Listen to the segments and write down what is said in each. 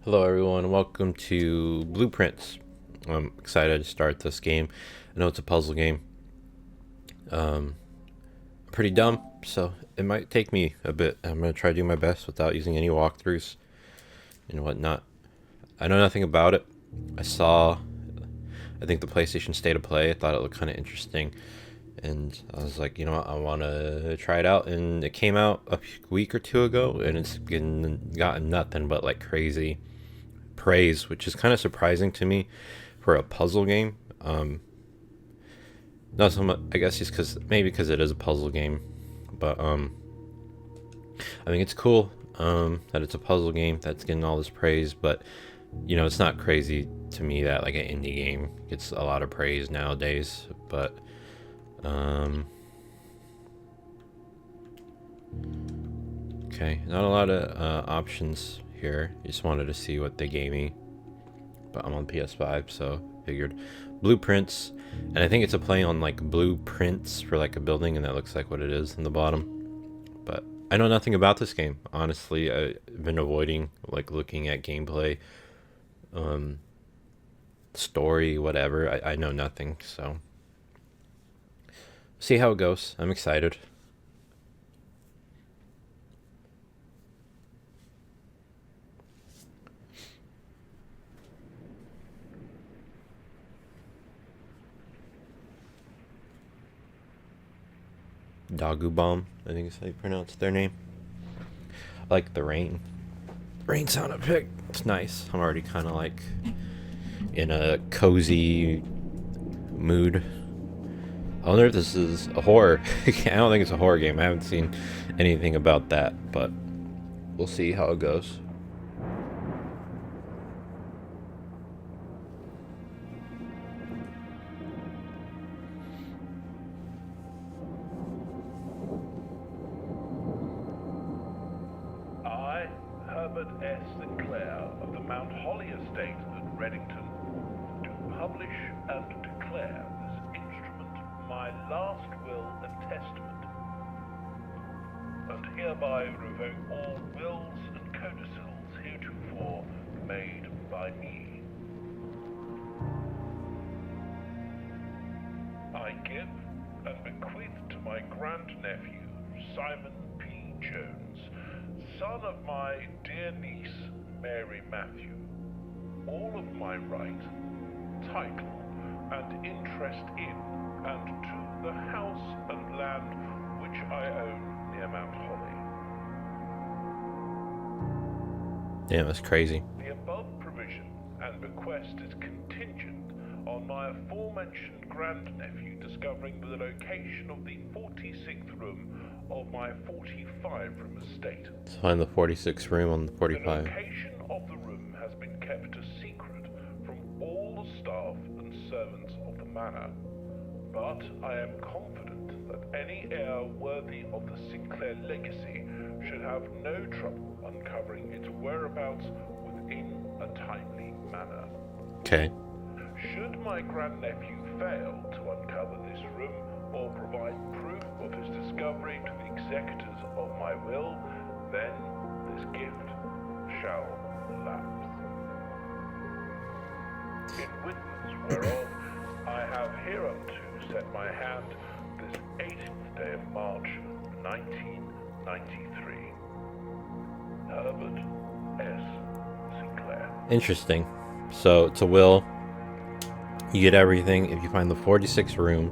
Hello everyone, welcome to Blueprints. I'm excited to start this game. I know it's a puzzle game. I'm pretty dumb, so it might take me a bit. I'm going to try to do my best without using any walkthroughs and whatnot. I know nothing about it. I think the PlayStation State of Play. I thought it looked kind of interesting. And I was like, you know what, I want to try it out. And it came out a week or two ago, and it's gotten nothing but like crazy praise, which is kind of surprising to me for a puzzle game. Not so much, I guess, just because it is a puzzle game, but I think it's cool that it's a puzzle game that's getting all this praise. But it's not crazy to me that like an indie game gets a lot of praise nowadays. But okay, not a lot of options here. Just wanted to see what they gave me, but I'm on PS5, so figured Blueprints. And I think it's a play on like blueprints for like a building, and that looks like what it is in the bottom. But I know nothing about this game, honestly. I've been avoiding like looking at gameplay, story, whatever. I know nothing, so see how it goes. I'm excited. Dagu Bomb, I think is how you pronounce their name. I like the rain. Rain sound effect. It's nice. I'm already kind of like in a cozy mood. I wonder if this is a horror. I don't think it's a horror game. I haven't seen anything about that, but we'll see how it goes. I, Herbert S. Sinclair of the Mount Holly Estate at Reddington, do publish and declare this instrument my last will and testament, and hereby revoke all wills and codicils heretofore made by me. I give and bequeath to my grandnephew, Simon P. Jones, son of my dear niece, Mary Matthew, all of my right, title, and interest in and to the house and land which I own near Mount Holly. Damn, that's crazy. The above provision and bequest is contingent on my aforementioned grandnephew discovering the location of the 46th room of my 45-room estate. Let's find the 46th room on the The 45. location of the room has been kept a secret from all the staff and servants of the manor, but I am confident that any heir worthy of the Sinclair legacy should have no trouble uncovering its whereabouts within a timely manner. Okay. Should my grandnephew fail to uncover this room or provide proof of his discovery to the executors of my will, then this gift shall lapse. In witness whereof I have hereunto set my hand this 18th day of March, 1993. Herbert S. Sinclair. Interesting. So it's a will. You get everything if you find the 46th room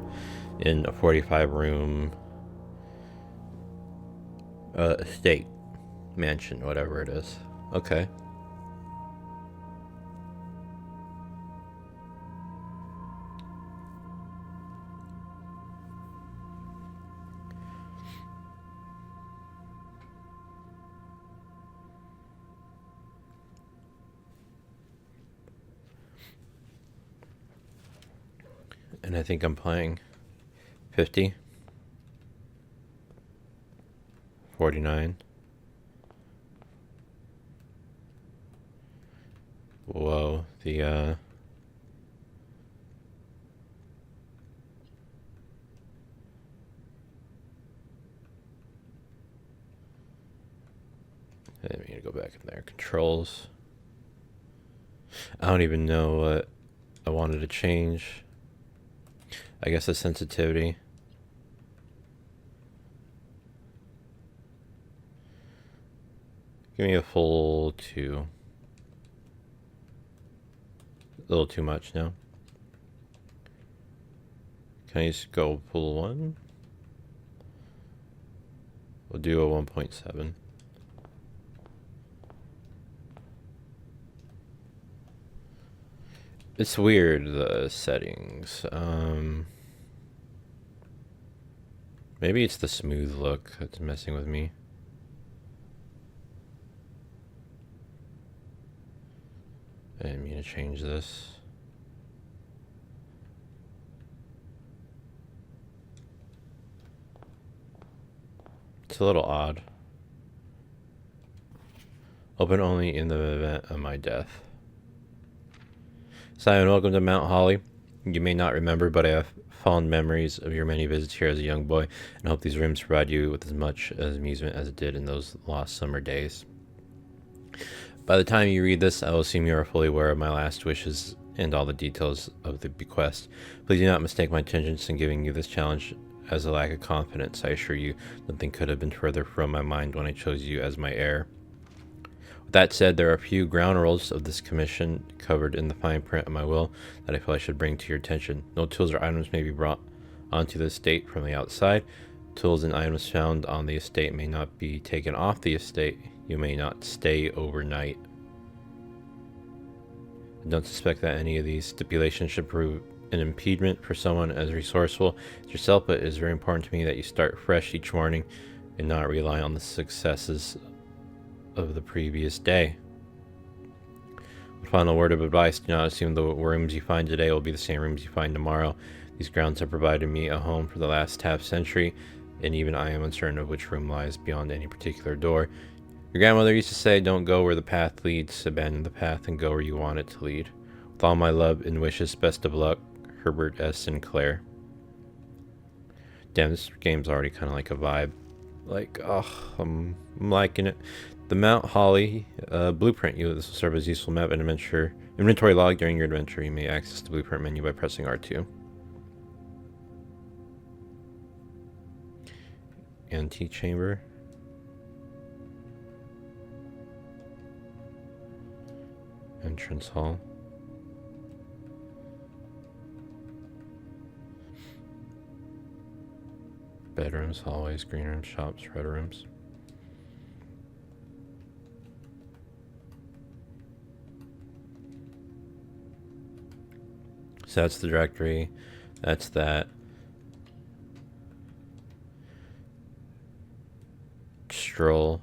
in a 45 room estate, mansion, whatever it is. Okay. And I think I'm playing 50, 49. Whoa, let me go back in there. Controls. I don't even know what I wanted to change. I guess the sensitivity. Give me a full 2. A little too much now. Can I just go full 1? We'll do a 1.7. It's weird, the settings. Maybe it's the smooth look that's messing with me. I didn't mean to change this. It's a little odd. Open only in the event of my death. Simon, welcome to Mount Holly. You may not remember, but I have fond memories of your many visits here as a young boy, and hope these rooms provide you with as much amusement as it did in those lost summer days. By the time you read this, I will assume you are fully aware of my last wishes and all the details of the bequest. Please do not mistake my intentions in giving you this challenge as a lack of confidence. I assure you, nothing could have been further from my mind when I chose you as my heir. With that said, there are a few ground rules of this commission covered in the fine print of my will that I feel I should bring to your attention. No tools or items may be brought onto the estate from the outside. Tools and items found on the estate may not be taken off the estate. You may not stay overnight. I don't suspect that any of these stipulations should prove an impediment for someone as resourceful as yourself, but it is very important to me that you start fresh each morning and not rely on the successes of the previous day. Final word of advice: do not assume the rooms you find today will be the same rooms you find tomorrow. These grounds have provided me a home for the last half century, and even I am uncertain of which room lies beyond any particular door. Your grandmother used to say, don't go where the path leads, abandon the path and go where you want it to lead. With all my love and wishes, best of luck, Herbert S. Sinclair. Damn, this game's already kind of like a vibe. Like, oh, I'm liking it. The Mount Holly blueprint. This will serve as a useful map and inventory log during your adventure. You may access the blueprint menu by pressing R2. Antechamber. Entrance hall. Bedrooms, hallways, green rooms, shops, red rooms. So that's the directory. That's that. Stroll.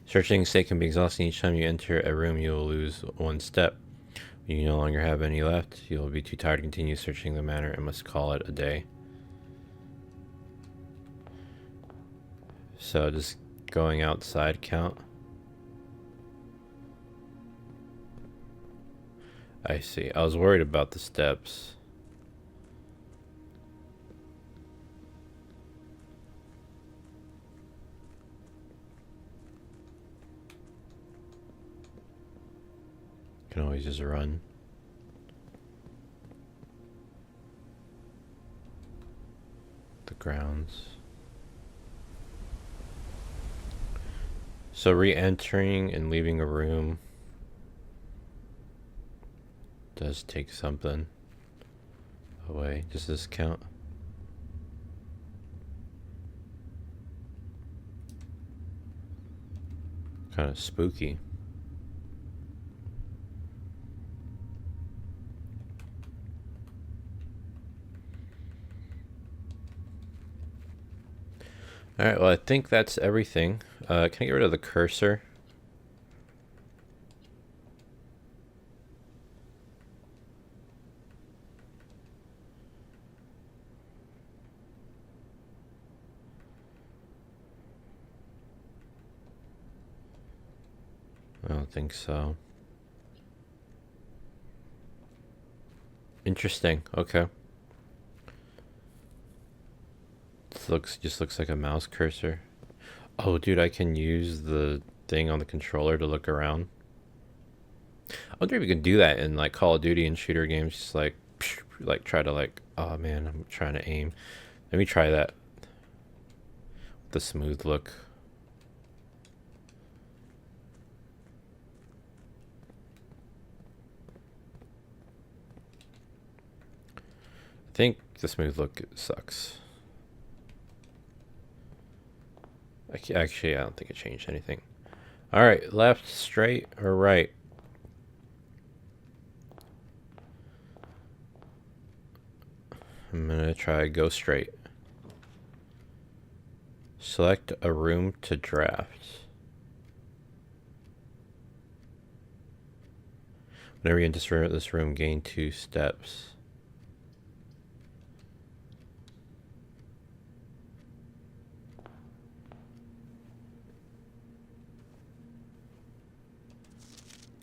Searching state can be exhausting. Each time you enter a room, you will lose 1 step. When you no longer have any left, you will be too tired to continue searching the manor and must call it a day. So just going outside count. I see. I was worried about the steps. Can always just run. The grounds. So re-entering and leaving a room does take something away. Does this count? Kind of spooky. Alright, well I think that's everything. Can I get rid of the cursor? I don't think so. Interesting. Okay. Just looks like a mouse cursor. Oh, dude, I can use the thing on the controller to look around. I wonder if you can do that in like Call of Duty and shooter games. Just like try to like. Oh man, I'm trying to aim. Let me try that. The smooth look. I think the smooth look sucks. Actually, I don't think it changed anything. All right, left, straight, or right? I'm gonna try go straight. Select a room to draft. Whenever you enter this room, gain 2 steps.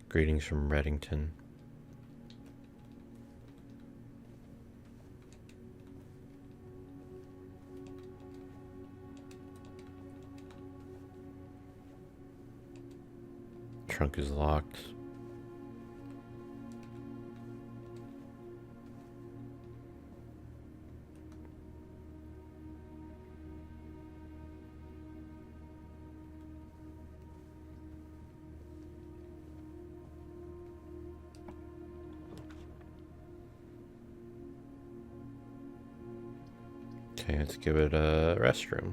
Greetings from Reddington. Trunk is locked. Okay, let's give it a restroom.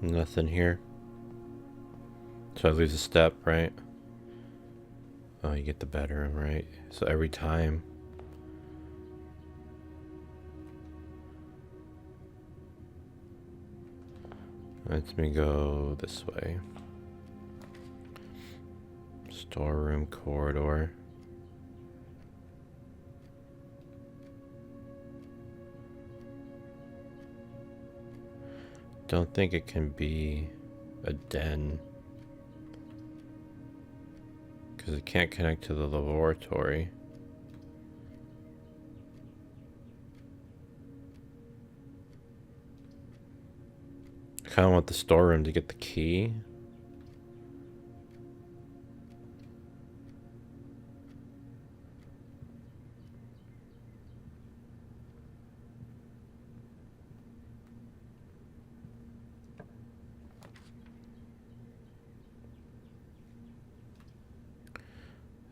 Nothing here. So I lose a step, right? Oh, you get the bedroom, right? So every time. Let me go this way. Storeroom corridor. Don't think it can be a den. Because it can't connect to the laboratory. I kind of want the storeroom to get the key.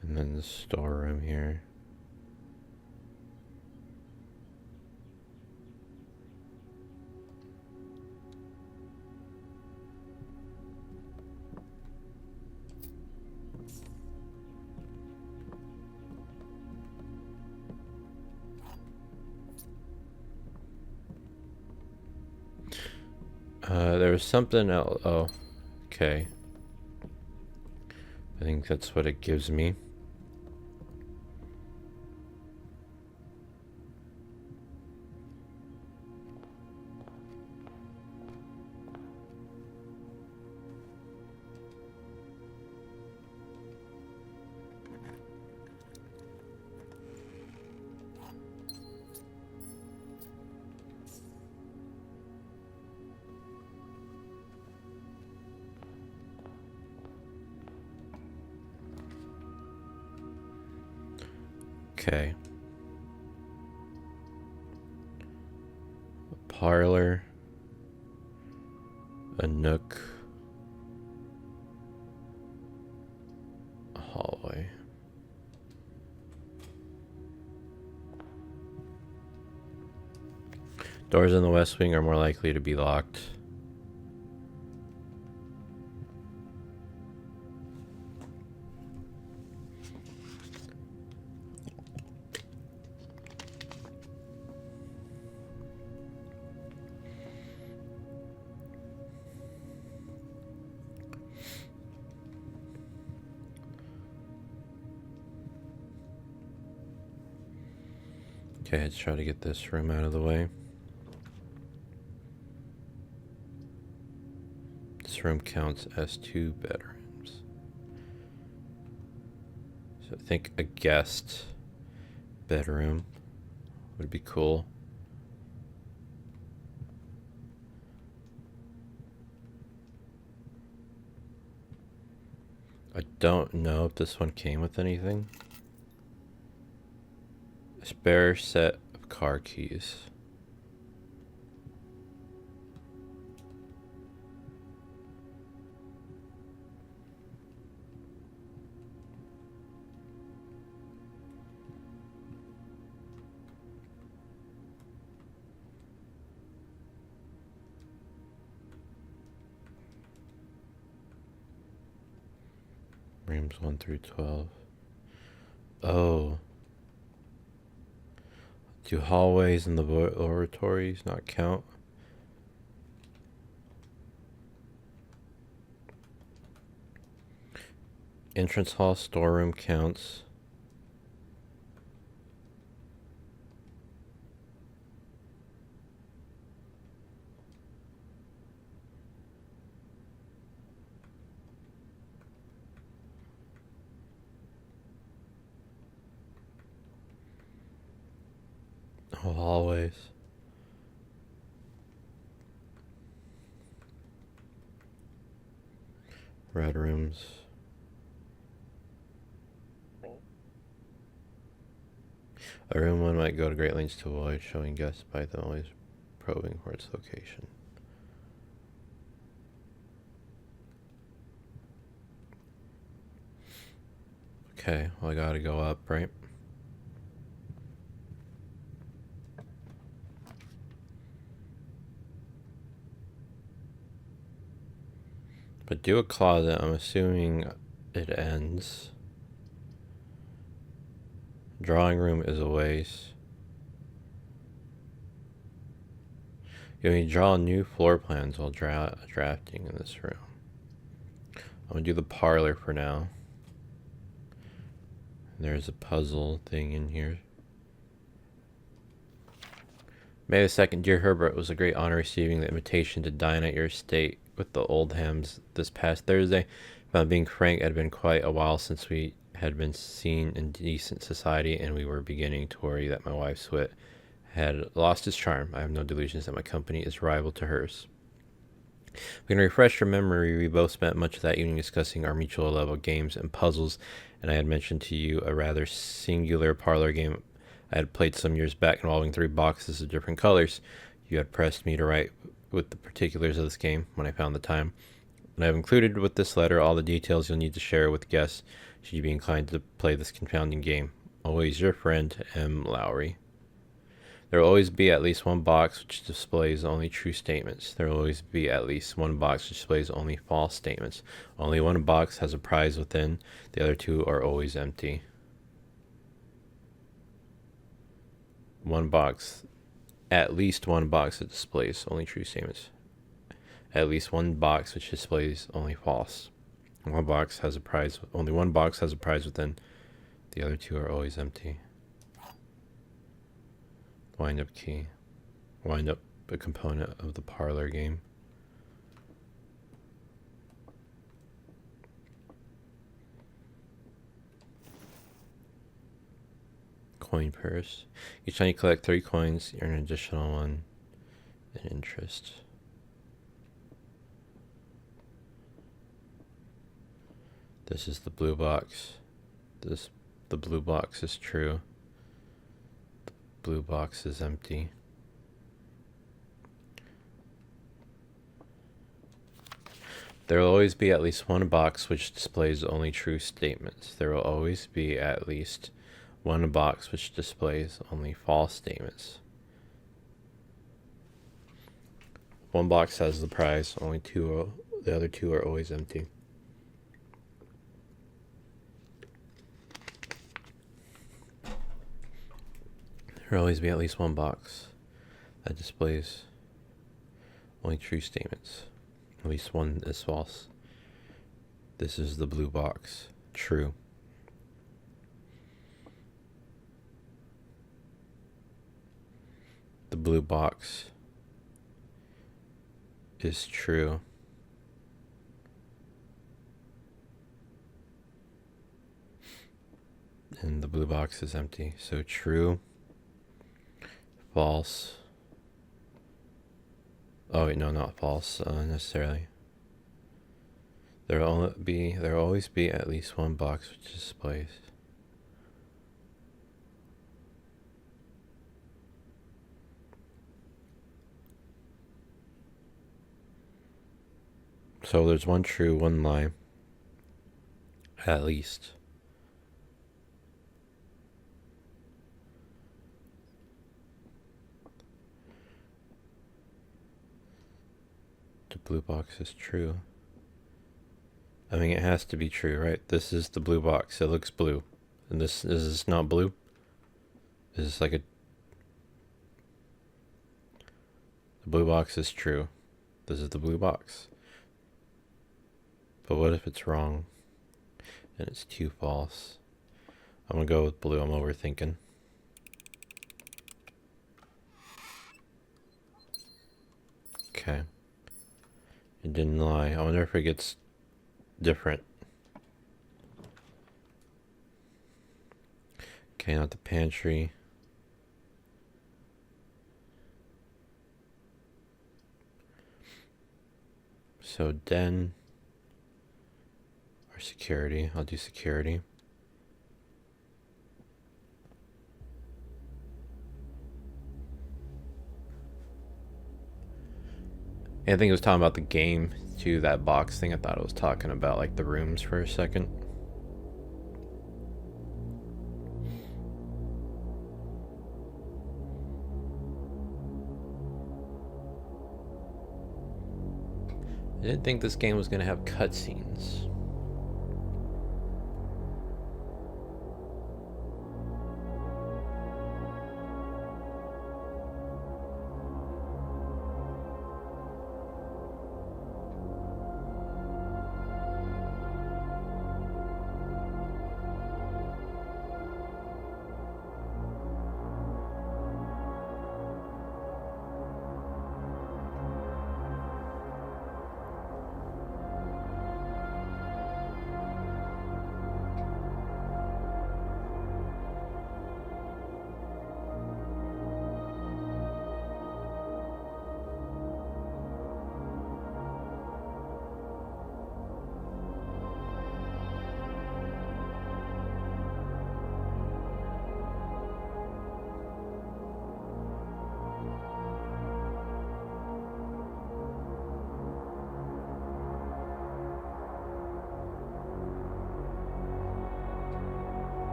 And then the storeroom here. There was something else. Oh, okay. I think that's what it gives me. Okay. A parlor. A nook. A hallway. Doors in the west wing are more likely to be locked. Okay, let's try to get this room out of the way. This room counts as 2 bedrooms. So I think a guest bedroom would be cool. I don't know if this one came with anything. A spare set of car keys. Rooms 1 through 12. Oh. Do hallways and laboratories not count? Entrance hall, storeroom counts. Oh, hallways. Red rooms. A room one might go to great lengths to avoid showing guests by them always probing for its location. Okay, well I gotta go up, right? But do a closet, I'm assuming it ends. Drawing room is a waste. You may draw new floor plans while drafting in this room. I'm gonna do the parlor for now. There's a puzzle thing in here. May the 2nd, dear Herbert, it was a great honor receiving the invitation to dine at your estate with the Oldhams this past Thursday. If I'm being frank, it had been quite a while since we had been seen in decent society, and we were beginning to worry that my wife's wit had lost its charm. I have no delusions that my company is rival to hers. We can refresh your memory. We both spent much of that evening discussing our mutual love of games and puzzles, and I had mentioned to you a rather singular parlor game I had played some years back involving 3 boxes of different colors. You had pressed me to write with the particulars of this game when I found the time, and I have included with this letter all the details you'll need to share with guests should you be inclined to play this confounding game. Always your friend, M. Lowry. There will always be at least one box which displays only true statements. There will always be at least one box which displays only false statements. Only one box has a prize within. The other 2 are always empty. One box. At least one box that displays only true statements. At least one box which displays only false. One box has a prize. Only one box has a prize within. The other 2 are always empty. Wind up key. Wind up a component of the parlor game. Coin purse. Each time you collect 3 coins, you earn an additional 1 in interest. This is the blue box. The blue box is true. The blue box is empty. There will always be at least one box which displays only true statements. There will always be at least one box which displays only false statements. One box has the prize, the other 2 are always empty. There will always be at least one box that displays only true statements. At least one is false. This is the blue box. True. the blue box is true. And the blue box is empty. So true, false. Oh wait, no, not false necessarily. There will always be at least one box which displays. So there's one true, one lie. At least. The blue box is true. I mean, it has to be true, right? This is the blue box. It looks blue. And this is not blue? Is this like a... The blue box is true. This is the blue box. But what if it's wrong? And it's too false. I'm gonna go with blue. I'm overthinking. Okay. It didn't lie. I wonder if it gets different. Okay, not the pantry. So den or security. I'll do security. I think it was talking about the game too, that box thing. I thought it was talking about like the rooms for a second. I didn't think this game was going to have cutscenes.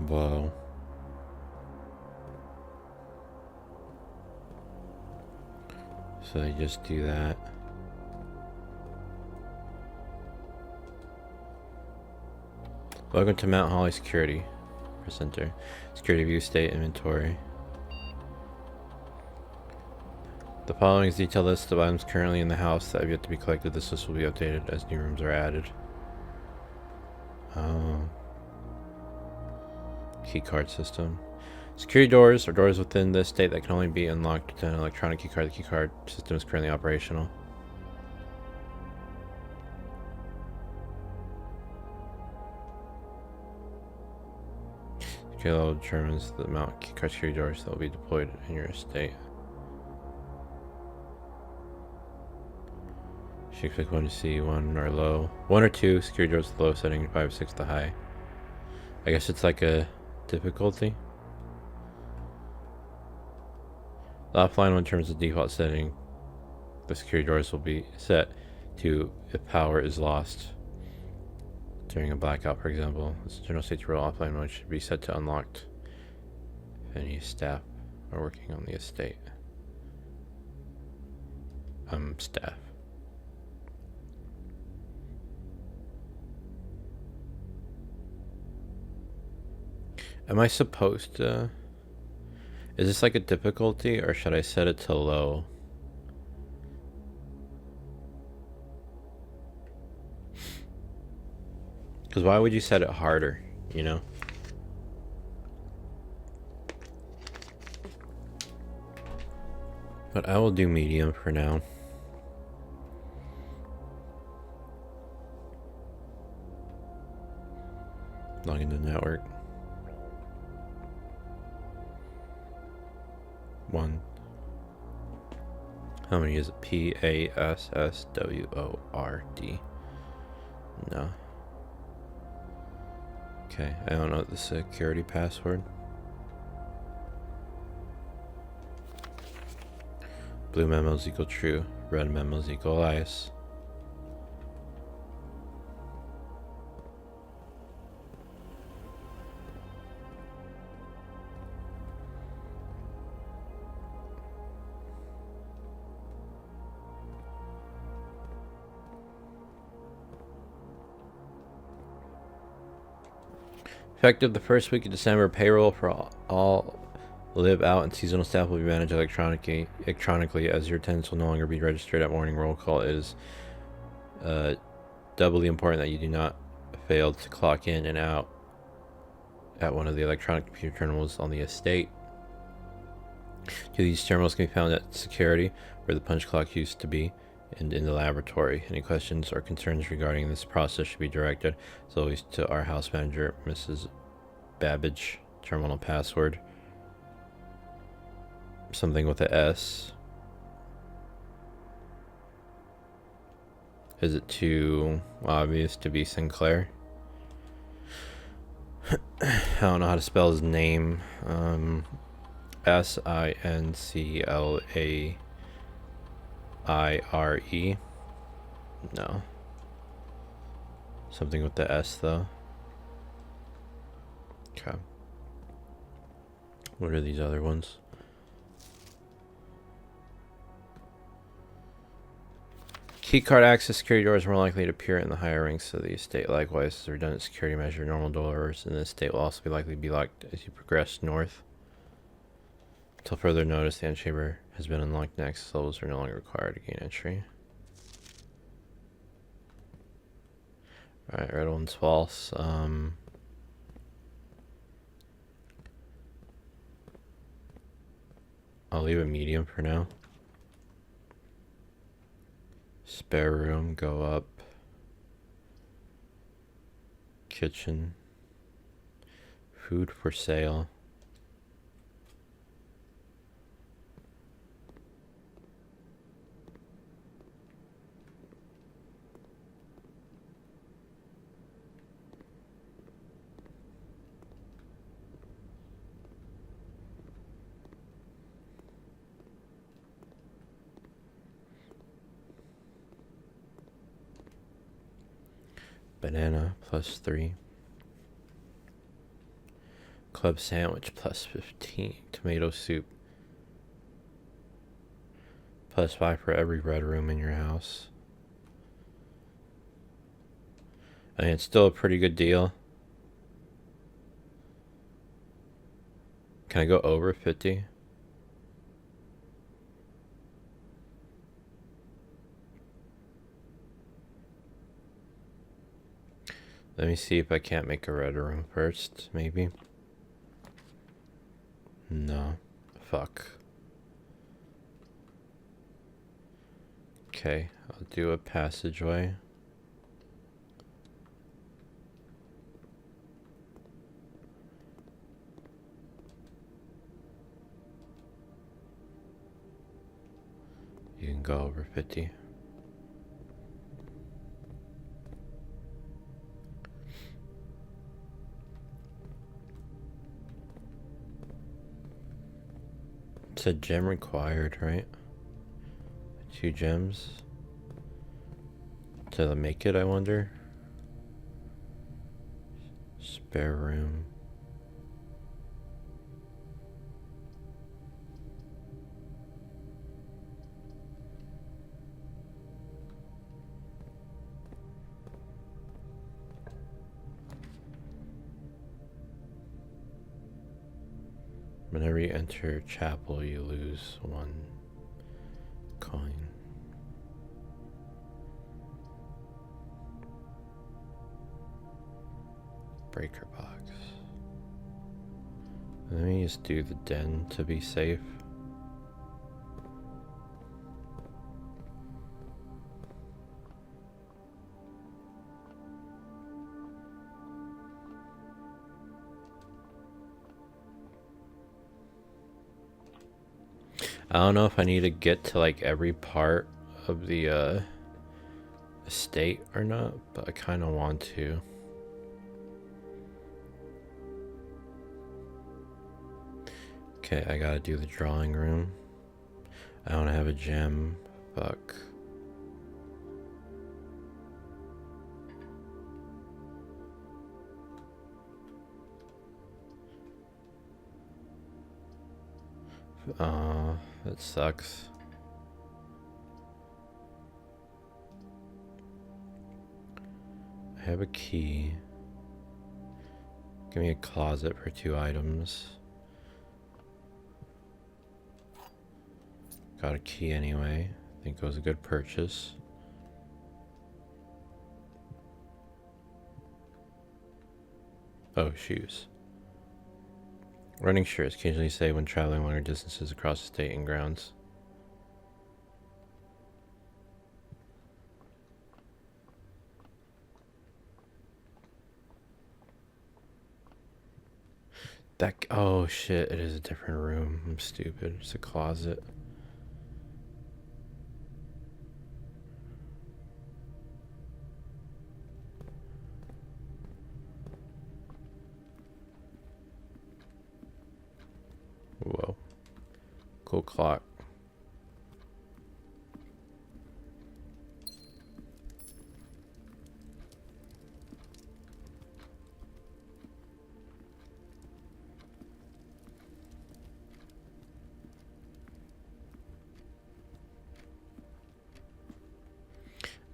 Whoa. So they just do that. Welcome to Mount Holly Security Center. Security view, state, inventory. The following is a detailed list of items currently in the house that have yet to be collected. This list will be updated as new rooms are added. Oh. Keycard system. Security doors are doors within the estate that can only be unlocked with an electronic keycard. The keycard system is currently operational. Security level determines the amount of keycard security doors that will be deployed in your estate. You should expect 1 to see 1 or low. 1 or 2 security doors the low setting, 5 or 6 the high. I guess it's like a difficulty. The offline one determines the default setting. The security doors will be set to if power is lost during a blackout, for example. This general safety rule offline mode should be set to unlocked if any staff are working on the estate. Staff. Am I supposed to... Is this like a difficulty, or should I set it to low? Because why would you set it harder, you know? But I will do medium for now. Log into the network. 1. How many is it? PASSWORD. No. Okay, I don't know the security password. Blue memos equal true. Red memos equal lies. Effective the first week of December, payroll for all live out and seasonal staff will be managed electronically as your attendance will no longer be registered at morning roll call. It is doubly important that you do not fail to clock in and out at one of the electronic computer terminals on the estate. These terminals can be found at security, where the punch clock used to be, and in the laboratory. Any questions or concerns regarding this process should be directed, as always, to our house manager, Mrs. Babbage. Terminal password. Something with a S. Is it too obvious to be Sinclair? I don't know how to spell his name. Sinclaire. No. Something with the S though. Okay. What are these other ones? Keycard access security doors are more likely to appear in the higher ranks of the estate. Likewise, as a redundant security measure, normal doors in the estate will also be likely to be locked as you progress north. Until further notice, the antechamber has been unlocked. Access levels are no longer required to gain entry. Alright, red one's false. I'll leave it medium for now. Spare room, go up. Kitchen. Food for sale. Banana +3. Club sandwich +15. Tomato soup +5 for every red room in your house. I mean, it's still a pretty good deal. Can I go over 50? Let me see if I can't make a red room first, maybe. No. Fuck. Okay, I'll do a passageway. You can go over 50. It's a gem required, right? 2 gems to make it, I wonder. Spare room. Whenever you enter chapel, you lose 1 coin. Breaker box. Let me just do the den to be safe. I don't know if I need to get to like every part of the estate or not, but I kind of want to. Okay, I gotta do the drawing room. I don't have a gem. Fuck. That sucks. I have a key. Give me a closet for 2 items. Got a key anyway. I think it was a good purchase. Oh, shoes. Running shirts occasionally say when traveling longer distances across the state and grounds. Oh shit, it is a different room. I'm stupid. It's a closet. Whoa. Cool clock.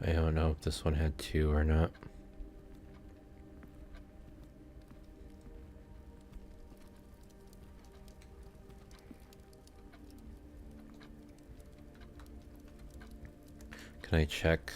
I don't know if this one had 2 or not. Can I check?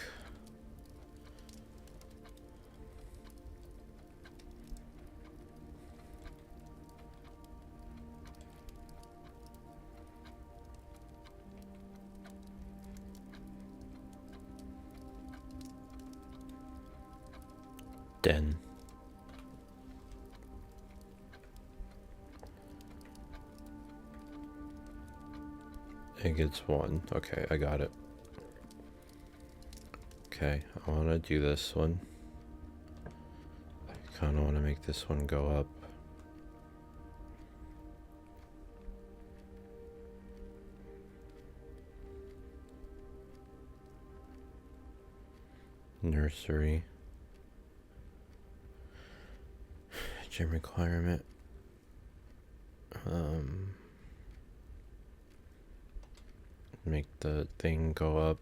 Den. It gets 1. Okay, I got it. Okay, I want to do this one. I kind of want to make this one go up. Nursery. Gym requirement. Make the thing go up.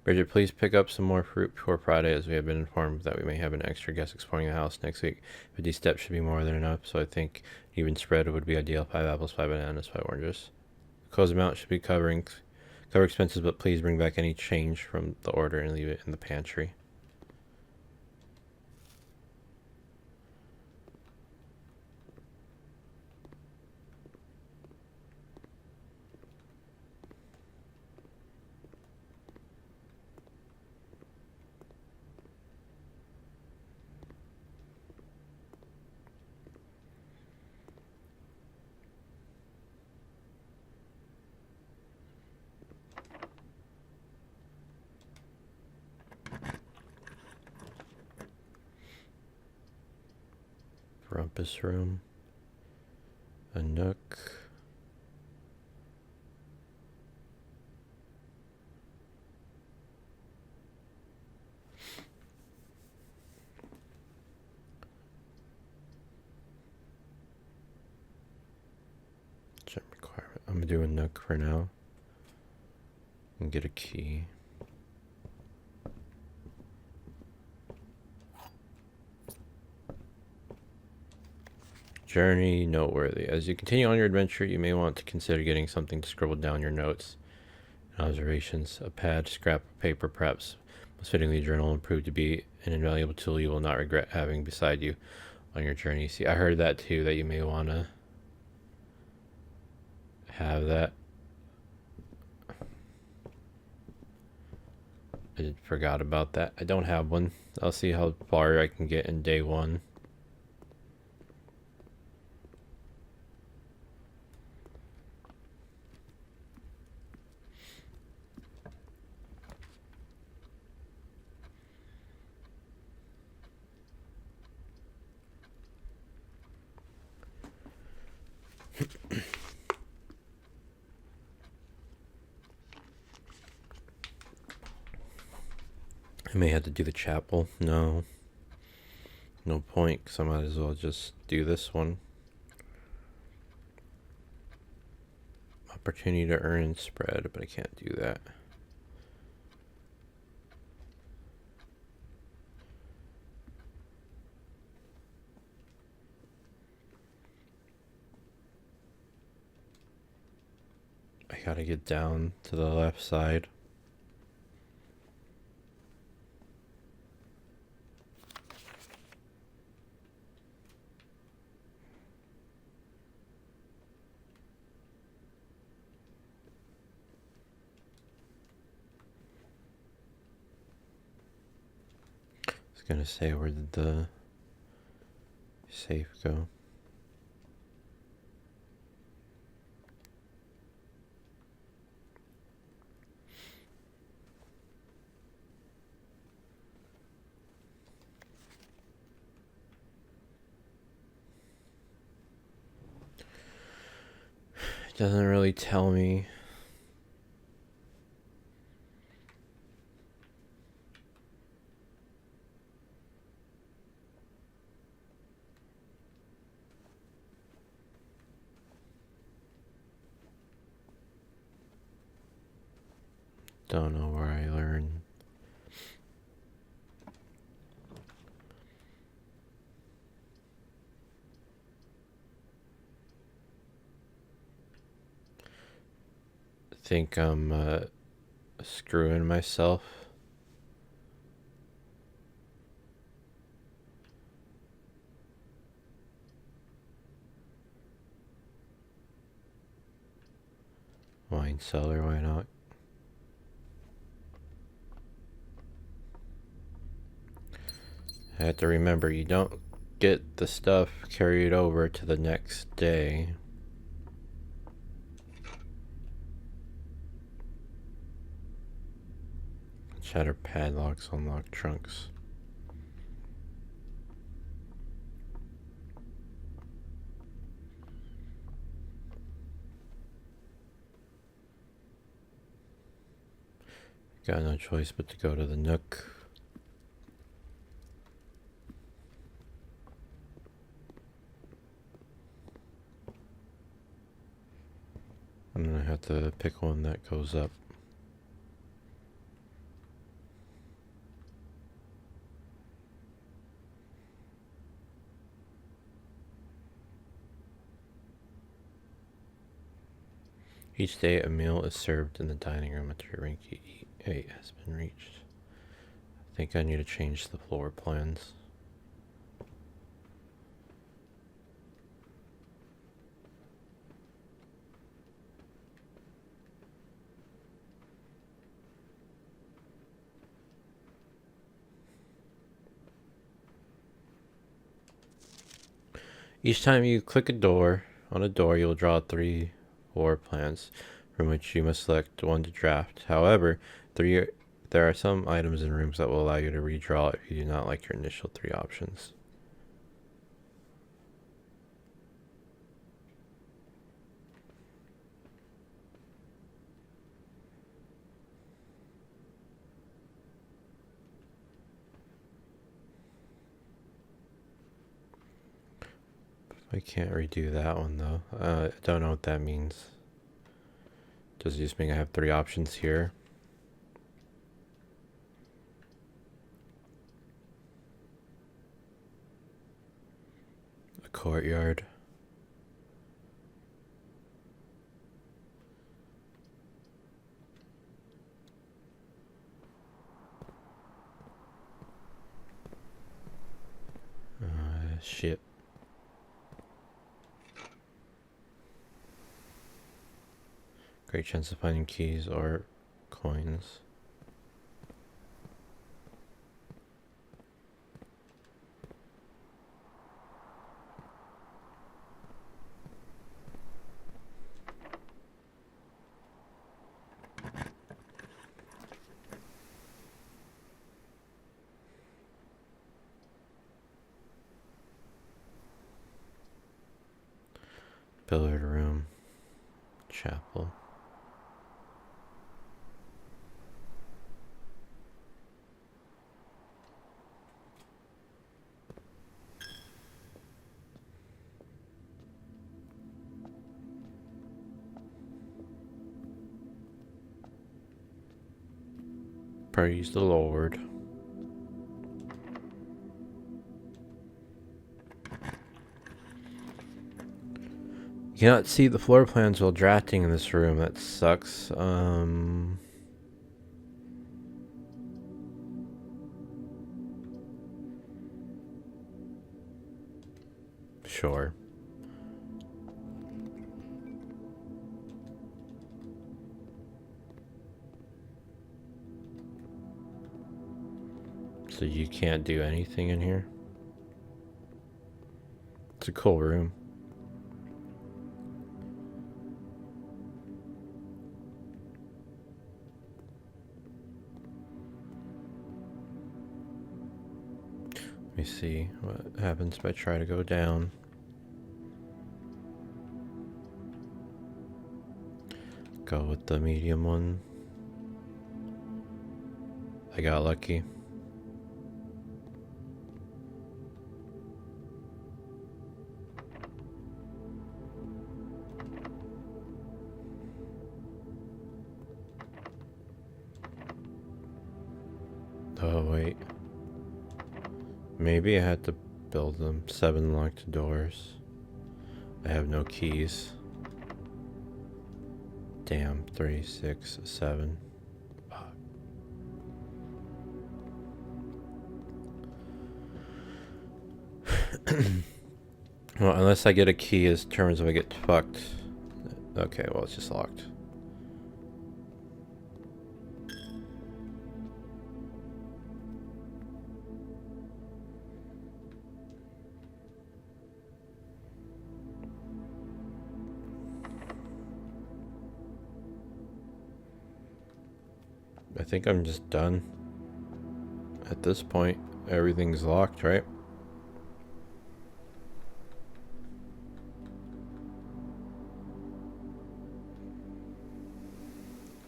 Bridget, please pick up some more fruit before Friday, as we have been informed that we may have an extra guest exploring the house next week. 50 steps should be more than enough, so I think even spread would be ideal. 5 apples, 5 bananas, 5 oranges. The closed amount should be cover expenses, but please bring back any change from the order and leave it in the pantry. Rumpus room. A nook. Gym requirement. I'm gonna do a nook for now. And get a key. Journey noteworthy. As you continue on your adventure, you may want to consider getting something to scribble down your notes. Observations. A pad, scrap of paper, perhaps most fittingly journal, and prove to be an invaluable tool you will not regret having beside you on your journey. See, I heard that too, that you may want to have that. I forgot about that. I don't have one. I'll see how far I can get in day one. I may have to do the chapel. No point, because I might as well just do this one. Opportunity to earn and spread, but I can't do that. I gotta get down to the left side. I was gonna say, where did the safe go? It doesn't really tell me. Don't know where I learned. Think I'm screwing myself. Wine cellar, why not? I have to remember, you don't get the stuff carried over to the next day. Shatter padlocks, unlock trunks. Got no choice but to go to the Nook. I'm gonna have to pick one that goes up. Each day a meal is served in the dining room after rank 8 has been reached. I think I need to change the floor plans. Each time you click on a door, you'll draw 3 floor plans, from which you must select one to draft. However, there are some items in rooms that will allow you to redraw if you do not like your initial 3 options. I can't redo that one though. I don't know what that means. Does it just mean I have 3 options here? A courtyard. Shit. Great chance of finding keys or coins. Billiard room. Chapel. Praise the Lord. You cannot see the floor plans while drafting in this room. That sucks. Sure. So you can't do anything in here? It's a cool room. Let me see what happens if I try to go down. Go with the medium one. I got lucky. Oh wait. Maybe I had to build them. 7 locked doors. I have no keys. Damn, 3, 6, 7. Fuck. Well, unless I get a key, as terms if I get fucked. Okay, well, it's just locked. I think I'm just done. At this point, everything's locked, right?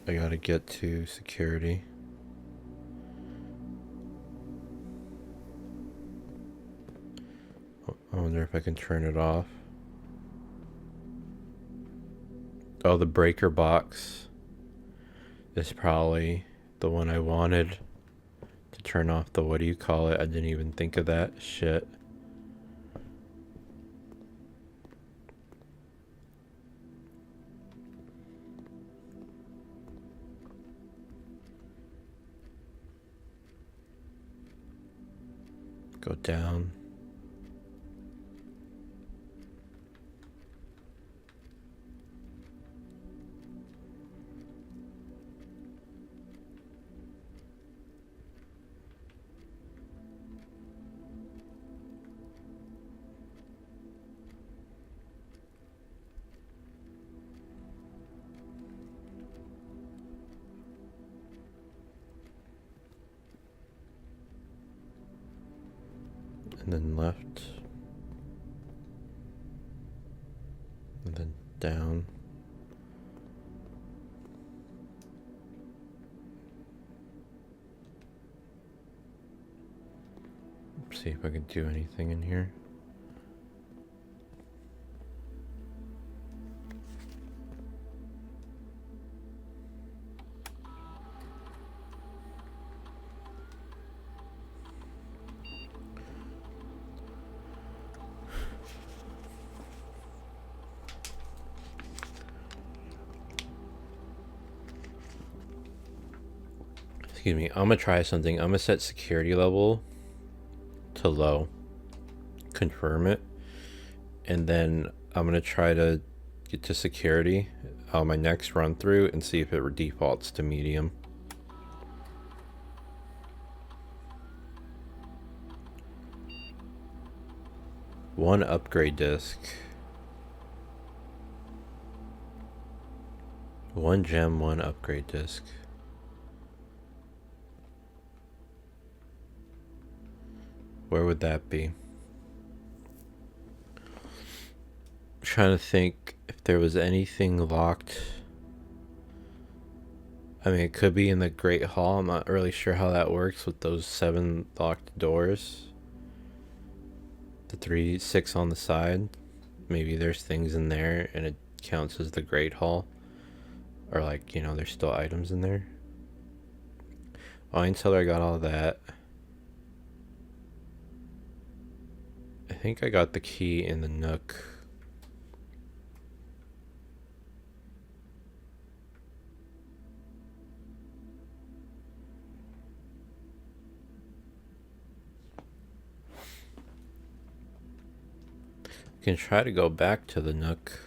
I gotta get to security. I wonder if I can turn it off. Oh, the breaker box is probably the one I wanted to turn off the, what do you call it? I didn't even think of that shit. Go down. And then left. And then down. See if I can do anything in here. Excuse me, I'm gonna try something. I'm gonna set security level to low. confirm it, and then I'm gonna try to get to security on my next run through and see if it defaults to medium. One upgrade disc. One gem, one upgrade disc. Where would that be? I'm trying to think if there was anything locked. I mean, it could be in the Great Hall. I'm not really sure how that works with those 7 locked doors. The 3, 6 on the side. Maybe there's things in there and it counts as the Great Hall. Or like, you know, there's still items in there. Wine cellar, I got all that. I think I got the key in the nook. Can try to go back to the nook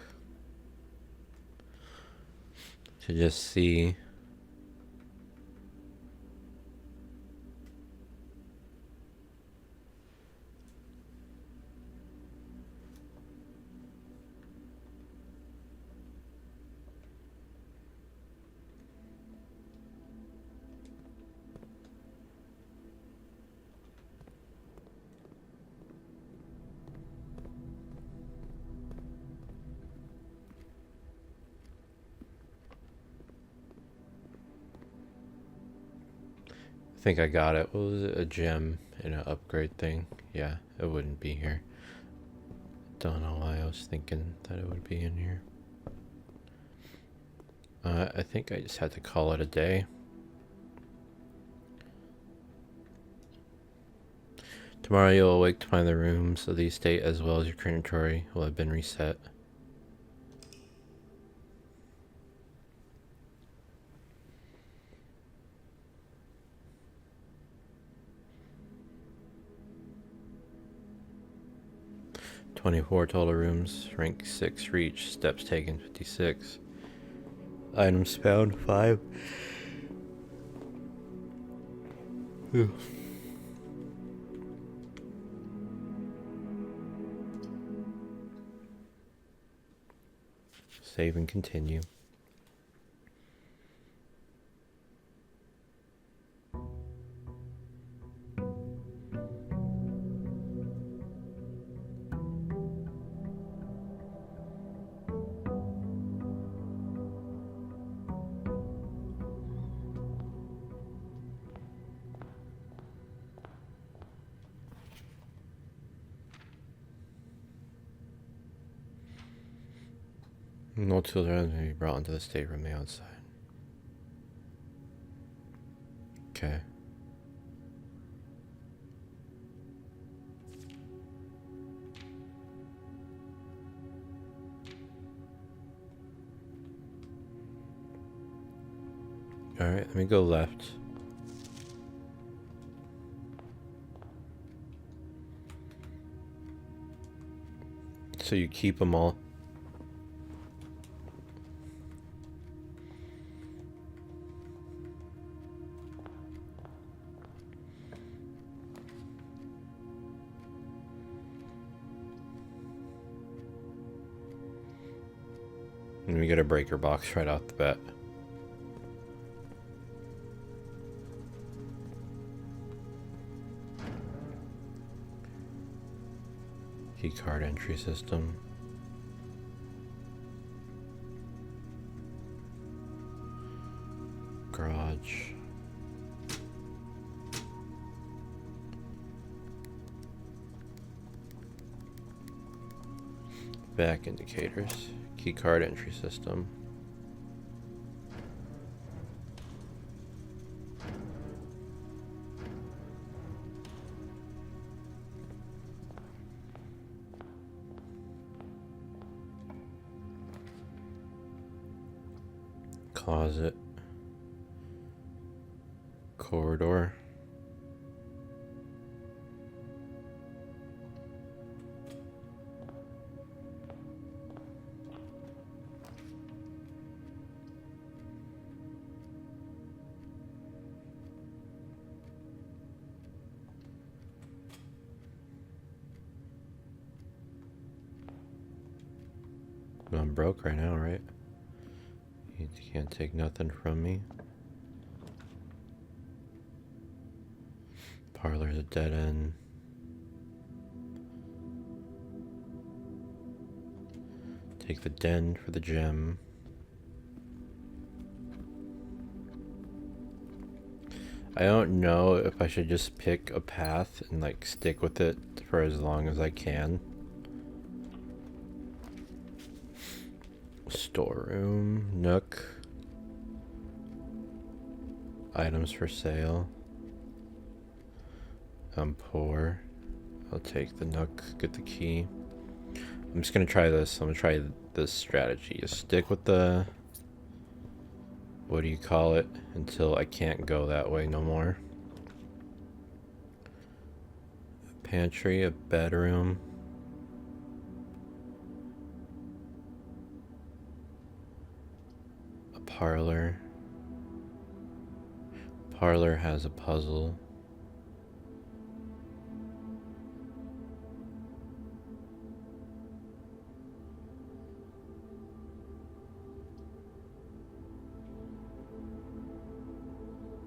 to just see. I think I got it. What was it? A gem and an upgrade thing. Yeah, it wouldn't be here. Don't know why I was thinking that it would be in here. I think I just had to call it a day. Tomorrow you'll awake to find the rooms of the estate as well as your crematory will have been reset. "24 total rooms, rank 6 reach, steps taken 56. Items found 5. Ooh. Save and continue. No tools are to be brought into the state from the outside. Okay. Alright, let me go left. So you keep them all. And we get a breaker box right off the bat. Key card entry system. Garage. Back indicators. Key card entry system. Closet. Corridor. going broke right now, right? You can't take nothing from me. Parlor's a dead end. Take the den for the gem. I don't know if I should just pick a path and like stick with it for as long as I can. Storeroom, nook. Items for sale. I'm poor. I'll take the nook, get the key. I'm just gonna try this. I'm gonna try this strategy. Just stick with the, what do you call it, until I can't go that way no more. A pantry, a bedroom. A parlor. Parlor has a puzzle.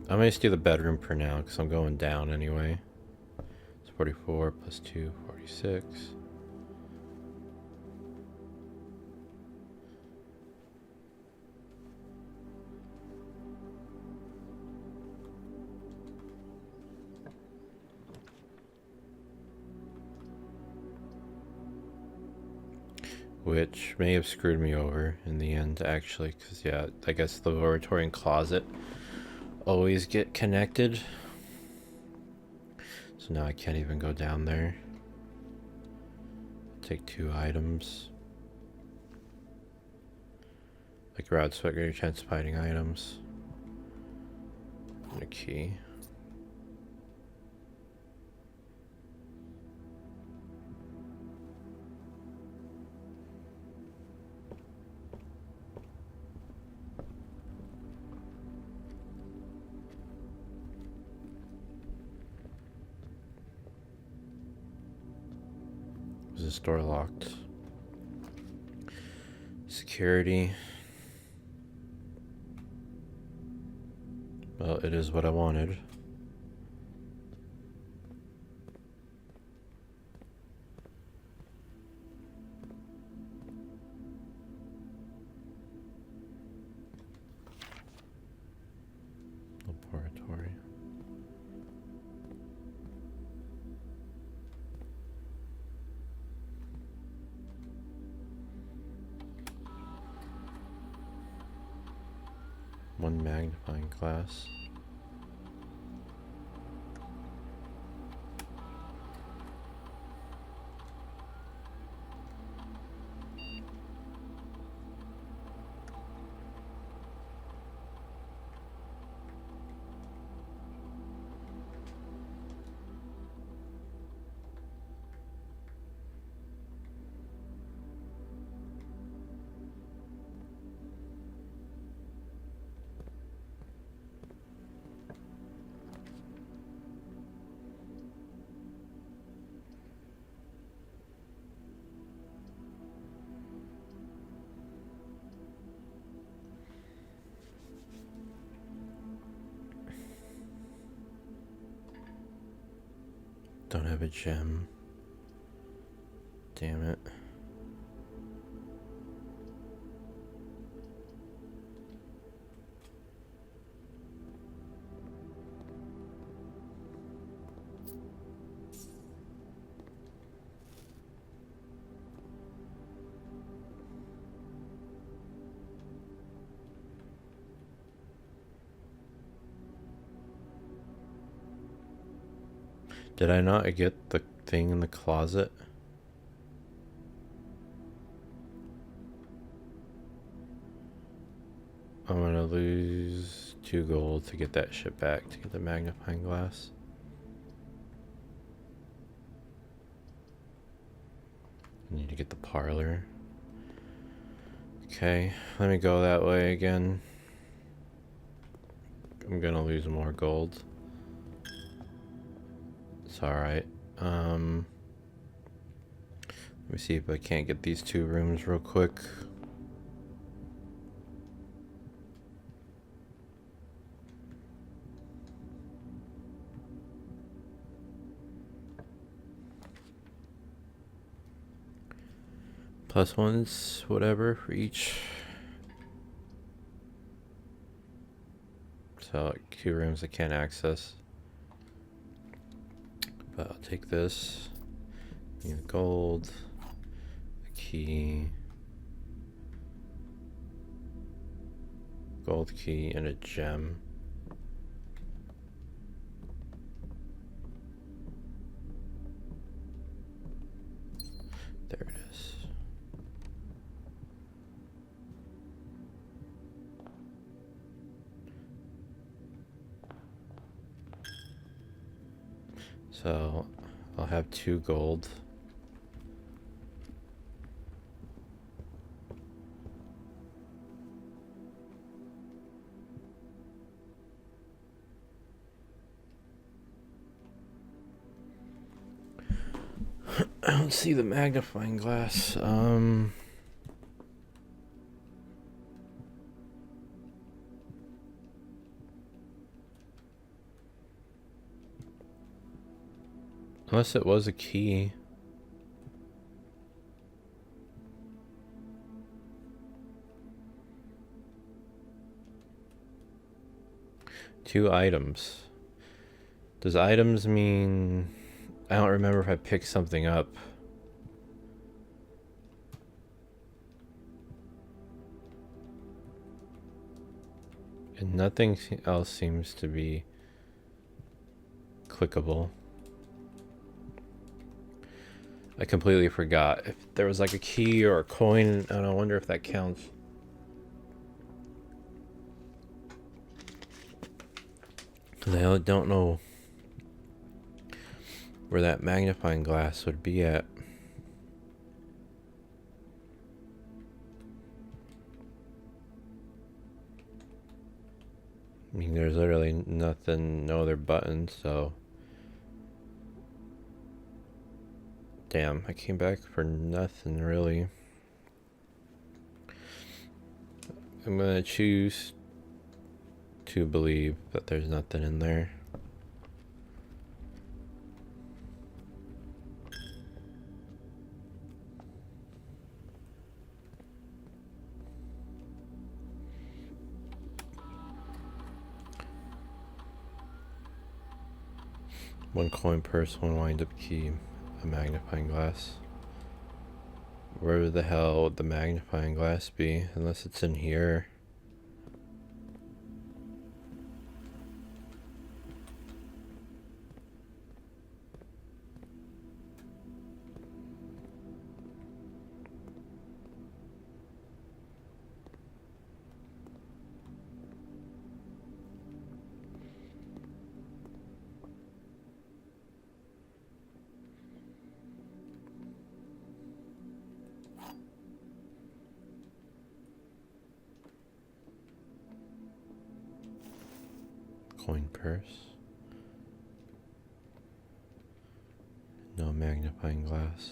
I'm gonna just do the bedroom for now because I'm going down anyway. It's 44 plus 2, 46. Which may have screwed me over in the end, actually, because, yeah, I guess the laboratory and closet always get connected. So now I can't even go down there. Take 2 items. Like rod sweat, greater chance of hiding items. And a key. Was this door locked? Security. Well, it is what I wanted. Laboratory. One magnifying glass. Don't have a gem. Damn it. Did I not get the thing in the closet? I'm gonna lose 2 gold to get that shit back, to get the magnifying glass. I need to get the parlor. Okay, let me go that way again. I'm gonna lose more gold. It's alright. Let me see if I can't get these 2 rooms real quick. +1s, whatever, for each. So 2 rooms I can't access. But I'll take this. Need the gold, the key, gold key, and a gem. There it is. So I'll have 2 gold. I don't see the magnifying glass. Unless it was a key. Two items. Does items mean... I don't remember if I picked something up. And nothing else seems to be clickable. I completely forgot. If there was like a key or a coin, and I wonder if that counts. Because I don't know where that magnifying glass would be at. I mean, there's literally nothing, no other buttons, so... Damn, I came back for nothing, really. I'm gonna choose to believe that there's nothing in there. One coin purse, one wind-up key, a magnifying glass. Where the hell would the magnifying glass be? Unless it's in here. Coin purse. No magnifying glass.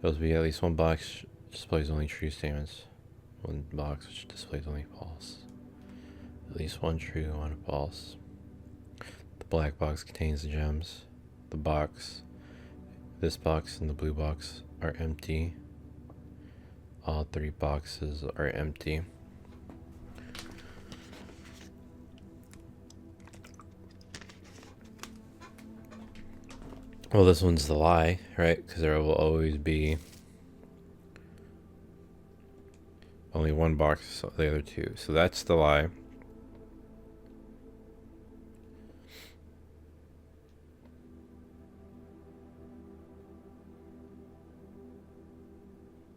There will be at least one box displays only true statements. One box which displays only false. At least one true, one false. The black box contains the gems. The box, this box and the blue box are empty. All 3 boxes are empty. Well, this one's the lie, right? Because there will always be only one box of the other 2. So that's the lie.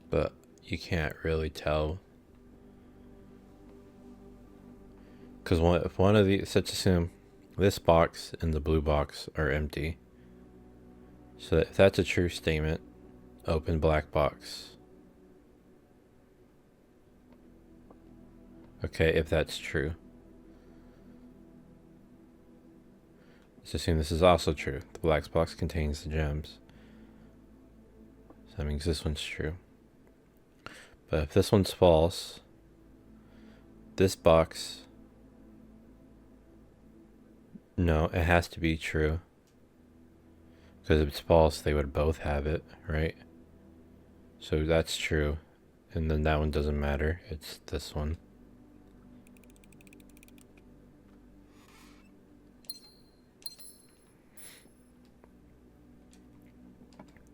But you can't really tell. Because if one of these, let's assume this box and the blue box are empty. So if that's a true statement, open black box. Okay, if that's true. Let's assume this is also true. The black box contains the gems. So that means this one's true. But if this one's false, this box... No, it has to be true. Because if it's false, they would both have it, right? So that's true. And then that one doesn't matter. It's this one.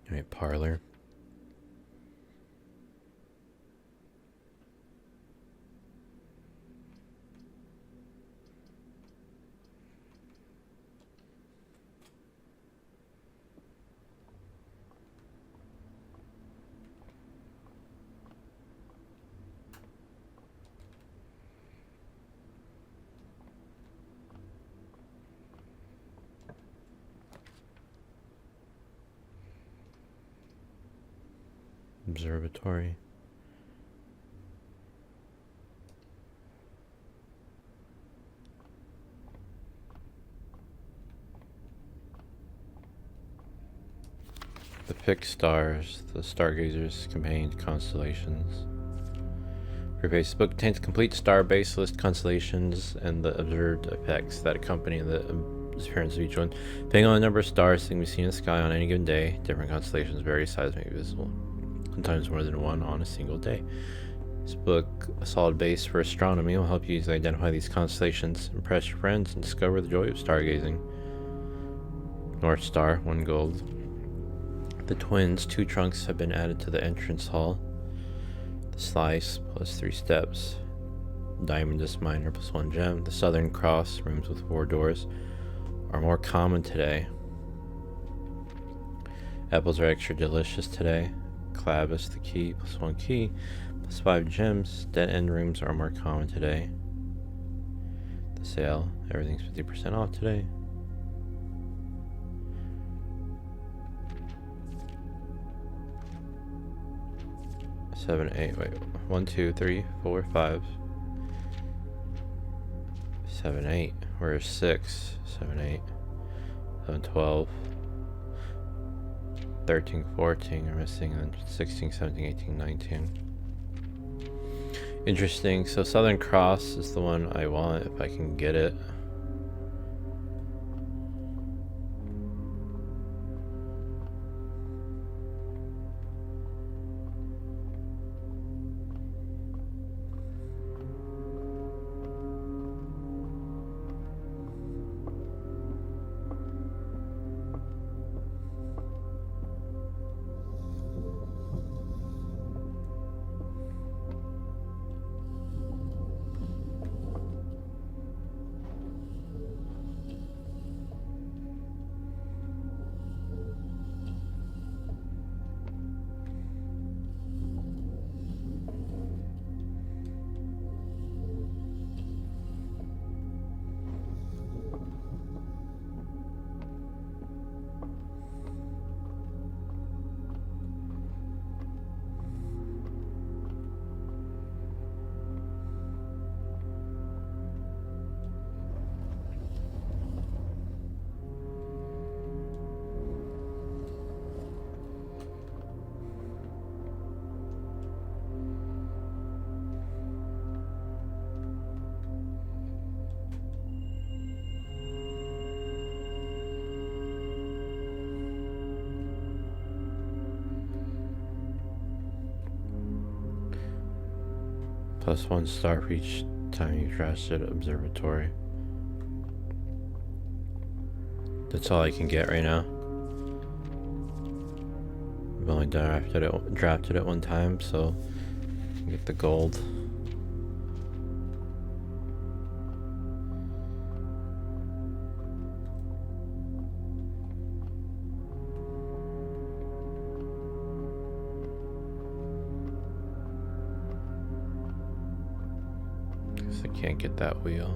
Alright, parlor. Observatory. The pick stars, the stargazers contained constellations. Your base book contains complete star-based list constellations and the observed effects that accompany the appearance of each one. Depending on the number of stars that can be seen in the sky on any given day, different constellations of various sizes may be visible. Sometimes more than one on a single day. This book, a solid base for astronomy, will help you easily identify these constellations, impress your friends, and discover the joy of stargazing. North Star, 1 gold. The twins, 2 trunks have been added to the entrance hall. The slice, plus 3 steps. Diamond is minor, plus 1 gem. The Southern Cross, rooms with 4 doors, are more common today. Apples are extra delicious today. Clavis, the key, plus 1 key, plus 5 gems. Dead end rooms are more common today. The sale, everything's 50% off today. Seven, 8, wait, 1, 2, 3, 4, 5, 7, 8, where's 6, 7, 8, 11, 12, 13, 14 are missing, and then 16, 17, 18, 19. Interesting, so Southern Cross is the one I want if I can get it. Plus 1 star for each time you drafted observatory. That's all I can get right now. I've only drafted it 1 time, so get the gold. Guess I can't get that wheel.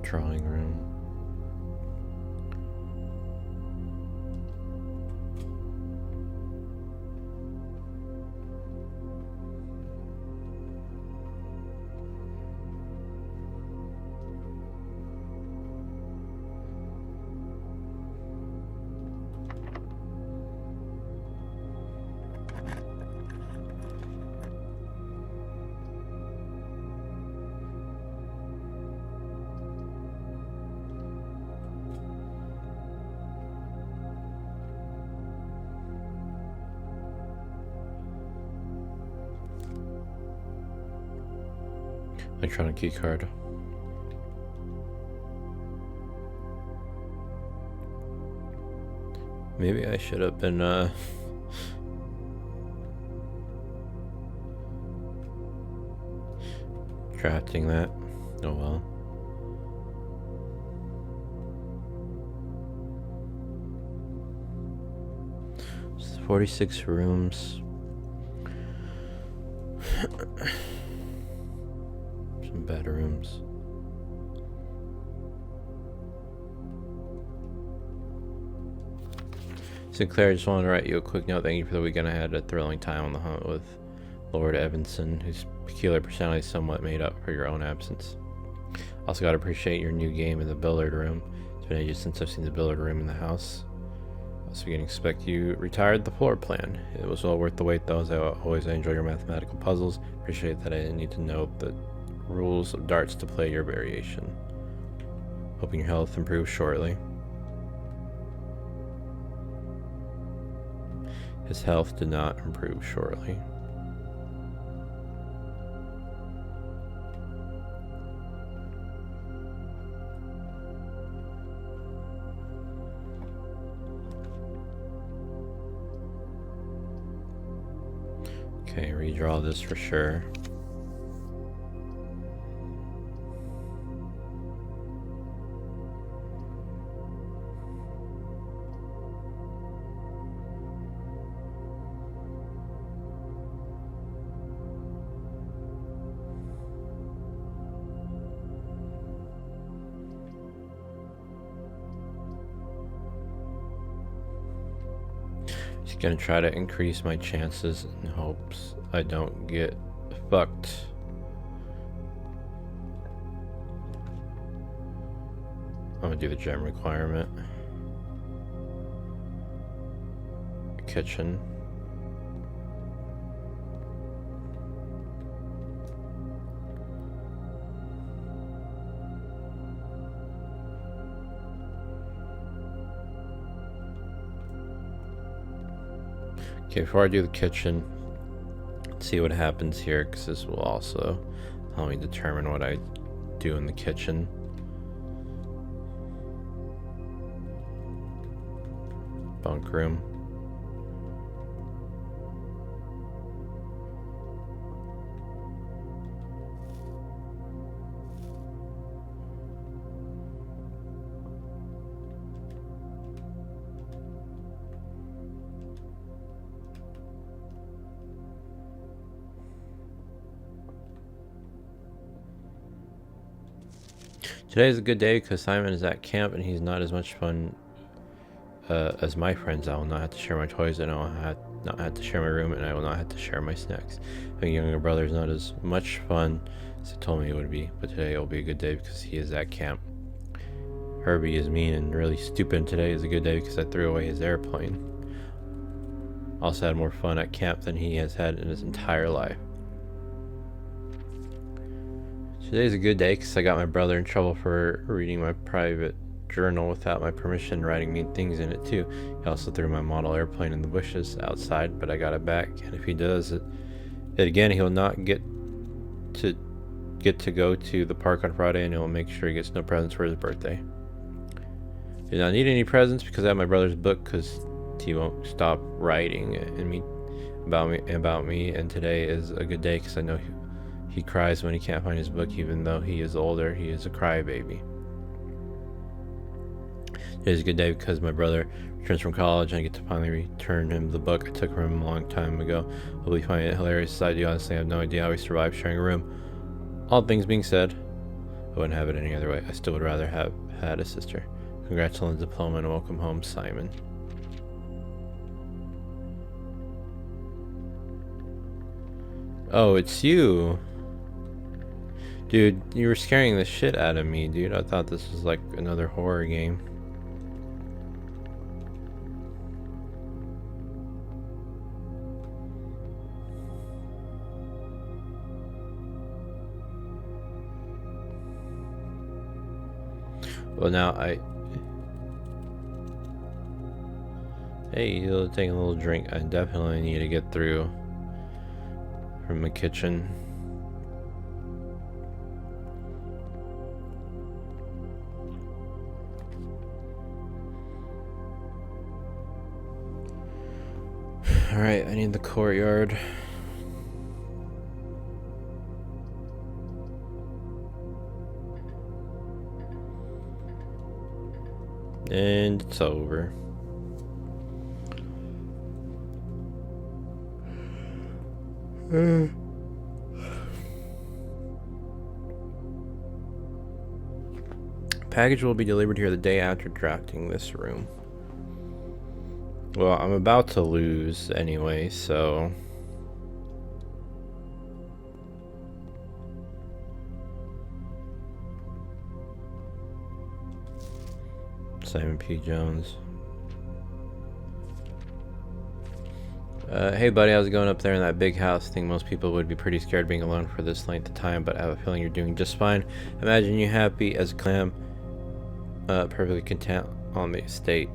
Drawing room. Electronic key card. Maybe I should have been drafting that. Oh well. It's 46 rooms. Some bedrooms. Sinclair, I just wanted to write you a quick note. Thank you for the weekend. I had a thrilling time on the hunt with Lord Evanson, whose peculiar personality somewhat made up for your own absence. Also got to appreciate your new game in the billiard room. It's been ages since I've seen the billiard room in the house. Also beginning to expect you retired the floor plan. It was well worth the wait though, as I enjoy your mathematical puzzles. Appreciate that I didn't need to know the rules of darts to play your variation. Hoping your health improves shortly. His health did not improve shortly. Okay, redraw this for sure. Just gonna try to increase my chances in hopes I don't get fucked. I'm gonna do the gem requirement. Kitchen. Okay, before I do the kitchen, let's see what happens here, because this will also help me determine what I do in the kitchen. Bunk room. Today is a good day because Simon is at camp and he's not as much fun as my friends. I will not have to share my toys, and I will not have to share my room, and I will not have to share my snacks. Having a younger brother is not as much fun as he told me it would be, but today will be a good day because he is at camp. Herbie is mean and really stupid, and today is a good day because I threw away his airplane. Also had more fun at camp than he has had in his entire life. Today's a good day because I got my brother in trouble for reading my private journal without my permission, writing mean things in it too. He also threw my model airplane in the bushes outside, but I got it back, and if he does it again, he'll not get to go to the park on Friday, and he'll make sure he gets no presents for his birthday. Did not need any presents because I have my brother's book, because he won't stop writing about me, and today is a good day because I know he cries when he can't find his book. Even though he is older, he is a crybaby. Today's a good day because my brother returns from college and I get to finally return him the book I took from him a long time ago. I'll be finding it hilarious. I do honestly have no idea how he survived sharing a room. All things being said, I wouldn't have it any other way. I still would rather have had a sister. Congrats on the diploma and welcome home, Simon. Oh, it's you. Dude, you were scaring the shit out of me, dude. I thought this was like another horror game. Well, now Hey, you're taking a little drink. I definitely need to get through from the kitchen. Alright, I need the courtyard. And it's over. Package will be delivered here the day after drafting this room. Well, I'm about to lose anyway, so... Simon P. Jones. Hey buddy, how's it going up there in that big house? I think most people would be pretty scared being alone for this length of time, but I have a feeling you're doing just fine. Imagine you happy as a clam, perfectly content on the estate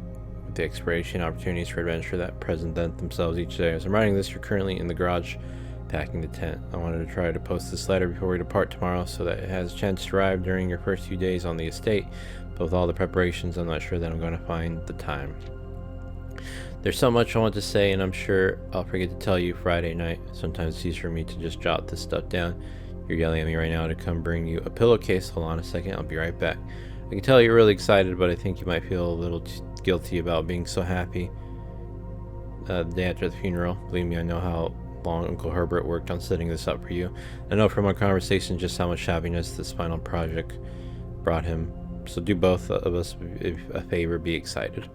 with the exploration opportunities for adventure that present themselves each day. As I'm writing this, you're currently in the garage packing the tent. I wanted to try to post this letter before we depart tomorrow so that it has a chance to arrive during your first few days on the estate, but with all the preparations, I'm not sure that I'm going to find the time. There's so much I want to say, and I'm sure I'll forget to tell you Friday night. Sometimes it's easier for me to just jot this stuff down. You're yelling at me right now to come bring you a pillowcase. Hold on a second, I'll be right back. I can tell you're really excited, but I think you might feel a little guilty about being so happy the day after the funeral. Believe me, I know how long Uncle Herbert worked on setting this up for you. I know from our conversation just how much happiness this final project brought him. So do both of us a favor, be excited.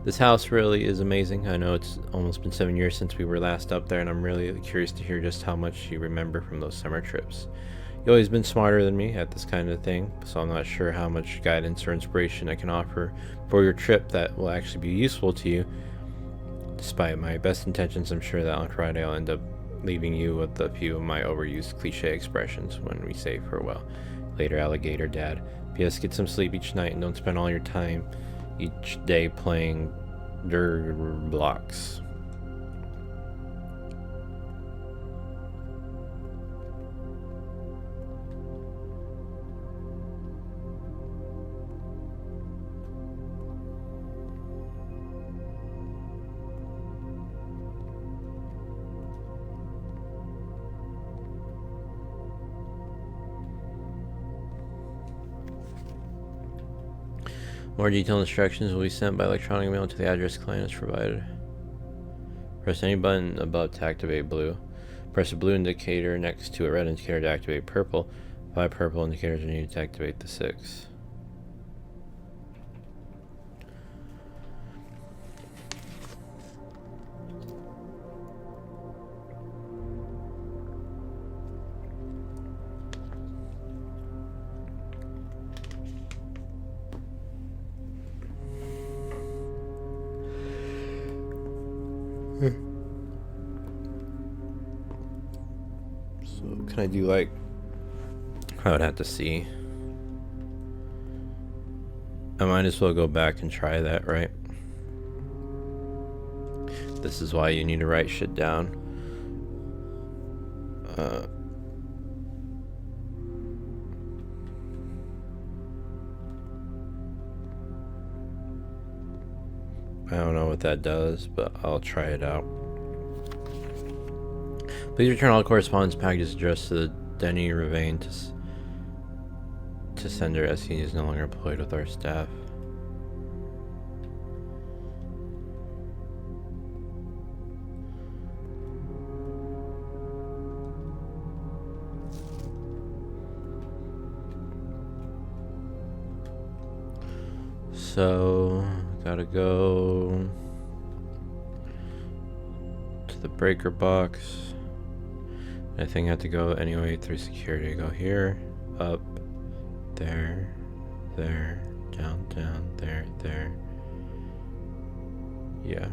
This house really is amazing. I know it's almost been 7 years since we were last up there, and I'm really curious to hear just how much you remember from those summer trips. You've always been smarter than me at this kind of thing, so I'm not sure how much guidance or inspiration I can offer for your trip that will actually be useful to you. Despite my best intentions, I'm sure that on Friday I'll end up leaving you with a few of my overused cliche expressions when we say farewell. Later, alligator dad. P.S. Get some sleep each night and don't spend all your time each day playing dirt blocks. More detailed instructions will be sent by electronic mail to the address client has provided. Press any button above to activate blue. Press a blue indicator next to a red indicator to activate purple. 5 purple indicators are needed to activate the 6. So can I do like, I would have to see. I might as well go back and try that, right? This is why you need to write shit down. I don't know what that does, but I'll try it out. Please return all correspondence packages addressed to the Denny Ravane to sender, as he is no longer employed with our staff. So, gotta go to the breaker box. I think I have to go anyway through security. Go here, up, there, there, down, down, there, there. Yeah.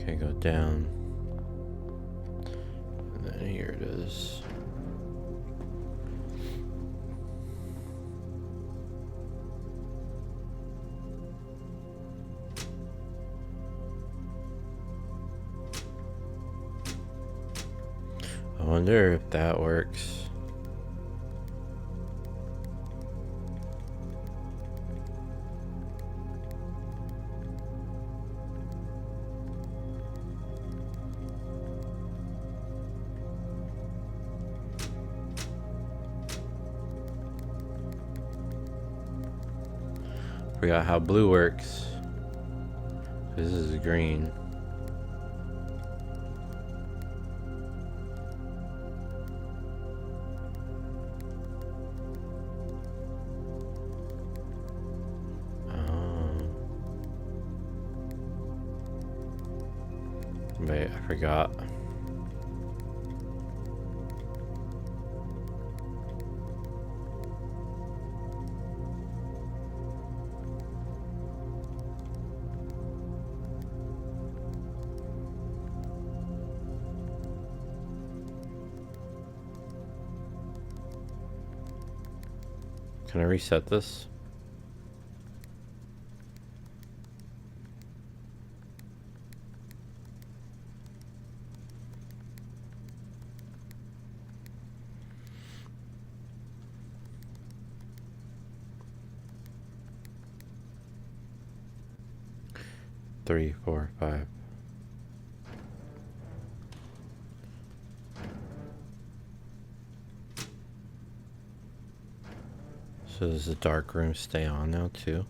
Okay, go down. And then here it is. I wonder if that works. Forgot how blue works. This is green. Wait, I forgot. Can I reset this? Three, four, five. So does the dark room stay on now too?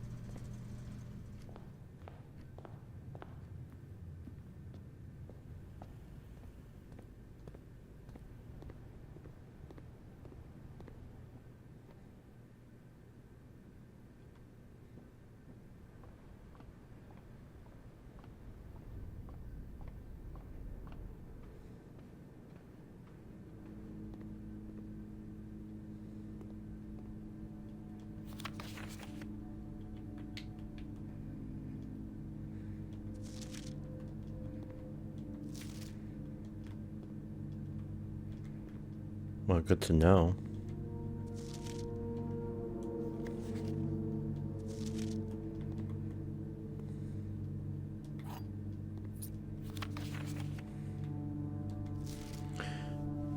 Well, good to know.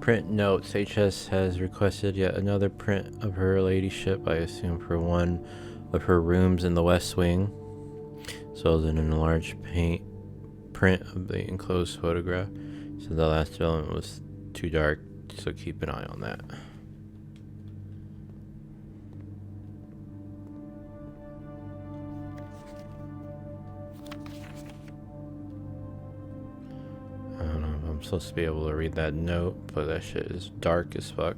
Print notes. HS has requested yet another print of her ladyship, I assume for one of her rooms in the West Wing, so as an enlarged print of the enclosed photograph. So the last development was too dark, so keep an eye on that. I don't know if I'm supposed to be able to read that note, but that shit is dark as fuck.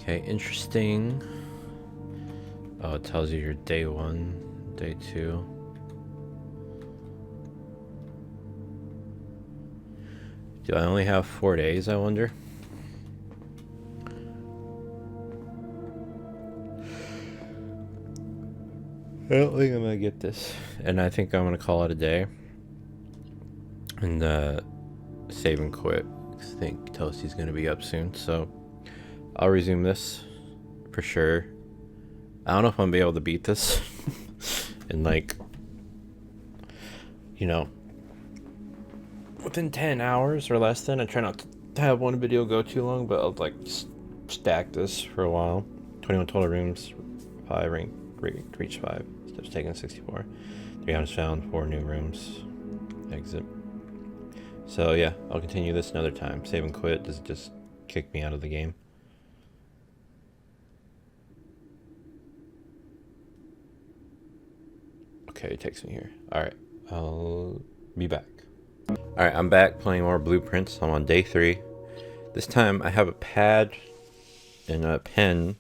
Okay, interesting. Oh, it tells you your day 1, day 2. Do I only have 4 days, I wonder? I don't think I'm gonna get this. And I think I'm gonna call it a day. And save and quit. I think Toasty's gonna be up soon, so I'll resume this for sure. I don't know if I'm gonna be able to beat this in like, you know, within 10 hours or less than. I try not to have one video go too long, but I'll like stack this for a while. 21 total rooms, 5 reach 5. Steps taken 64. 3 items found, 4 new rooms. Exit. So yeah, I'll continue this another time. Save and quit. Does it just kick me out of the game? Okay, it takes me here. Alright, I'll be back. Alright, I'm back playing more Blueprints. I'm on day 3. This time I have a pad and a pen.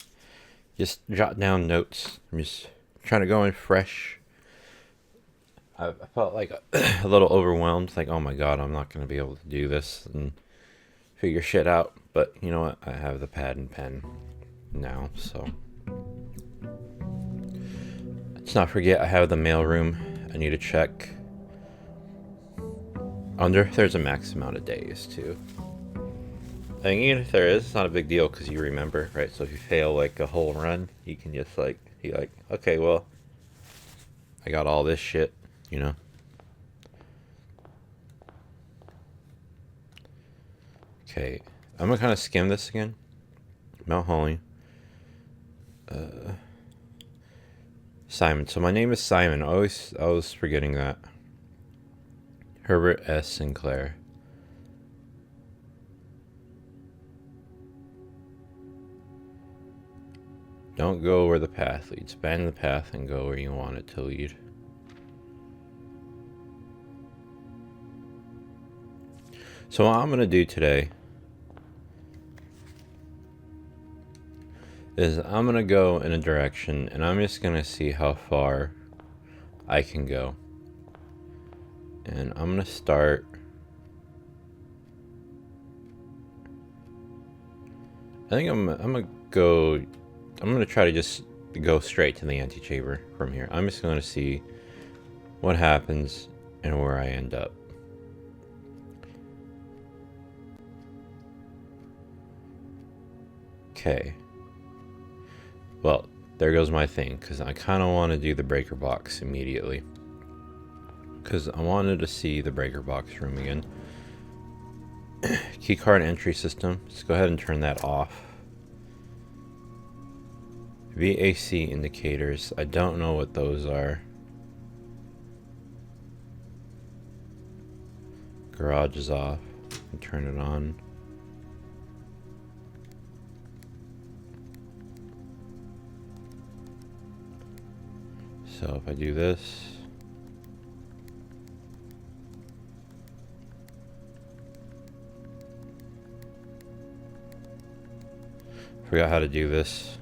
Just jot down notes. I'm just trying to go in fresh. I felt like a little overwhelmed. Like, oh my god, I'm not going to be able to do this and figure shit out. But you know what? I have the pad and pen now, so. Let's not forget I have the mailroom. I need to check. There's a max amount of days too. I think even if there is, it's not a big deal because you remember, right? So if you fail like a whole run, you can just like be like, okay, well, I got all this shit, you know. Okay, I'm gonna kind of skim this again. Mount Holly. Simon. So my name is Simon. I was forgetting that. Herbert S. Sinclair. Don't go where the path leads. Abandon the path and go where you want it to lead. So what I'm going to do today is I'm going to go in a direction and I'm just going to see how far I can go. And I'm going to start. I think I'm going to go. I'm going to try to just go straight to the antechamber from here. I'm just going to see what happens and where I end up. Okay. Well, there goes my thing, because I kind of want to do the breaker box immediately. Because I wanted to see the breaker box room again. Keycard entry system. Let's go ahead and turn that off. VAC indicators. I don't know what those are. Garage is off. Turn it on. So if I do this. Forgot how to do this.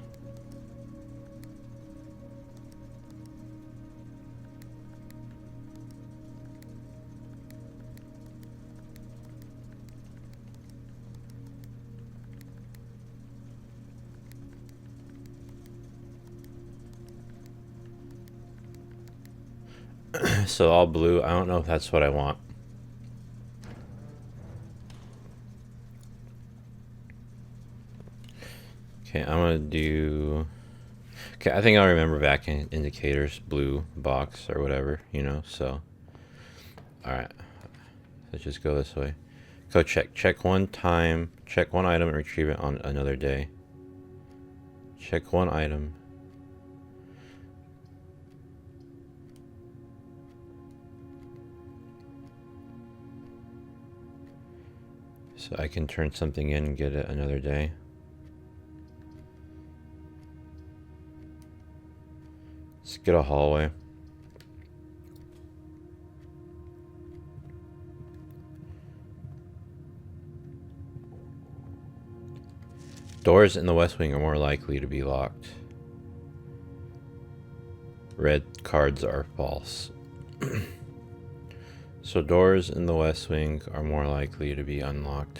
So all blue. I don't know if that's what I want. Okay, I'm gonna do. Okay, I think I'll remember back in indicators, blue box or whatever, you know. So, all right, let's just go this way. Go check. Check one time. Check one item and retrieve it on another day. Check one item. So I can turn something in and get it another day. Let's get a hallway. Doors in the West Wing are more likely to be locked. Red cards are false. So doors in the West Wing are more likely to be unlocked.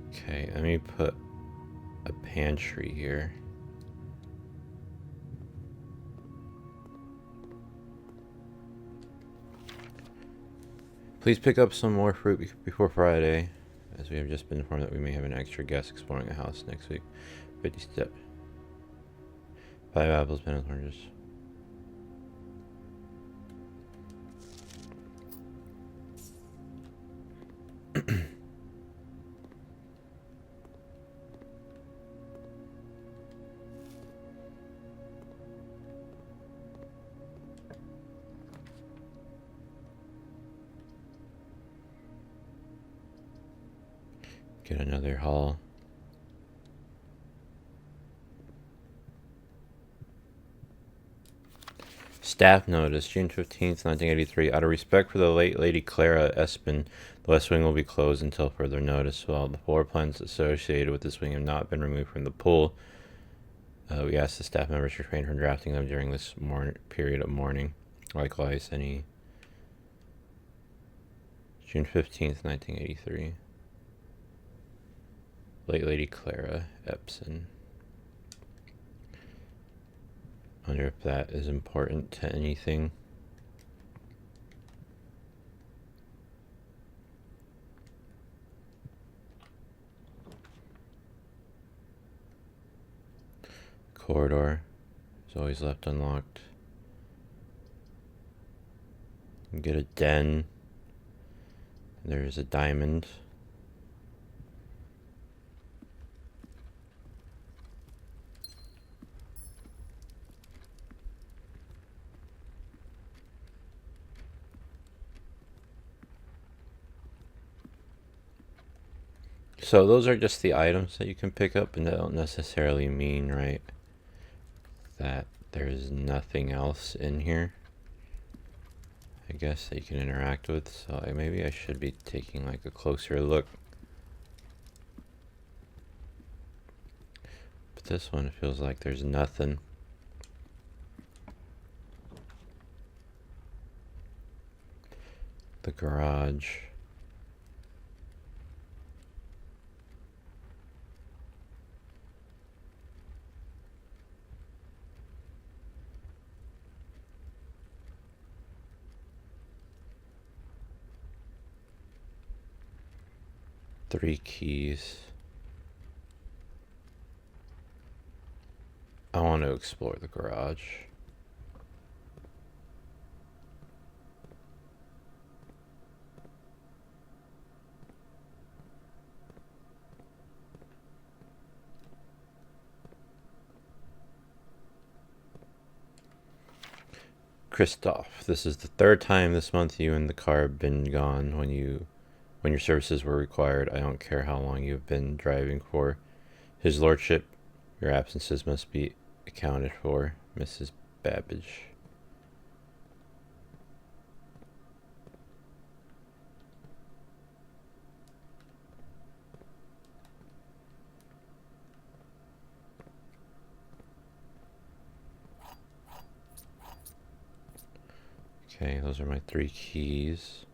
Okay, let me put a pantry here. Please pick up some more fruit before Friday, as we have just been informed that we may have an extra guest exploring the house next week. 50 step. 5 apples, bananas, oranges. Get another haul. Staff notice, June 15th, 1983. Out of respect for the late Lady Clara Espin, the West Wing will be closed until further notice. While the floor plans associated with this wing have not been removed from the pool, we ask the staff members to refrain from drafting them during this period of mourning. Likewise, any June 15th, 1983. Late Lady Clara Epson. Wonder if that is important to anything. Corridor is always left unlocked. Get a den. There's a diamond. So those are just the items that you can pick up, and that don't necessarily mean, right, that there's nothing else in here, I guess, that you can interact with. So maybe I should be taking like a closer look. But this one feels like there's nothing. The garage. Three keys. I want to explore the garage. Christoph, this is the third time this month you and the car have been gone when your services were required. I don't care how long you've been driving for. His Lordship, your absences must be accounted for. Mrs. Babbage. Okay, those are my three keys.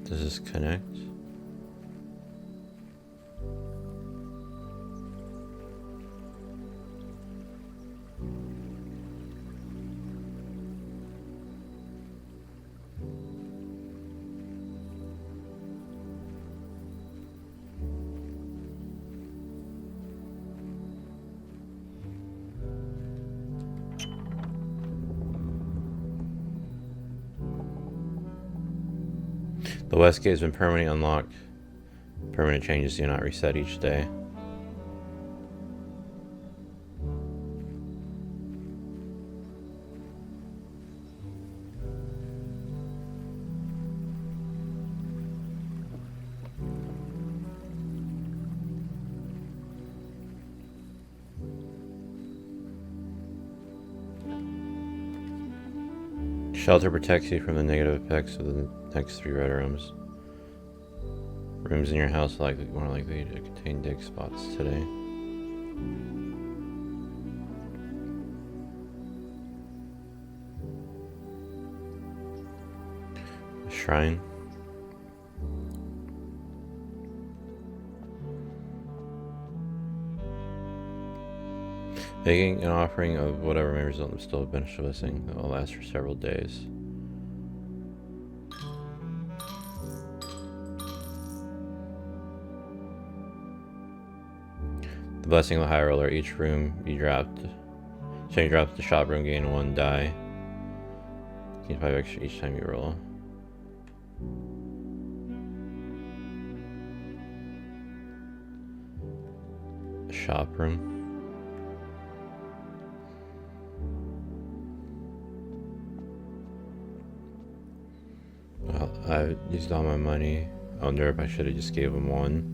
Does this connect? The west gate has been permanently unlocked. Permanent changes do not reset each day. Shelter protects you from the negative effects of the next three red rooms. Rooms in your house are more likely to contain dig spots today. Shrine. Making an offering of whatever may result in still a beneficial blessing that will last for several days. The blessing of the high roller. Each room you dropped. So you drop the shop room, gain 1 die. Gain 5 extra each time you roll. Shop room. Well, I used all my money. I wonder if I should have just gave him 1.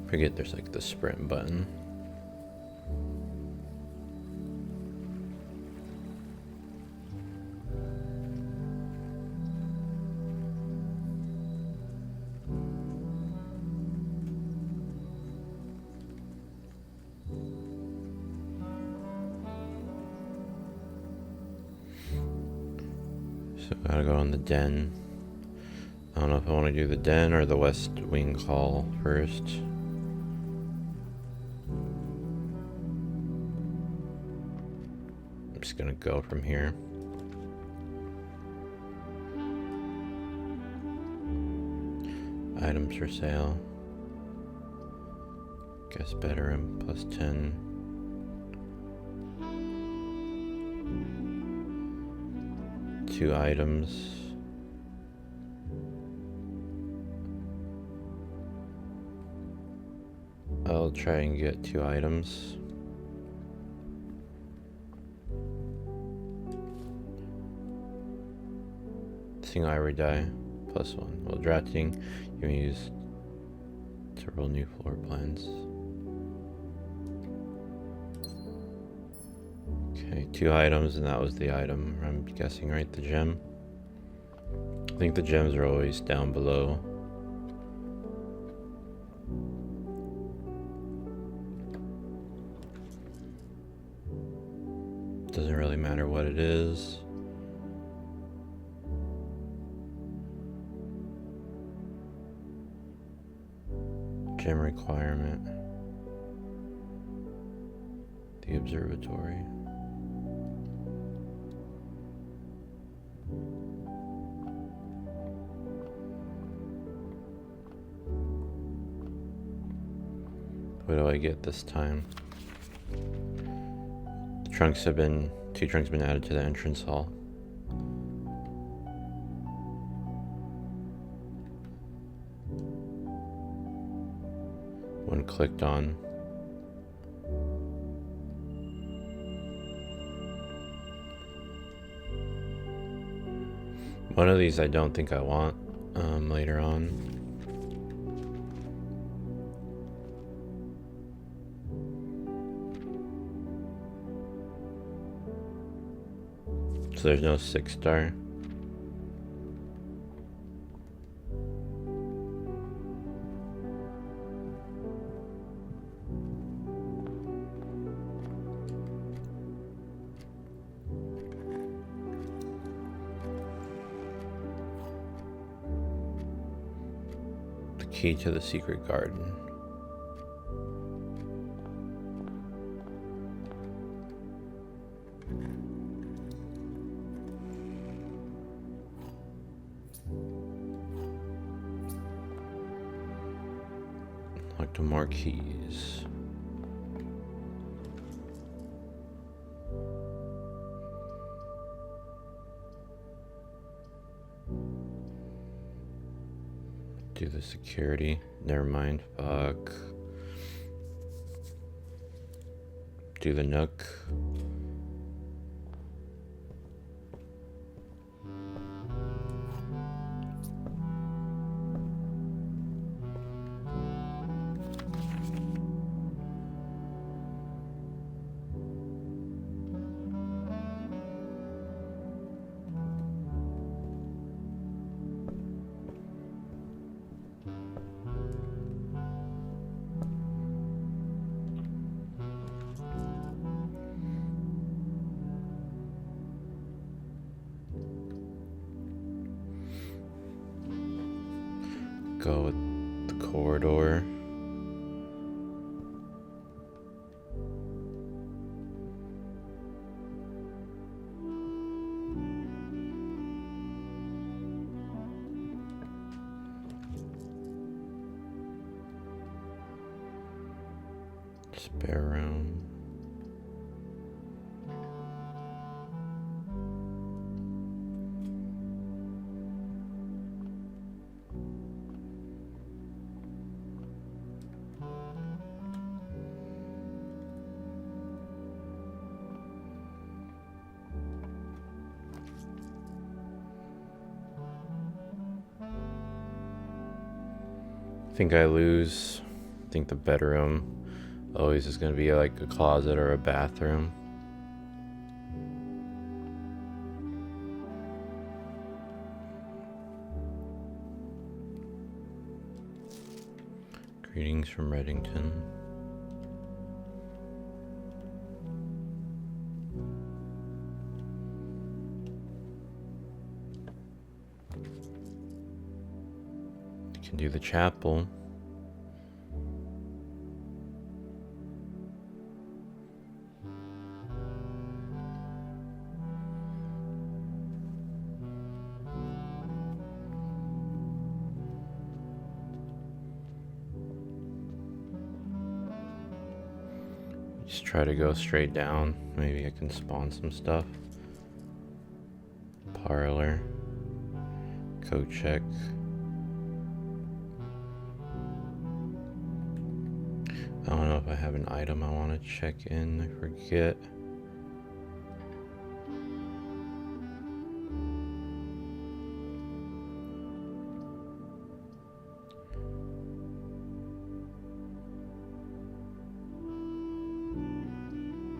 Forget there's like the sprint button. So I gotta go on the den. I don't know if I want to do the den or the West Wing Hall first. I'm just gonna go from here. Items for sale. Guest bedroom plus 10. Two items. I'll try and get 2 items. Single ivory die plus 1. While drafting, you can use to roll new floor plans. Okay, 2 items, and that was the item. I'm guessing, right? The gem. I think the gems are always down below. Doesn't really matter what it is. Gem requirement. The observatory. What do I get this time? Trunks have been, 2 trunks have been added to the entrance hall. When clicked on. One of these I don't think I want later on. So there's no 6-star. The key to the secret garden. Like the more keys. Do the security. Never mind. Fuck. Do the nook. go with the corridor. Spare room. I think I lose. I think the bedroom always is going to be like a closet or a bathroom. Greetings from Reddington. You can do the chapel. Just try to go straight down. Maybe I can spawn some stuff. Parlor. Code check. I don't know if I have an item I want to check in. I forget.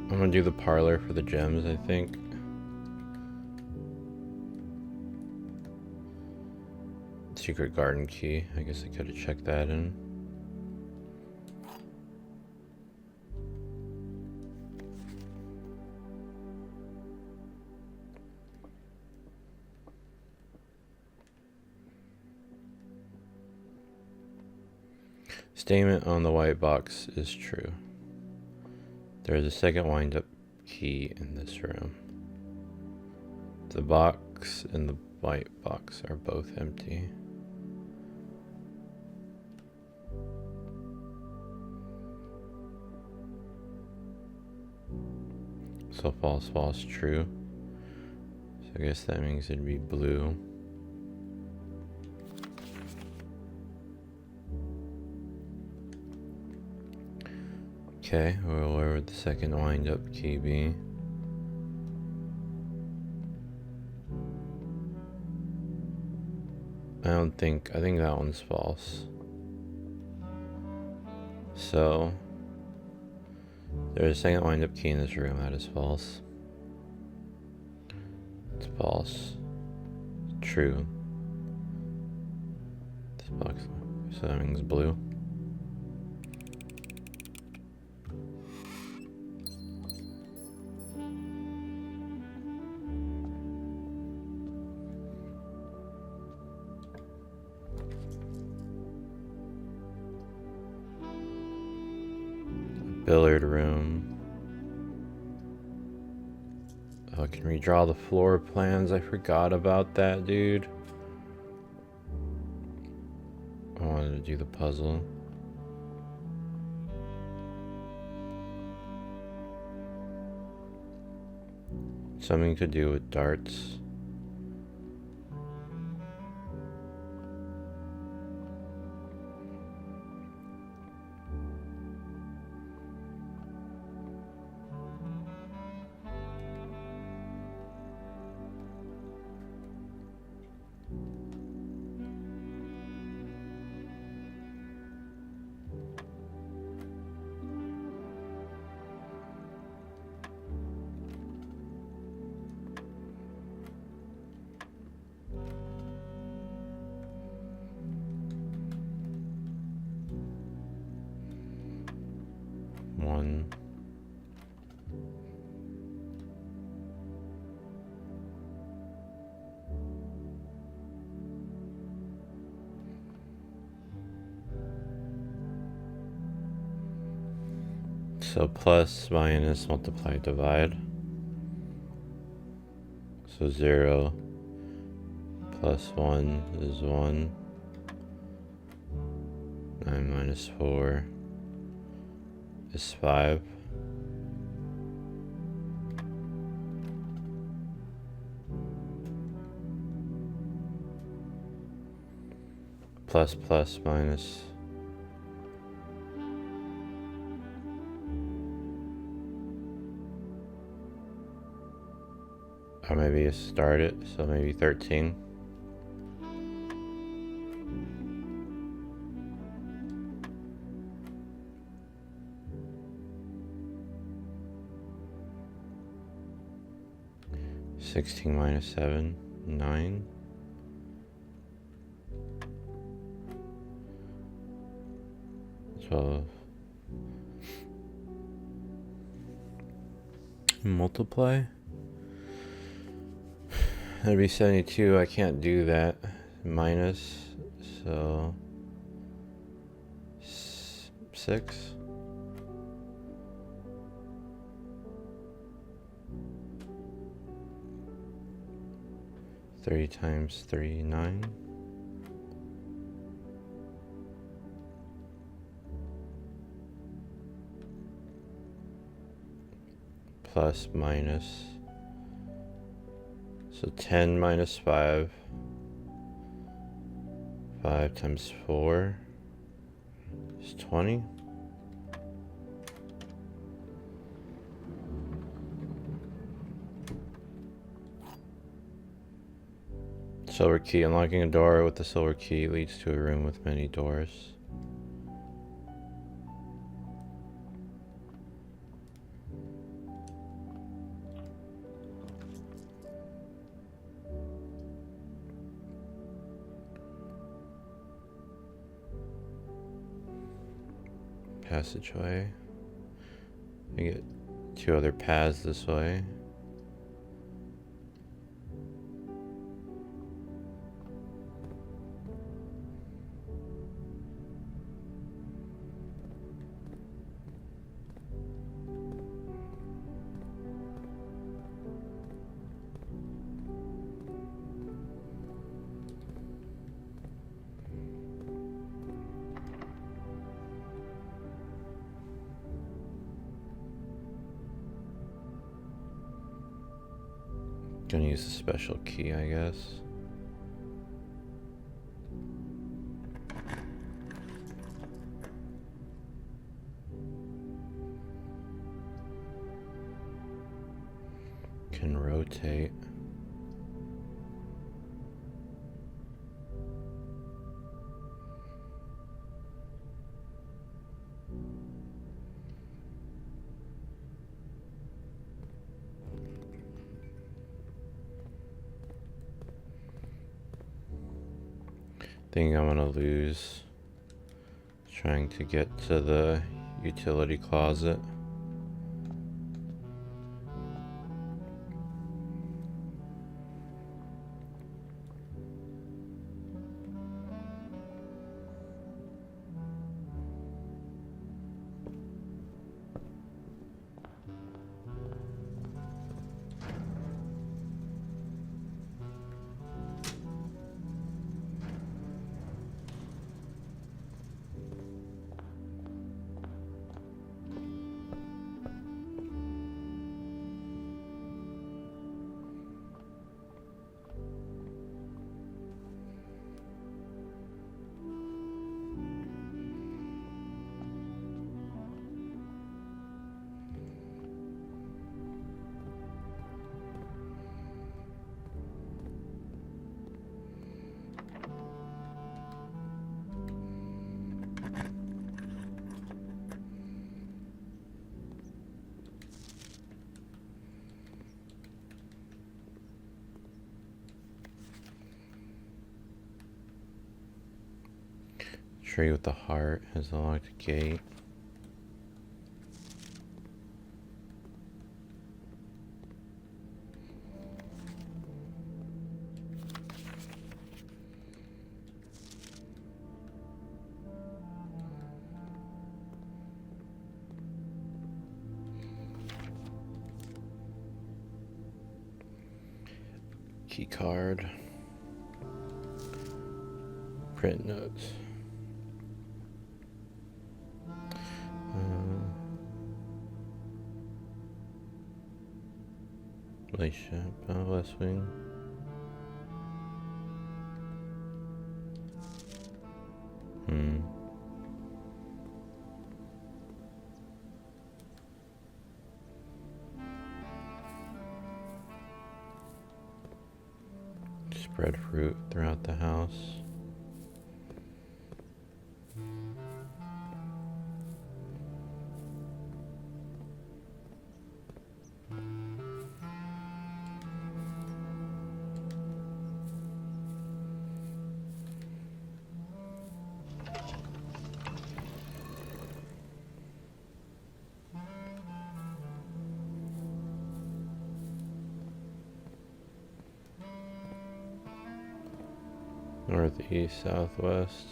I'm gonna do the parlor for the gems, I think. Secret garden key. I guess I could have checked that in. Statement on the white box is true. There is a second wind-up key in this room. The box and the white box are both empty. So false, false, true. So I guess that means it'd be blue. Okay, well, where would the second wind-up key be? I think that one's false. So, there's a second wind-up key in this room, that is false. It's false. True. This box, so that means blue. Billiard room. Oh, I can redraw the floor plans. I forgot about that, dude. I wanted to do the puzzle. Something to do with darts. So plus, minus, multiply, divide. So 0 plus 1 is 1. 9 minus 4 is 5. Plus, plus, minus. Or maybe you start it, so maybe 13. Sixteen minus 7, 9. Multiply. That'd be 72. I can't do that. Minus, so 6. Thirty times 3, 9. Plus, minus. So 10 minus 5. 5 times 4 is 20. Silver key. Unlocking a door with the silver key leads to a room with many doors. Passageway. You get 2 other paths this way. Gonna use a special key, I guess. Can rotate. Think I'm gonna lose trying to get to the utility closet. Tree with the heart has a locked gate. Key card. Print notes. Relationship, West Wing. Spread fruit throughout the house. Northeast, southwest.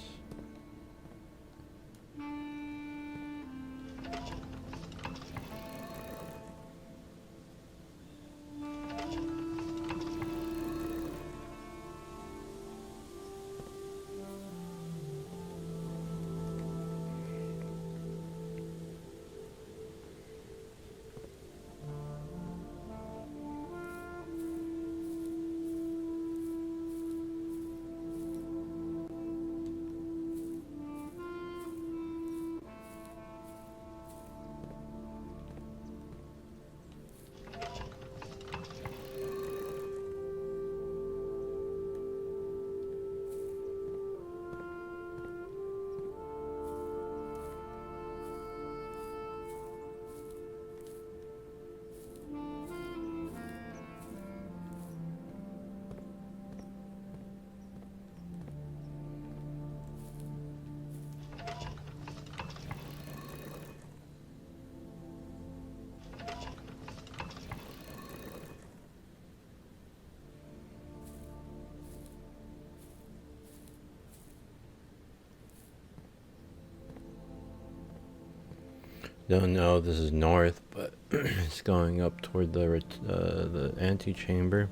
Don't know, this is north, but it's going up toward the antechamber.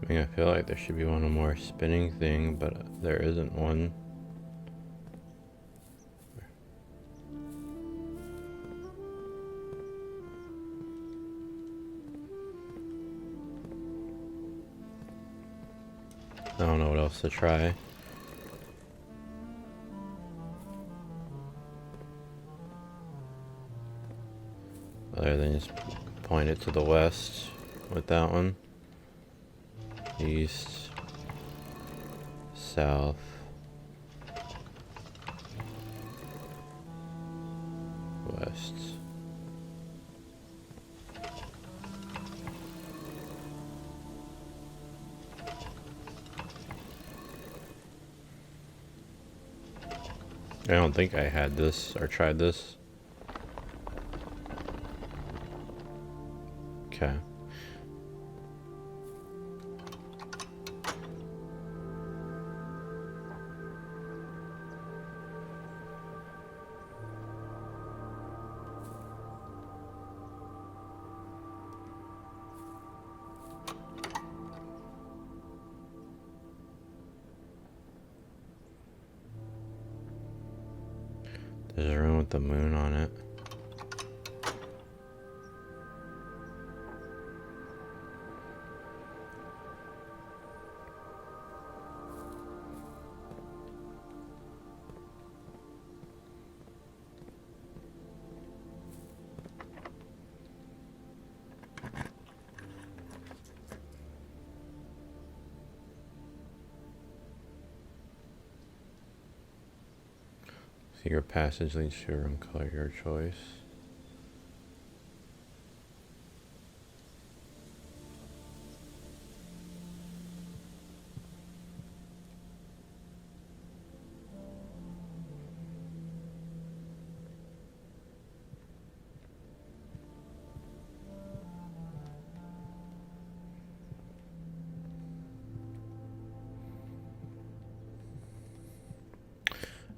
I mean, I feel like there should be one more spinning thing, but there isn't one. I don't know what else to try. Other than just point it to the west with that one. East, south, west. I don't think I had this or tried this. Okay. There's a room with the moon on it. Secret passage leads to a room color your choice.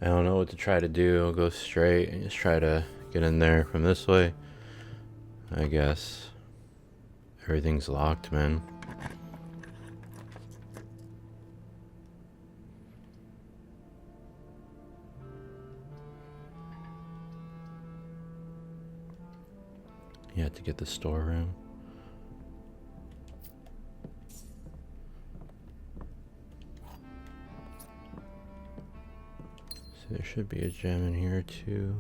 I don't know what to try to do. I'll go straight and just try to get in there from this way. I guess. Everything's locked, man. You have to get the storeroom. So there should be a gem in here too.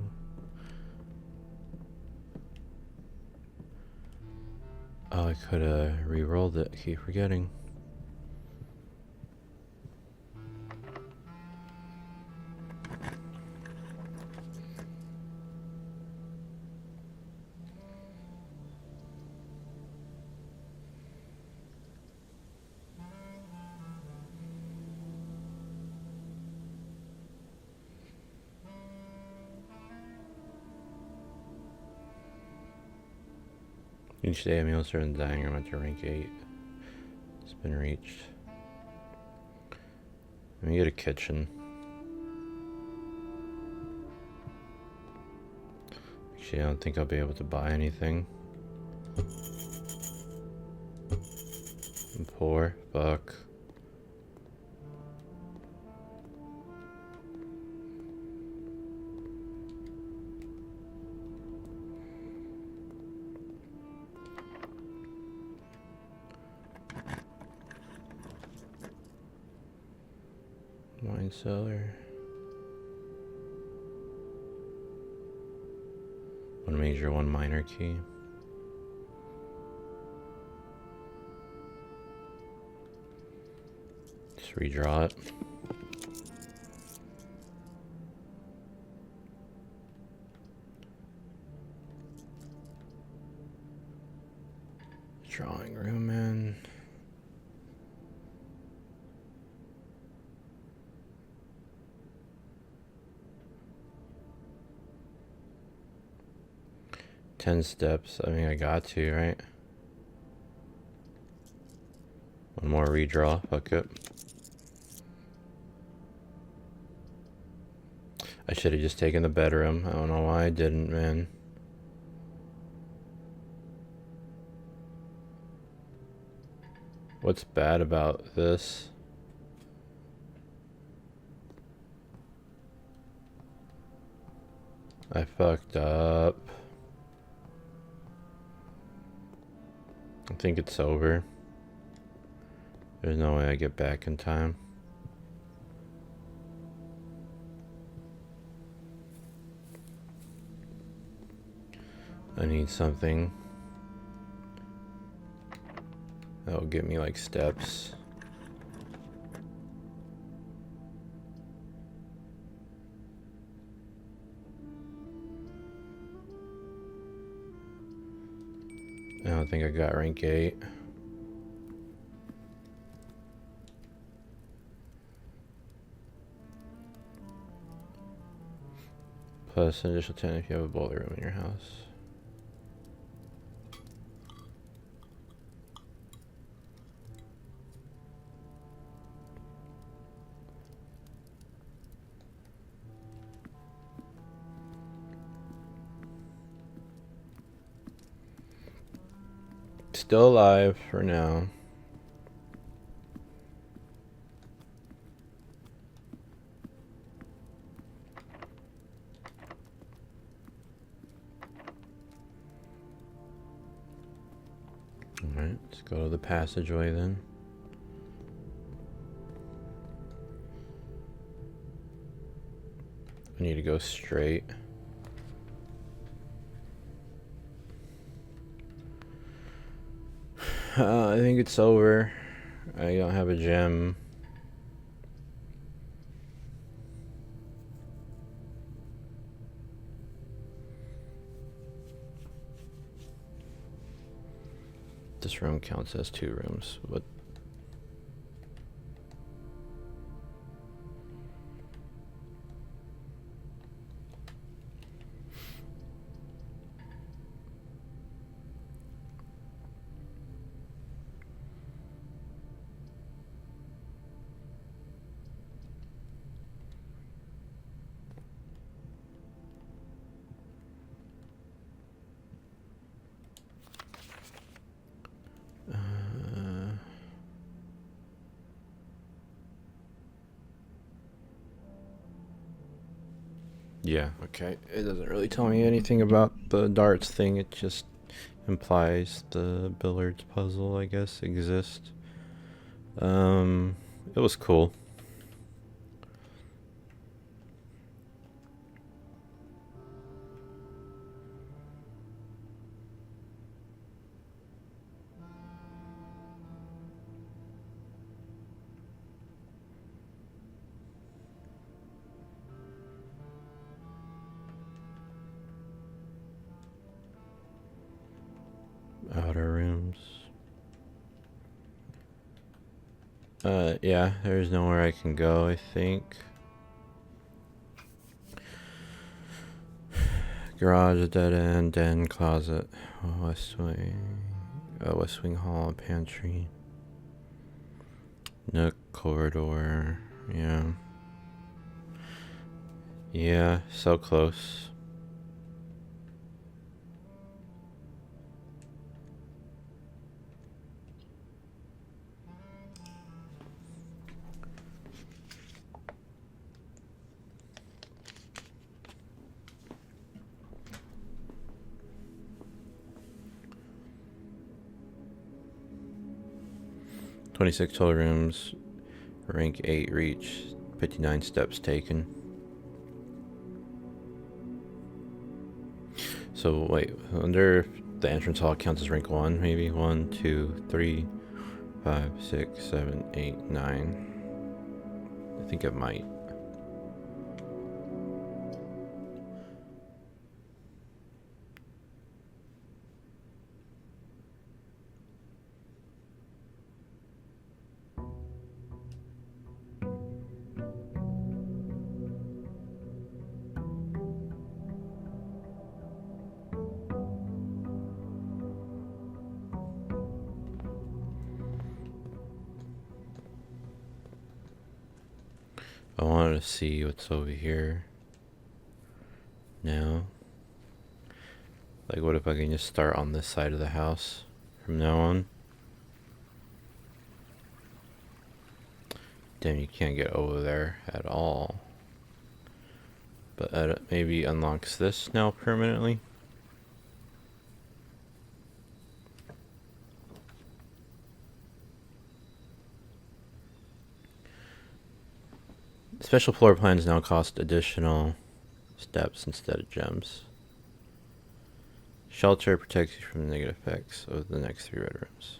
Oh, I could have re-rolled it. I keep forgetting. Each day a meal served in the dining room at to rank 8. It's been reached. Let me get a kitchen. Actually, I don't think I'll be able to buy anything. I'm poor. Fuck. Wine cellar. One major, one minor key. Just redraw it. Drawing room, man. Ten steps. I mean, I got to, right? One more redraw. Fuck it. I should have just taken the bedroom. I don't know why I didn't, man. What's bad about this? I fucked up. I think it's over. There's no way I get back in time. I need something that will get me like steps. I don't think I got rank 8. Plus an additional 10 if you have a boiler room in your house. Still alive for now. Alright, let's go to the passageway then. I need to go straight. I think it's over. I don't have a gem. This room counts as 2 rooms. What? Yeah, okay. It doesn't really tell me anything about the darts thing. It just implies the billiards puzzle, I guess, exists. It was cool. Outer rooms. Yeah, there's nowhere I can go, I think. Garage, a dead end, den, closet, west wing hall, pantry, nook, corridor. Yeah. Yeah, so close. "26 total rooms, rank 8 reach, 59 steps taken." So wait, under the entrance hall counts as rank 1, maybe? 1, 2, 3, 5, 6, 7, 8, 9. I think it might. I wanted to see what's over here now. Like, what if I can just start on this side of the house from now on? Damn, you can't get over there at all. But maybe unlocks this now permanently. Special floor plans now cost additional steps instead of gems. Shelter protects you from the negative effects of the next 3 red rooms.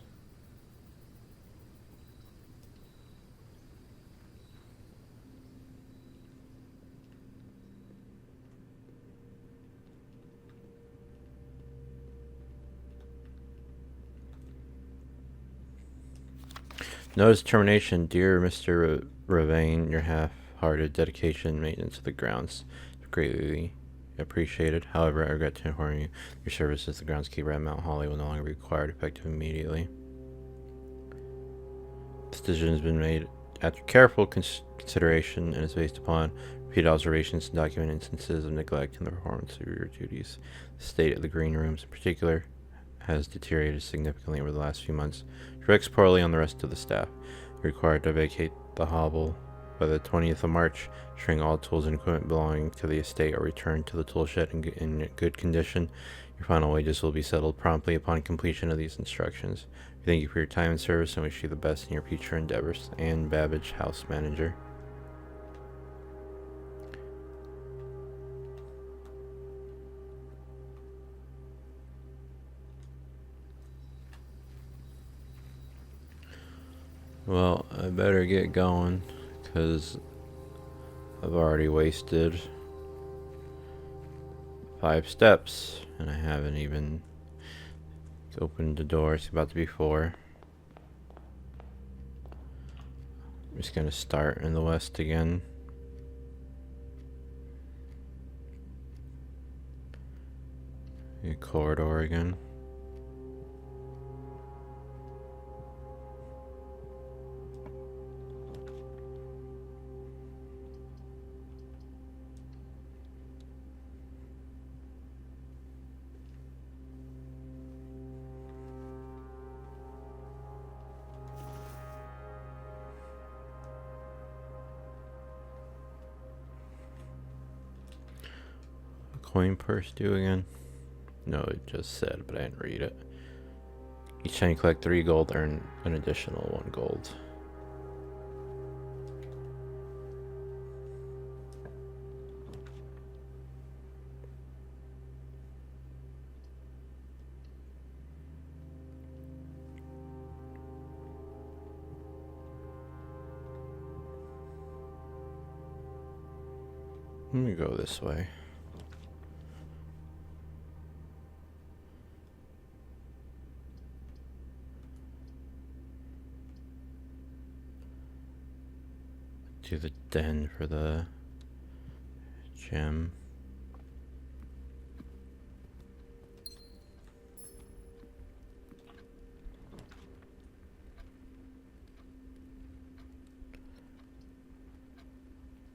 Notice termination. Dear Mr. Ravane, your half-hearted dedication and maintenance of the grounds is greatly appreciated. However, I regret to inform you your service as the groundskeeper at Mount Holly will no longer be required, effective immediately. This decision has been made after careful consideration and is based upon repeated observations and documented instances of neglect in the performance of your duties. The state of the green rooms in particular has deteriorated significantly over the last few months. Reflects poorly on the rest of the staff. You're required to vacate the hovel by the 20th of March, ensuring all tools and equipment belonging to the estate are returned to the tool shed in good condition. Your final wages will be settled promptly upon completion of these instructions. We thank you for your time and service and wish you the best in your future endeavors. Ann Babbage, House Manager. Well, I better get going, because I've already wasted 5 steps, and I haven't even Open the door. It's about to be 4. I'm just gonna start in the west again. A corridor again. Coin purse do again? No, it just said, but I didn't read it. Each time you collect 3 gold, earn an additional 1 gold. Let me go this way. To the den for the gem.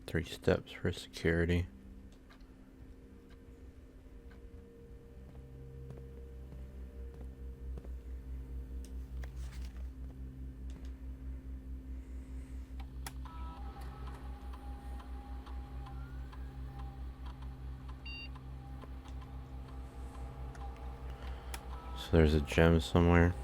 Three steps for security. So there's a gem somewhere.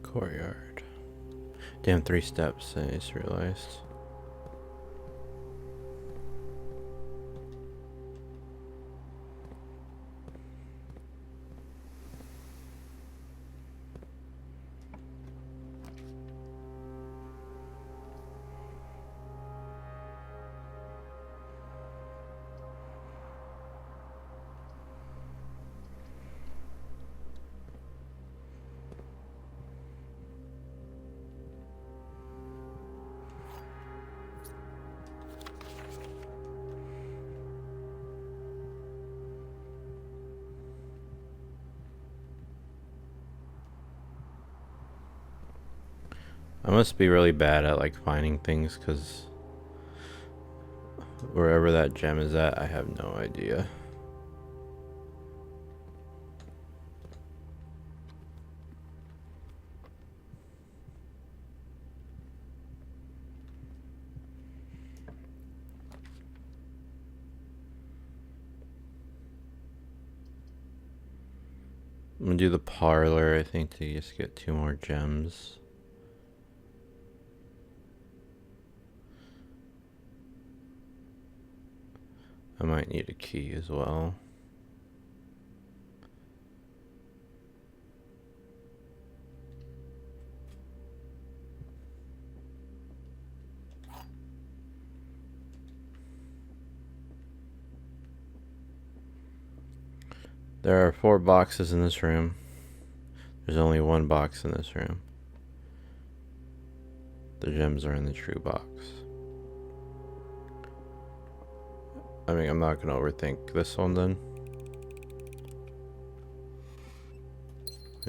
Courtyard. Damn, 3 steps, I just realized. I must be really bad at like finding things, because wherever that gem is at, I have no idea. I'm gonna do the parlor, I think, to just get 2 more gems. I might need a key as well. There are 4 boxes in this room. There's only 1 box in this room. The gems are in the true box. I mean, I'm not gonna overthink this one then.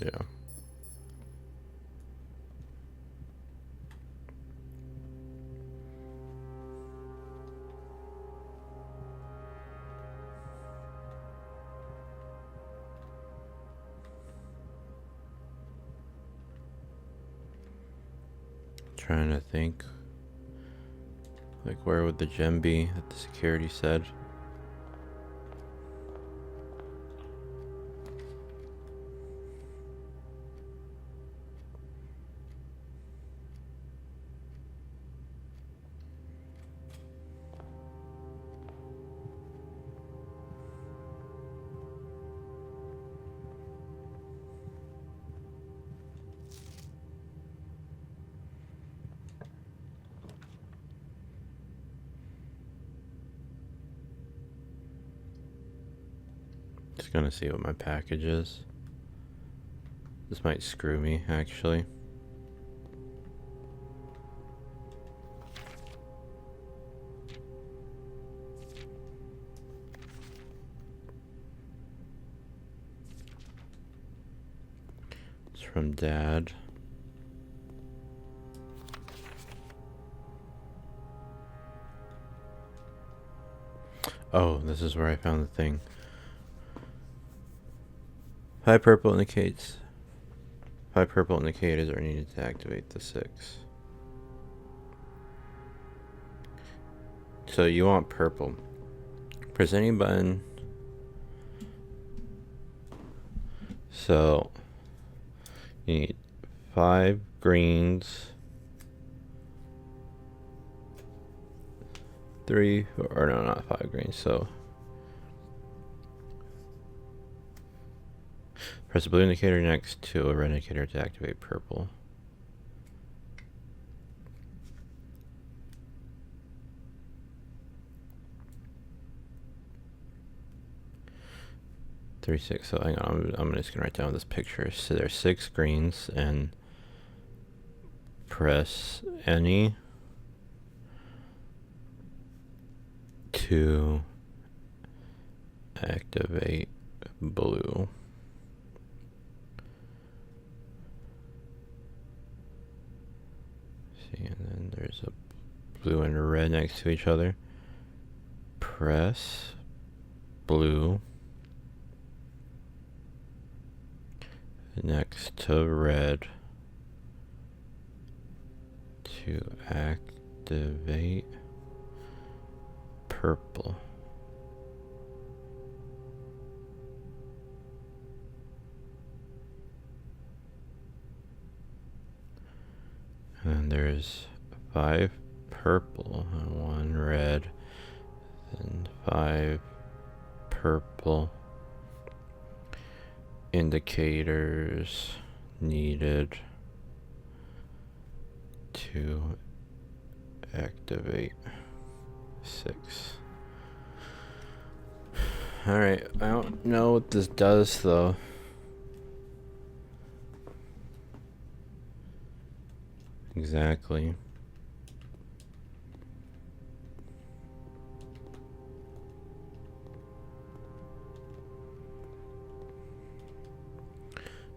Yeah. Trying to think, like, where would the gem be that the security said? Just gonna see what my package is. This might screw me, actually. It's from Dad. Oh, this is where I found the thing. High purple indicators are needed to activate the 6. So you want purple. Press any button. So you need 5 greens, 3, or no, not 5 greens, so press the blue indicator next to a red indicator to activate purple. Three, 6, so hang on, I'm just gonna write down this picture. So there's 6 greens, and press any to activate blue. See, and then there's a blue and a red next to each other. Press blue next to red to activate purple. And there's 5 purple and 1 red, and 5 purple indicators needed to activate 6. Alright, I don't know what this does though. Exactly.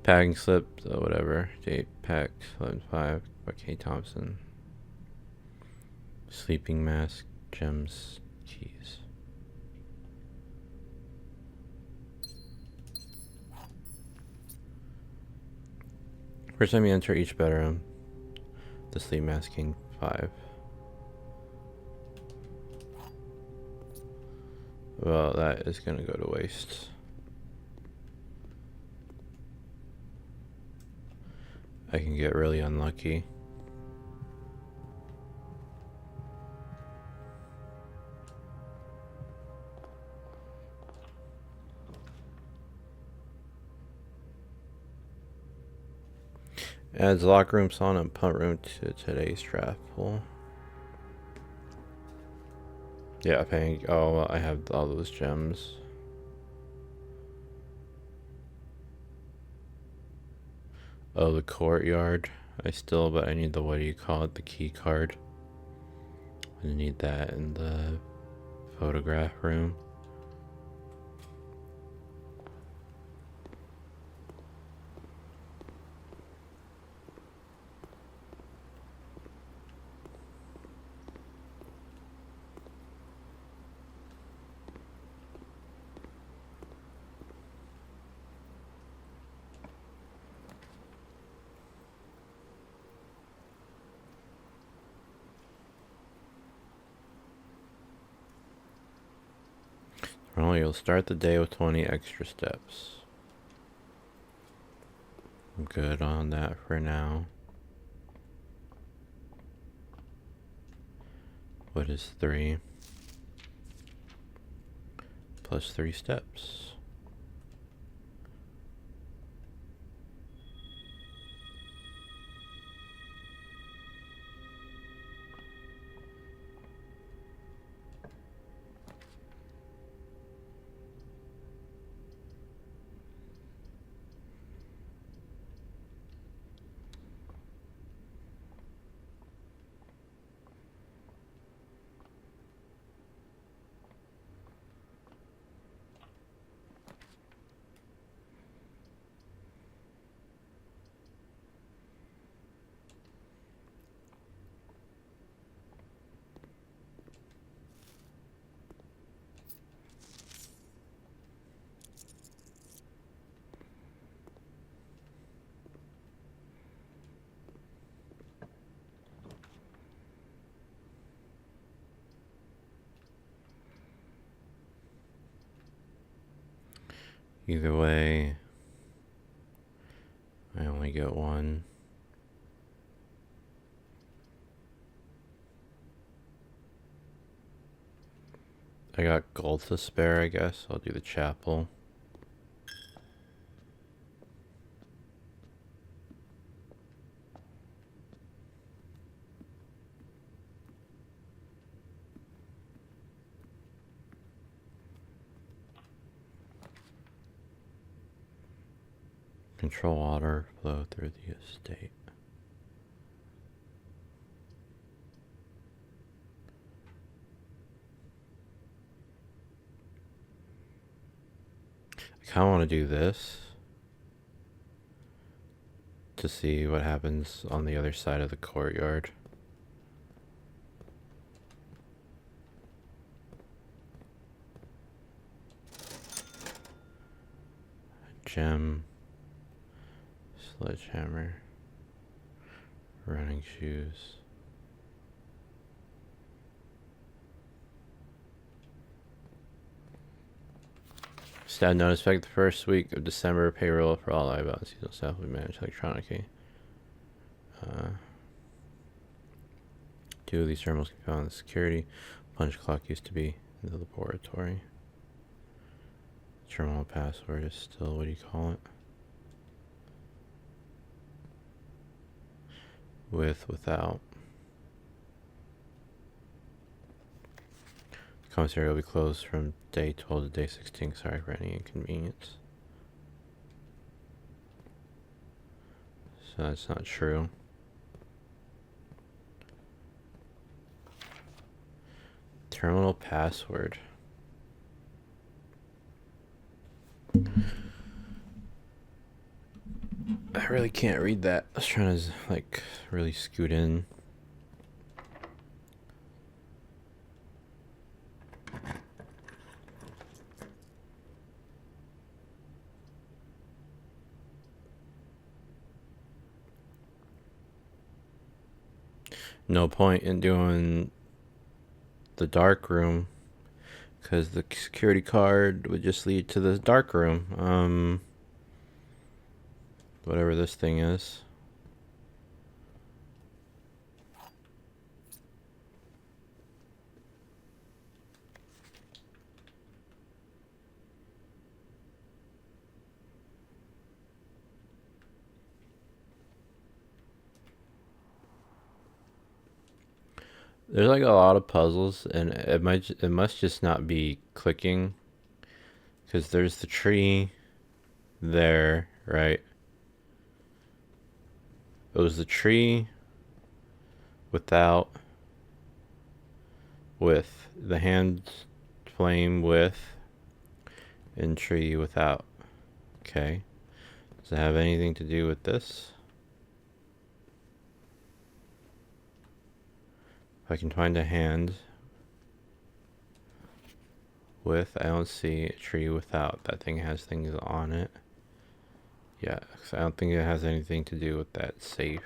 Packing slip, so whatever. Date packed 11/5 by K. Thompson. Sleeping mask, gems, keys. First time you enter each bedroom, the sleep masking 5. Well, that is gonna go to waste. I can get really unlucky. Adds locker room, sauna, and punt room to today's draft pool. Yeah, paying. Oh, well, I have all those gems. Oh, the courtyard. but I need the, what do you call it, the key card. I need that in the photograph room. Well, you'll start the day with 20 extra steps. I'm good on that for now. What is 3? Plus 3 steps. Either way, I only get 1. I got gold to spare, I guess. I'll do the chapel. Control water flow through the estate. I kind of want to do this to see what happens on the other side of the courtyard. Gem, sledgehammer, running shoes. Stat notice: effect the first week of December, payroll for all outbound seasonal staff will be managed electronically. 2 of these terminals can be found in the security. Punch clock used to be in the laboratory. Terminal password is still, what do you call it? Without. The commissary will be closed from day 12 to day 16. Sorry for any inconvenience. So that's not true. Terminal password. I really can't read that. I was trying to like really scoot in. No point in doing the dark room because the security card would just lead to the dark room. Whatever this thing is. There's like a lot of puzzles, and it must just not be clicking, because there's the tree there, right? It was the tree without, with, the hand flame with, and tree without. Okay. Does it have anything to do with this? If I can find a hand with, I don't see a tree without. That thing has things on it. Yeah, so I don't think it has anything to do with that safe.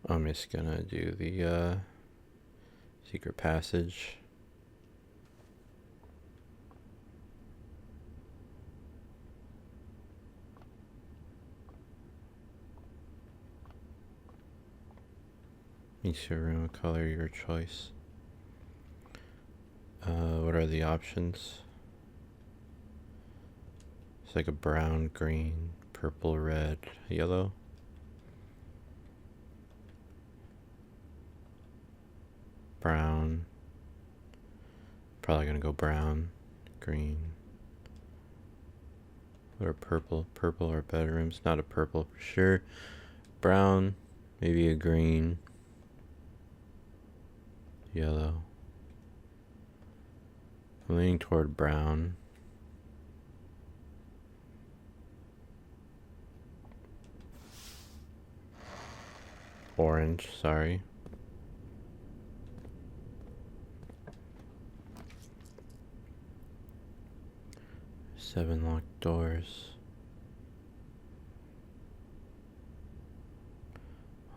I'm just gonna do the secret passage. Each room color your choice. What are the options? It's like a brown, green, purple, red, yellow. Brown. Probably gonna go brown, green. Or purple. Purple or bedrooms. Not a purple for sure. Brown, maybe a green. Yellow. I'm leaning toward brown. Orange, sorry. Seven locked doors.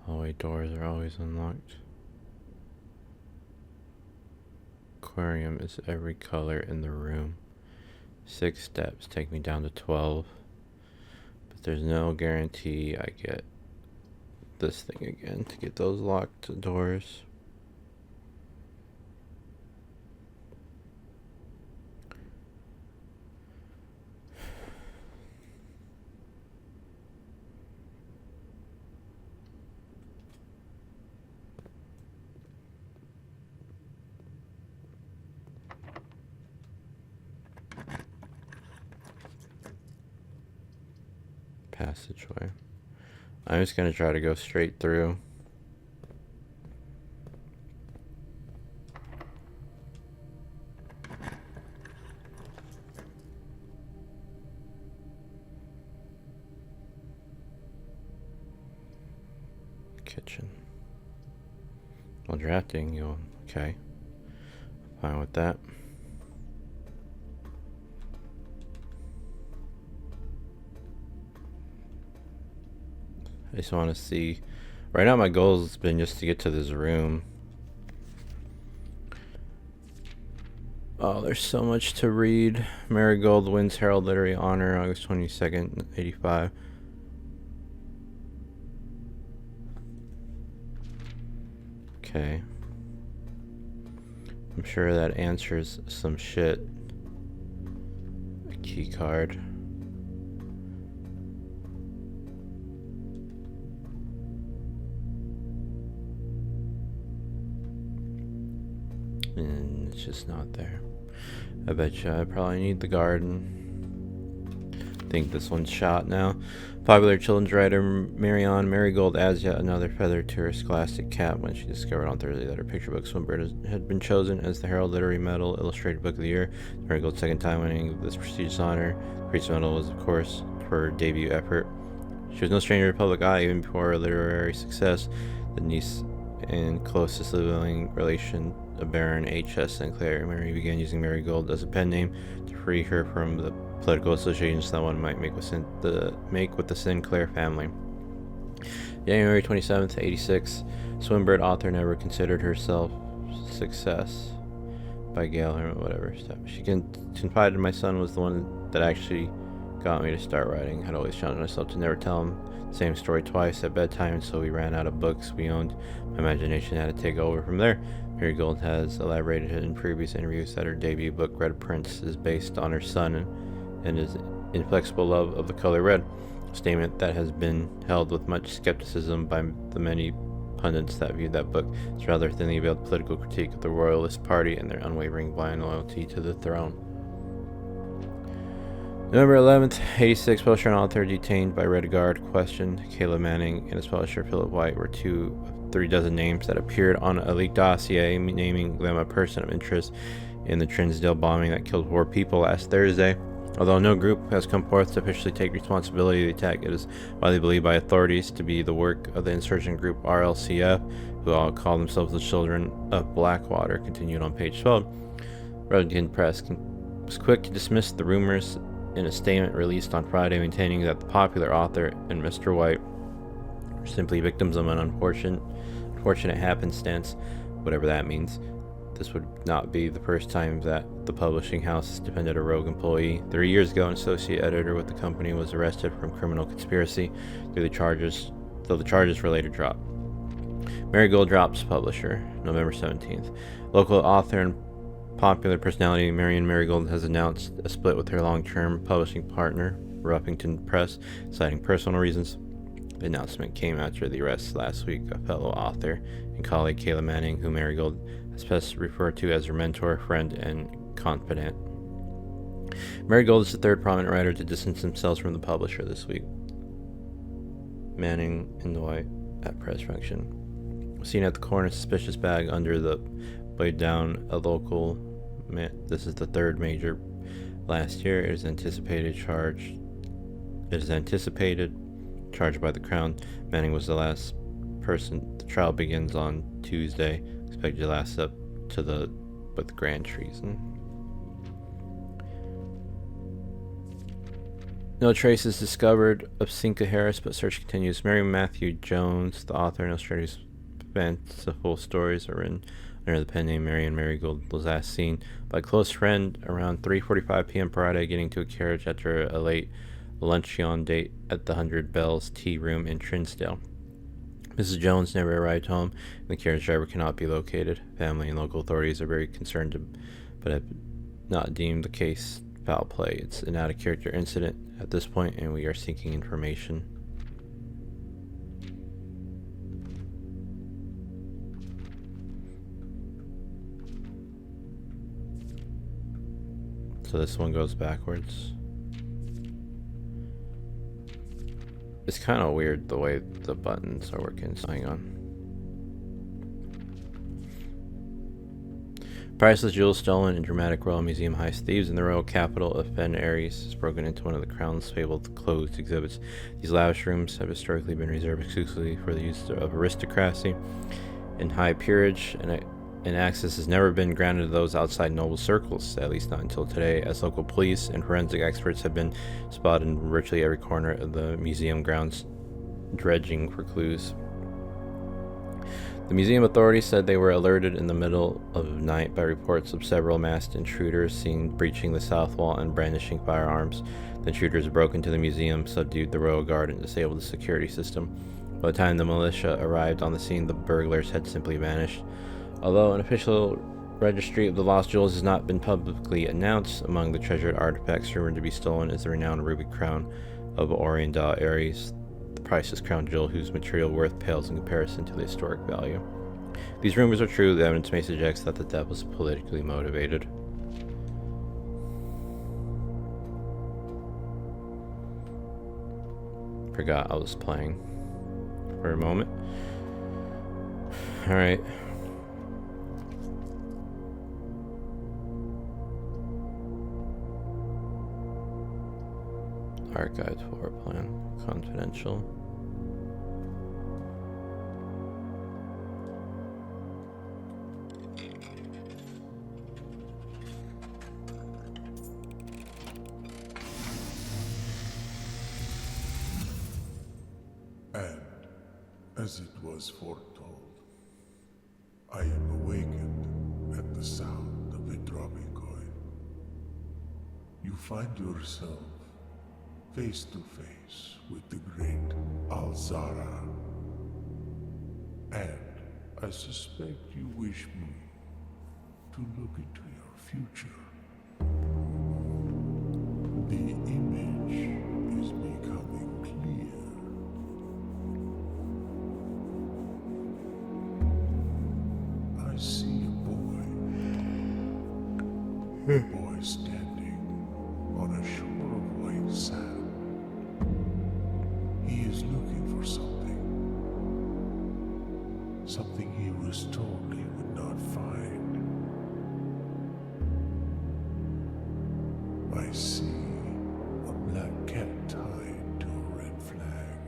Hallway doors are always unlocked. Aquarium is every color in the room. 6 steps take me down to 12. But there's no guarantee I get this thing again to get those locked doors. Passageway. I'm just gonna try to go straight through. Kitchen. While drafting, you'll okay. Fine with that. I just want to see. Right now my goal has been just to get to this room. Oh, there's so much to read. Marigold wins Herald Literary Honor August 22nd, 85. Okay. I'm sure that answers some shit. A key card. And it's just not there. I bet you I probably need the garden. I think this one's shot now. Popular children's writer Marianne Marigold adds yet another feather to her scholastic cap when she discovered on Thursday that her picture book Swinburne had been chosen as the Herald Literary Medal Illustrated Book of the Year. Marigold's second time winning this prestigious honor. The Priest Medal was, of course, her debut effort. She was no stranger to public eye even before her literary success. The niece and closest living relation of Baron H.S. Sinclair, Mary began using Marigold as a pen name to free her from the political associations that one might make with the Sinclair family. January 27th, 86. Swinburne author never considered herself success. By Gail or whatever stuff. She confided my son was the one that actually got me to start writing. I'd always challenged myself to never tell him the same story twice at bedtime, so we ran out of books we owned. My imagination had to take over from there. Marigold has elaborated in previous interviews that her debut book, Red Prince, is based on her son and his inflexible love of the color red, a statement that has been held with much skepticism by the many pundits that viewed that book as rather thinly veiled political critique of the Royalist Party and their unwavering blind loyalty to the throne. November 11th, 86, publisher and author detained by Red Guard questioned. Caleb Manning and his publisher Philip White were 2 of 3 dozen names that appeared on a leaked dossier, naming them a person of interest in the Trinsdale bombing that killed 4 people last Thursday. Although no group has come forth to officially take responsibility of the attack, it is widely believed by authorities to be the work of the insurgent group RLCF, who all call themselves the Children of Blackwater. Continued on page 12. Rutgers Press was quick to dismiss the rumors in a statement released on Friday, maintaining that the popular author and Mr. White were simply victims of an unfortunate happenstance, whatever that means. This would not be the first time that the publishing house has defended a rogue employee. 3 years ago, an associate editor with the company was arrested from criminal conspiracy, though the charges were later dropped. Marigold drops publisher, November 17th. Local author and popular personality Marion Marigold has announced a split with her long-term publishing partner, Ruffington Press, citing personal reasons. The announcement came after the arrest last week of fellow author and colleague Kayla Manning, who Marigold has best referred to as her mentor, friend, and confidant. Marigold is the 3rd prominent writer to distance themselves from the publisher this week. Manning and White at press function. Seen at the corner, suspicious bag under the weighed down a local. This is the 3rd major last year. It is anticipated charged by the Crown. Manning was the last person. The trial begins on Tuesday, expected to last up to with grand treason. No traces discovered of Cinca Harris, but search continues. Mary Matthew Jones, the author and illustrator's fanciful stories are written under the pen name Marion Marigold, was last seen by a close friend around 3:45 p.m. Friday, getting to a carriage after a late luncheon date at the 100 Bells Tea Room in Trinsdale. Mrs. Jones never arrived home, and the carriage driver cannot be located. Family and local authorities are very concerned, but have not deemed the case foul play. It's an out-of-character incident at this point, and we are seeking information. So this one goes backwards. It's kind of weird the way the buttons are working. So hang on. Priceless jewels stolen in dramatic Royal Museum heist. Thieves in the royal capital of Fen Aries has broken into one of the Crown's fabled closed exhibits. These lavish rooms have historically been reserved exclusively for the use of aristocracy and high peerage, and access has never been granted to those outside noble circles, at least not until today, as local police and forensic experts have been spotted in virtually every corner of the museum grounds, dredging for clues. The museum authorities said they were alerted in the middle of the night by reports of several masked intruders seen breaching the south wall and brandishing firearms. The intruders broke into the museum, subdued the royal guard, and disabled the security system. By the time the militia arrived on the scene, the burglars had simply vanished. Although an official registry of the lost jewels has not been publicly announced, among the treasured artifacts rumored to be stolen is the renowned ruby crown of Orienda Aries, the priceless crown jewel whose material worth pales in comparison to the historic value. If these rumors are true, the evidence may suggest that the theft was politically motivated. Forgot I was playing for a moment. Alright. Archives floor plan. Confidential. And, as it was foretold, I am awakened at the sound of a dropping coin. You find yourself face to face with the great Alzara. And I suspect you wish me to look into your future. The image is becoming clear. A boy standing on a shore of white sand. He is looking for something. Something he was told he would not find. I see a black cat tied to a red flag.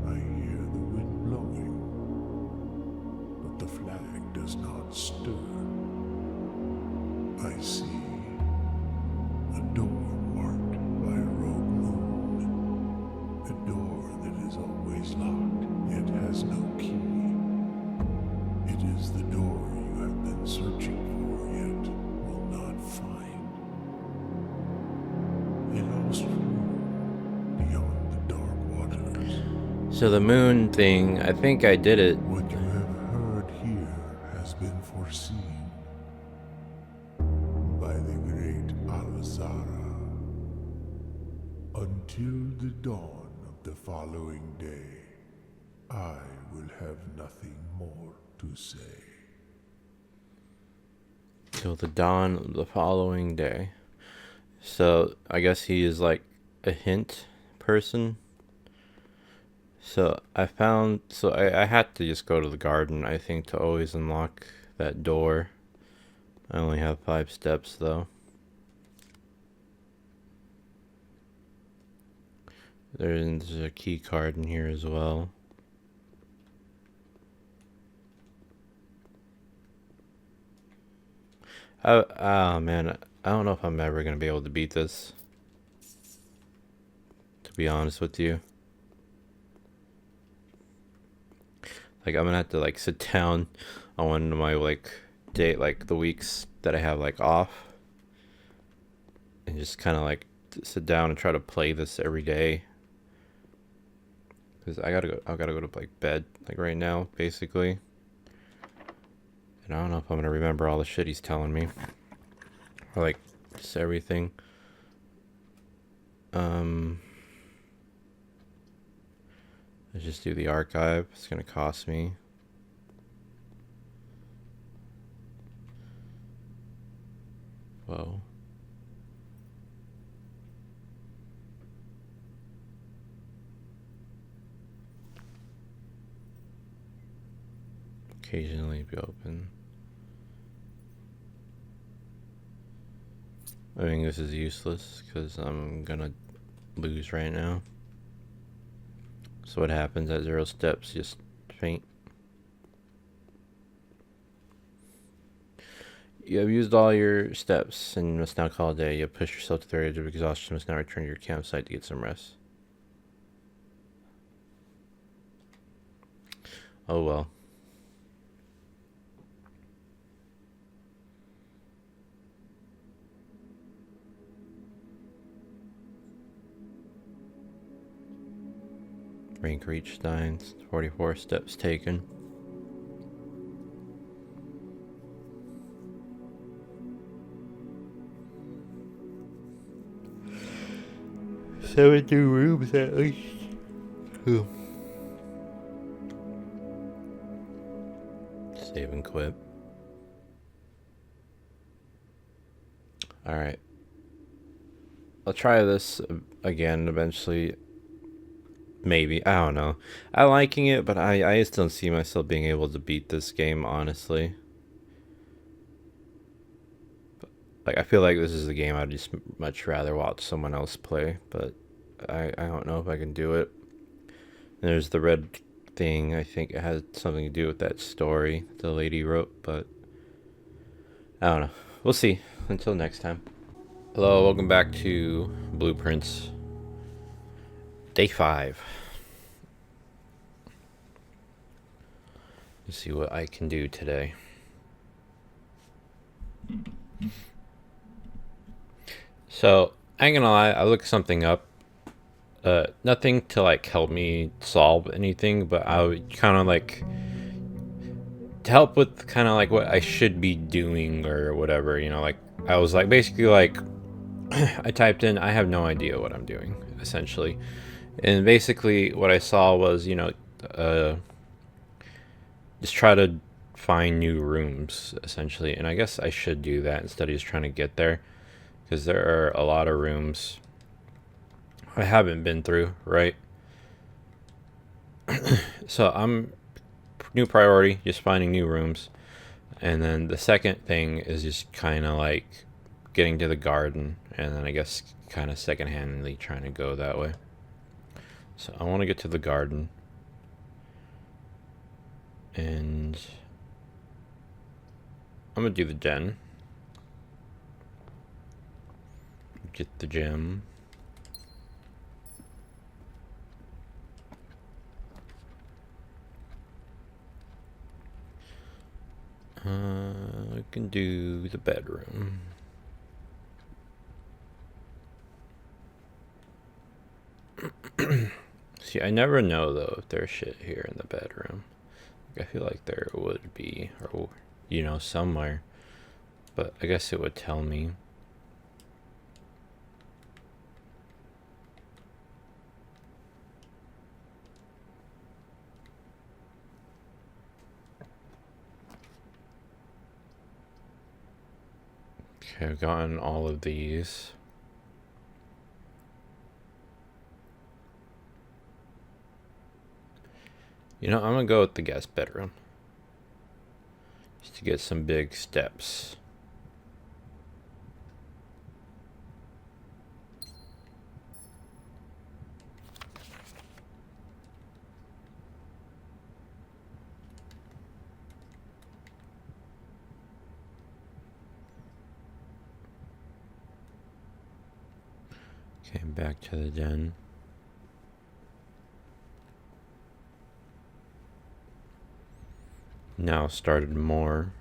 I hear the wind blowing, but the flag does not stir. I see a door marked by a rogue moon. A door that is always locked, yet has no key. It is the door you have been searching for, yet will not find. A lost room beyond the dark waters. So the moon thing, I think I did it. What you have heard here has been foreseen by the great Alzara. Until the dawn of the following day, I will have nothing more to say. Till the dawn of the following day. So I guess he is like a hint person. So I had to just go to the garden, I think, to always unlock that door. I only have 5 steps though. There's a key card in here as well. Oh man, I don't know if I'm ever gonna be able to beat this, to be honest with you. Like, I'm gonna have to like sit down on one of my like the weeks that I have like off, and just kind of like sit down and try to play this every day. Cause I gotta go to like bed like right now, basically. And I don't know if I'm gonna remember all the shit he's telling me, or like just everything. Let's just do the archive. It's gonna cost me. Whoa. Occasionally be open. I think this is useless because I'm gonna lose right now. So what happens at 0 steps? Just faint. You have used all your steps and must now call it a day. You have pushed yourself to the edge of exhaustion, must now return to your campsite to get some rest. Oh well. Rank reached 9, 44 steps taken. Seven new rooms at least. Ooh. Save and quit. Alright. I'll try this again eventually. Maybe. I don't know. I'm liking it, but I just don't see myself being able to beat this game, honestly. But, like, I feel like this is a game I'd just much rather watch someone else play, but I don't know if I can do it. There's the red thing. I think it has something to do with that story the lady wrote, but I don't know. We'll see. Until next time. Hello, welcome back to Blueprints. Day 5. Let's see what I can do today. So, I ain't gonna lie, I looked something up. Nothing to like help me solve anything, but I would kind of like to help with kind of like what I should be doing or whatever, you know, like I was like basically like I typed in I have no idea what I'm doing, essentially. And basically what I saw was, you know, just try to find new rooms, essentially. And I guess I should do that instead of just trying to get there. Because there are a lot of rooms I haven't been through, right? So I'm new priority, just finding new rooms. And then the second thing is just kind of like getting to the garden. And then I guess kind of second-handedly trying to go that way. So I want to get to the garden. And I'm going to do the den. Get the gem. I can do the bedroom. See, I never know though if there's shit here in the bedroom. I feel like there would be, or you know, somewhere. But I guess it would tell me. Okay, I've gotten all of these. You know, I'm gonna go with the guest bedroom. Just to get some big steps. Okay, back to the den. Now started more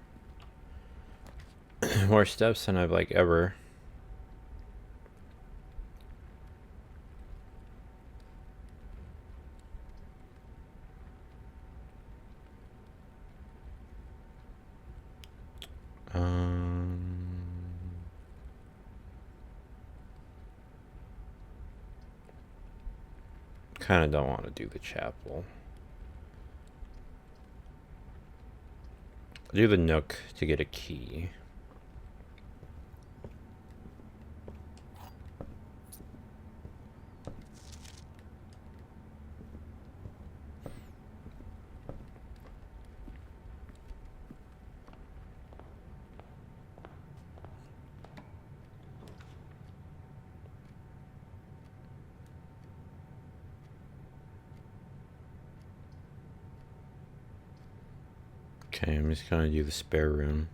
more steps than I've like ever. Kind of don't want to do the chapel. I'll do the nook to get a key. Okay, I'm just gonna do the spare room.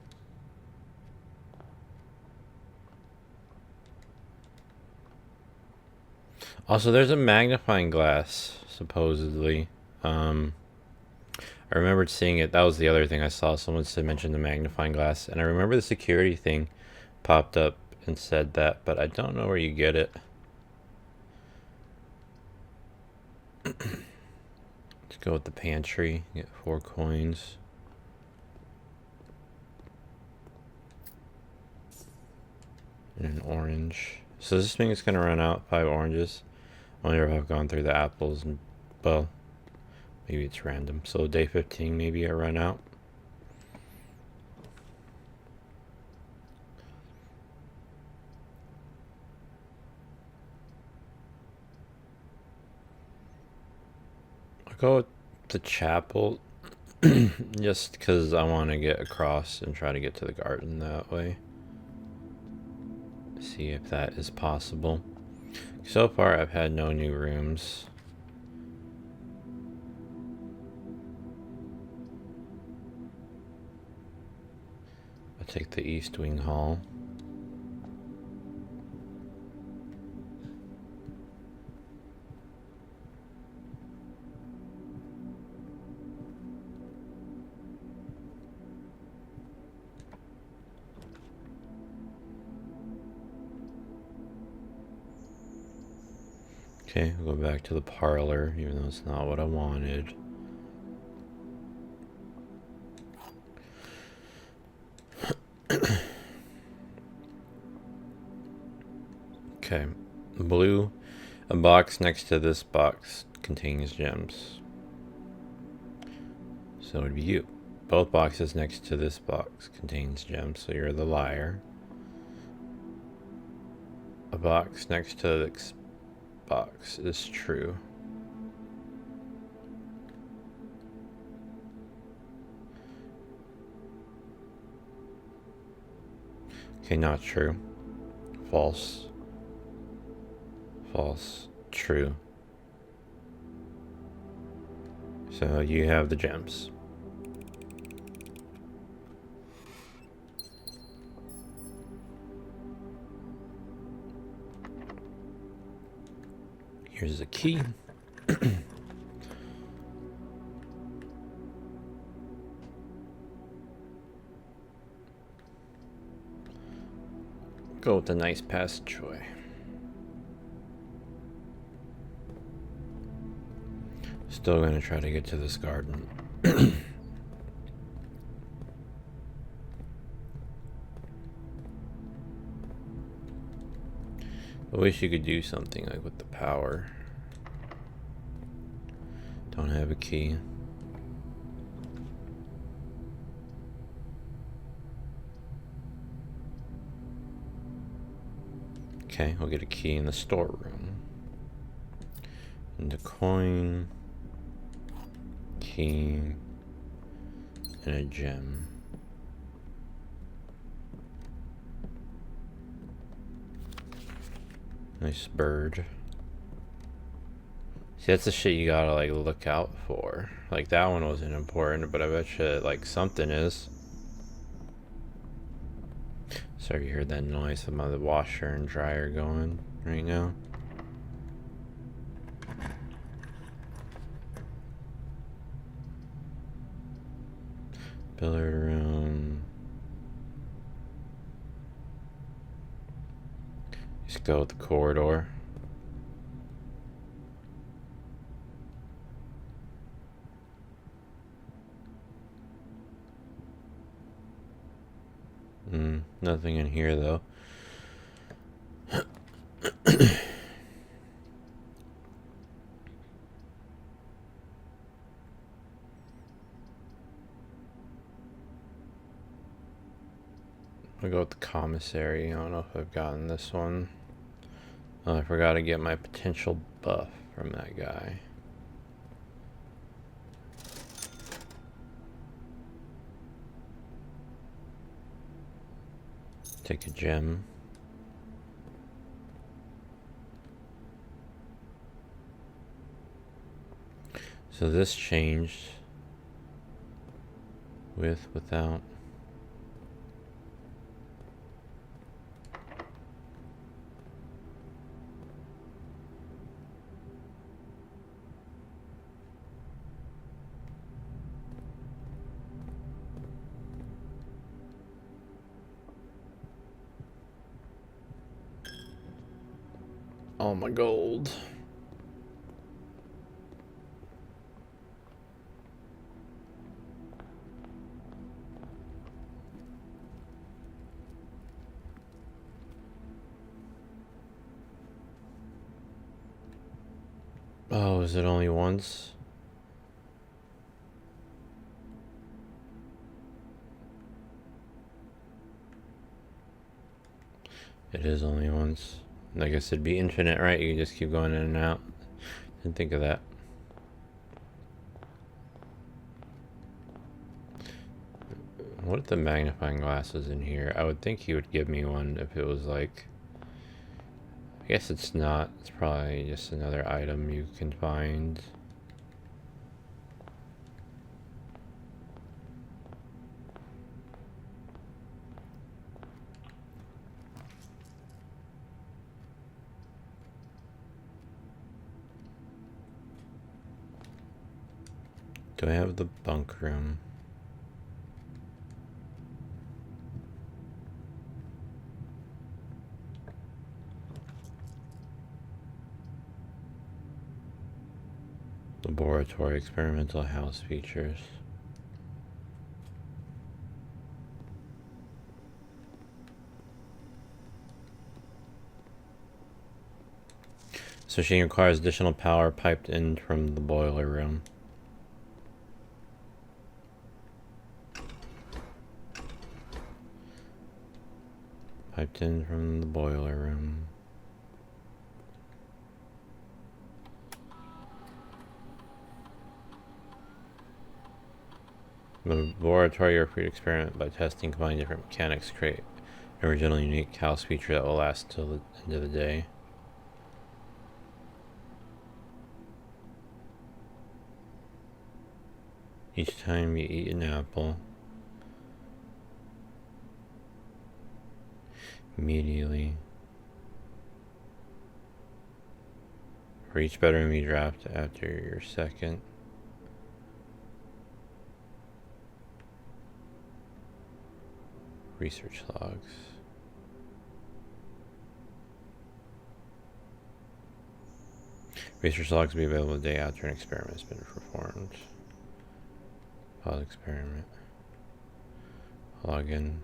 Also, there's a magnifying glass, supposedly. I remembered seeing it. That was the other thing I saw. Someone said mention the magnifying glass. And I remember the security thing popped up and said that, but I don't know where you get it. Let's go with the pantry. Get 4 coins. And an orange. So this thing is going to run out 5 oranges. I wonder if I've gone through the apples and, well, maybe it's random. So day 15, maybe I run out. I'll go with the chapel just because I want to get across and try to get to the garden that way. See if that is possible. So far I've had no new rooms. I'll take the East Wing Hall. Okay, we'll go back to the parlor, even though it's not what I wanted. Okay, blue. A box next to this box contains gems. So it would be you. Both boxes next to this box contains gems, so you're the liar. A box next to this box is true. Okay, not true. False. False. True. So you have the gems. Here's a key. Go with the nice passageway. Still going to try to get to this garden. I wish you could do something like with the power. Don't have a key. Okay, we'll get a key in the storeroom. And a coin, key, and a gem. Nice bird. See, that's the shit you gotta like look out for. Like that one wasn't important, but I bet you like something is. Sorry you heard that noise of the washer and dryer going right now. Billiard room. Just go with the corridor. Nothing in here though. I'll go with the commissary. I don't know if I've gotten this one. Oh, I forgot to get my potential buff from that guy. Take a gem. So this changed. With, without. All my gold. Oh, is it only once? It is only once. I guess it'd be infinite, right? You can just keep going in and out. Didn't think of that. What if the magnifying glass was in here? I would think he would give me one if it was like... I guess it's not. It's probably just another item you can find. Do I have the bunk room? Laboratory experimental house features. So she requires additional power piped in from the boiler room. Piped in from the boiler room. The laboratory are free to experiment by testing, combining different mechanics to create an original, unique house feature that will last till the end of the day. Each time you eat an apple, immediately, for each bedroom you draft after your second, research logs. Research logs will be available the day after an experiment has been performed. Pause experiment. Login.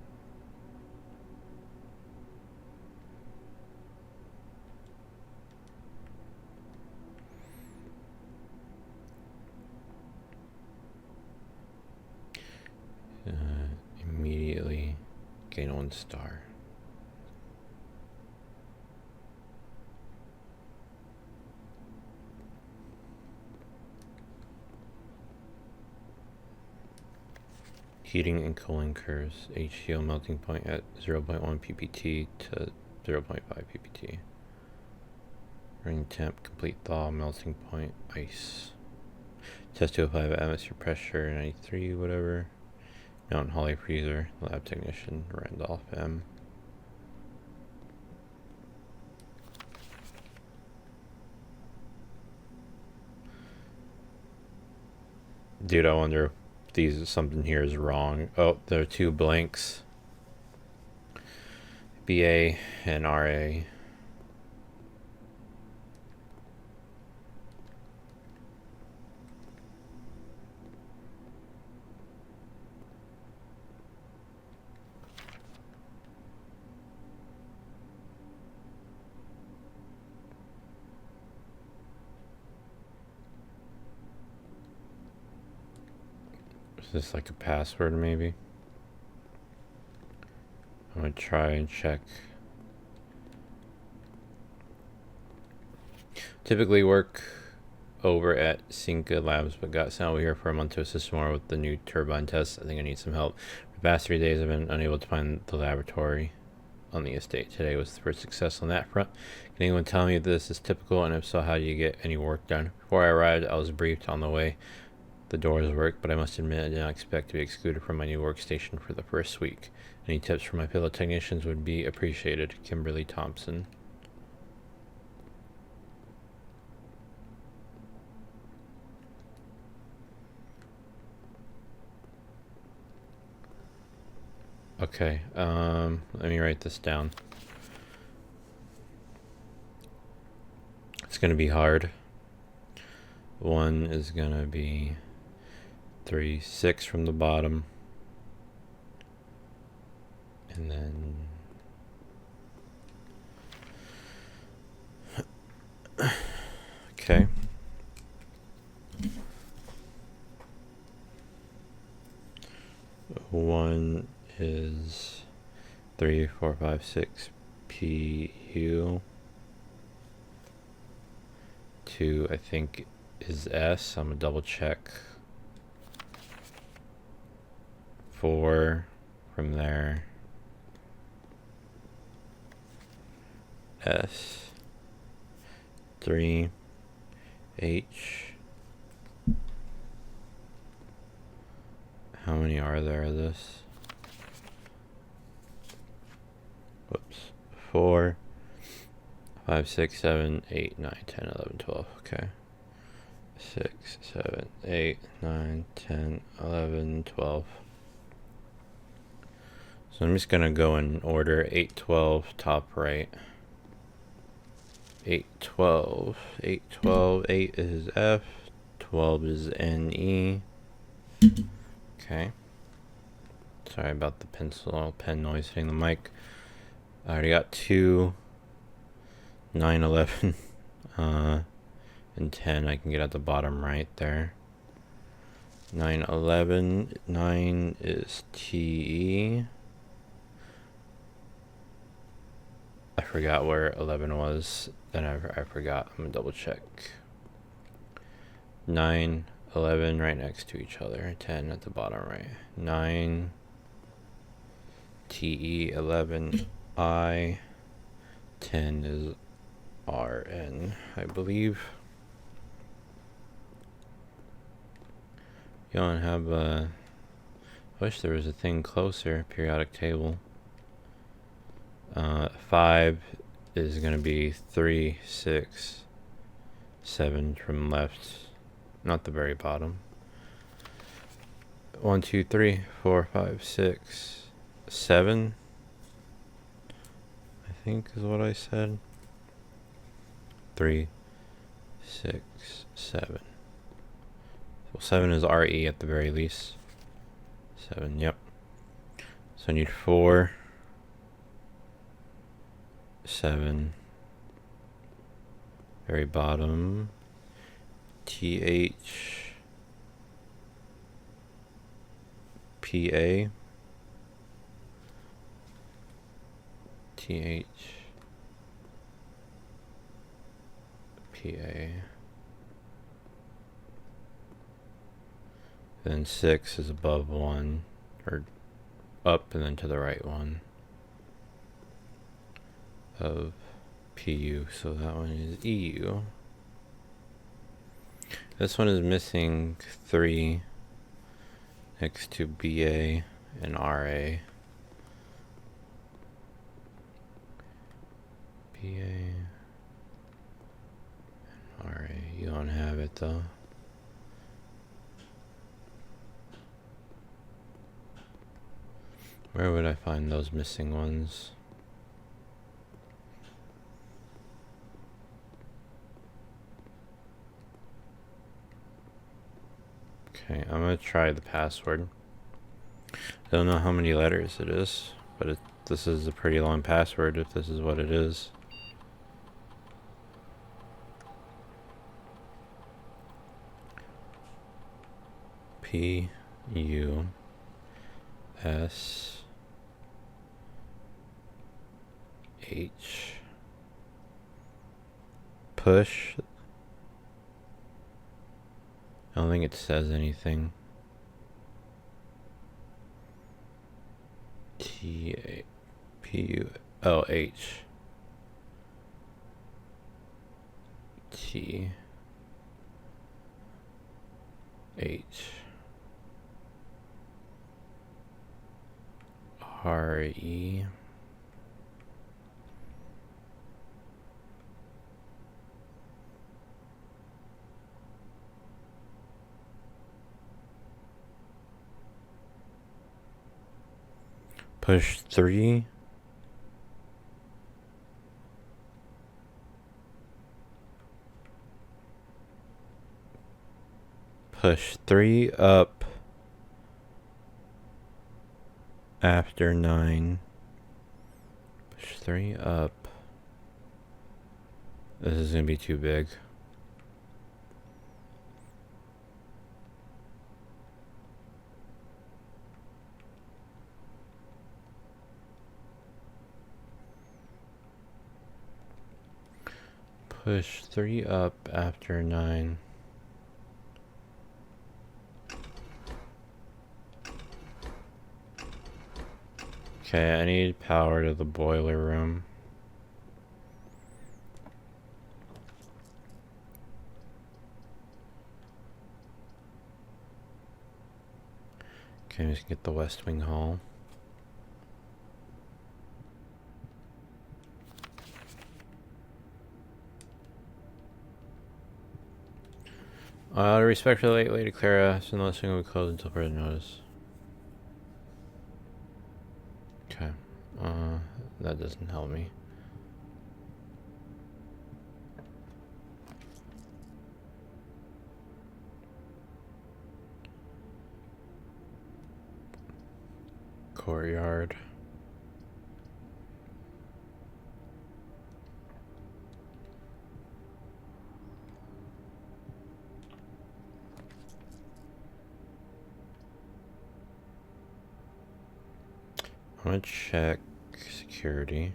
Immediately gain 1 star. Heating and cooling curves. HCl melting point at 0.1 ppt to 0.5 ppt. Ring temp, complete thaw, melting point, ice. Test 205 atmosphere pressure, 93, whatever. Mountain Holly freezer, lab technician, Randolph M. Dude, I wonder if something here is wrong. Oh, there are 2 blanks. BA and RA. Is this like a password maybe? I'm gonna try and check. Typically work over at Cinca Labs, but got sent over here for a month to assist more with the new turbine tests. I think I need some help. For the past 3 days I've been unable to find the laboratory on the estate. Today was the first success on that front. Can anyone tell me if this is typical, and if so, how do you get any work done? Before I arrived, I was briefed on the way the doors work, but I must admit I did not expect to be excluded from my new workstation for the first week. Any tips for my fellow technicians would be appreciated. Kimberly Thompson. Okay, let me write this down. It's gonna be hard. 1 is gonna be 3, 6 from the bottom, and then okay. One is 3, 4, 5, 6 PU. 2, I think, is S. I'm gonna double check. 4 from there. S. 3 H. How many are there of this? Whoops. 4 5 6 7 8 9 10 11 12. Okay. 6 7 8 9 10 11 12. So I'm just gonna go in order. 8 12 top right. 8 12 8 12. 8 is F. 12 is NE. Okay. Sorry about the pen noise hitting the mic. I already got 2 9 11 and 10. I can get at the bottom right there. 9 11. 9 is TE. I forgot where 11 was. Then I forgot. I'm gonna double check. 9, 11 right next to each other. 10 at the bottom right. 9 TE 11 I. 10 is RN, I believe. You don't have a... I wish there was a thing closer. Periodic table. 5 is going to be 3, 6, 7 from left. Not the very bottom. 1, 2, 3, 4, 5, 6, 7. I think is what I said. 3, 6, 7. Well, 7 is RE at the very least. 7, yep. So I need 4, 7. Very bottom. TH. PA. TH. PA. Then 6 is above 1, or up and then to the right 1 of PU. So that one is EU. This one is missing 3 next to BA and RA. BA and RA. You don't have it though. Where would I find those missing ones? Okay, I'm gonna try the password. I don't know how many letters it is, but this is a pretty long password if this is what it is. P U S H push. I don't think it says anything. T A P U O H T H R E push 3. Push 3 up after 9. Push 3 up. This is gonna be too big. Push 3 up after 9. Okay, I need power to the boiler room. Okay, let's get the West Wing Hall. Out of respect for the late Lady Clara, so no thing will be closed until further notice. Okay, that doesn't help me. Courtyard. I'm gonna check security.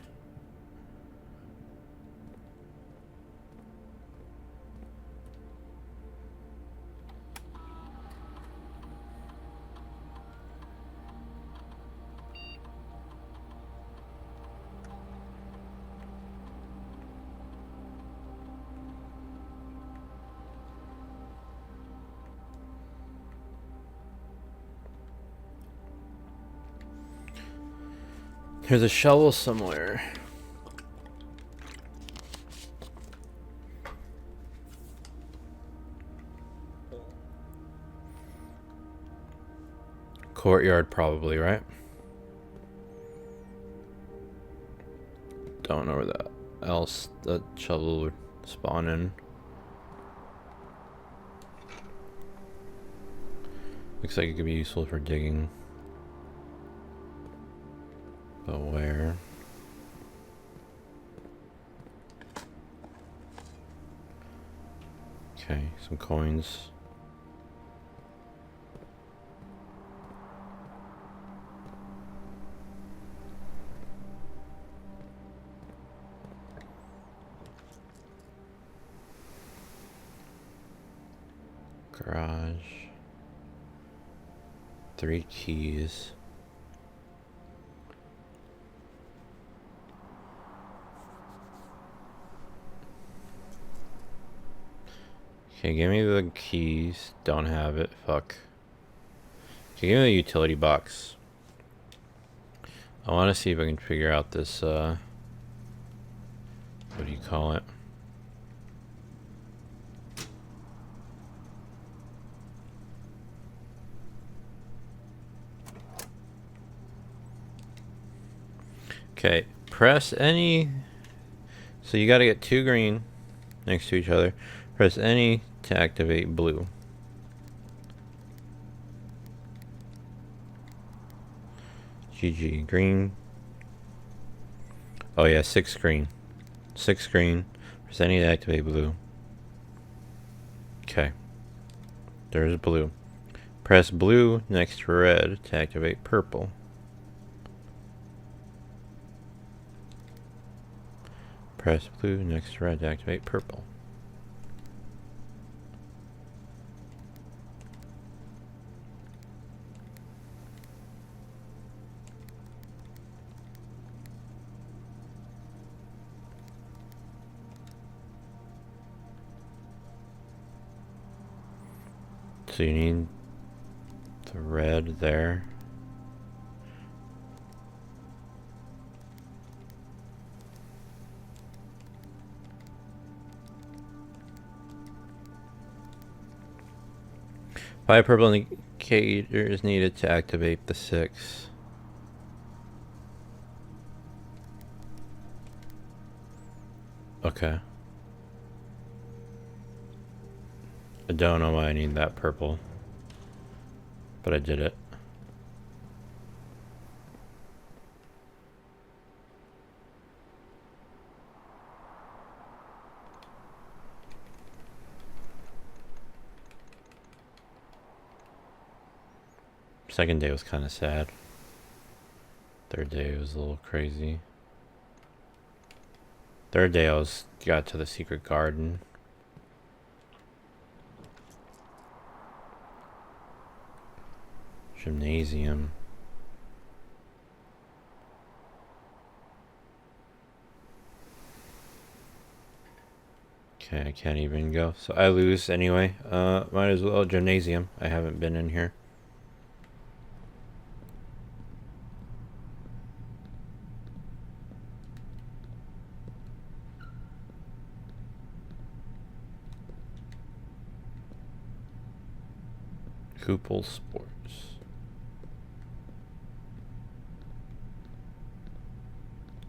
There's a shovel somewhere. Courtyard, probably, right? Don't know where that else that shovel would spawn in. Looks like it could be useful for digging. But where? Okay, some coins. Garage. 3 keys. Okay, give me the keys. Don't have it. Fuck. Okay, give me the utility box. I want to see if I can figure out this, what do you call it? Okay, press any. So you gotta get 2 green next to each other. Press any to activate blue. GG, green. Oh yeah, 6 green. 6 green. Press any to activate blue. Okay. There's blue. Press blue next to red to activate purple. Press blue next to red to activate purple. So you need the red there. Five purple indicators needed to activate the 6. Okay. I don't know why I need that purple, but I did it. Second day was kind of sad. Third day was a little crazy. Third day got to the secret garden. Gymnasium. Okay, I can't even go. So I lose anyway. Might as well gymnasium. I haven't been in here. Couple Sports.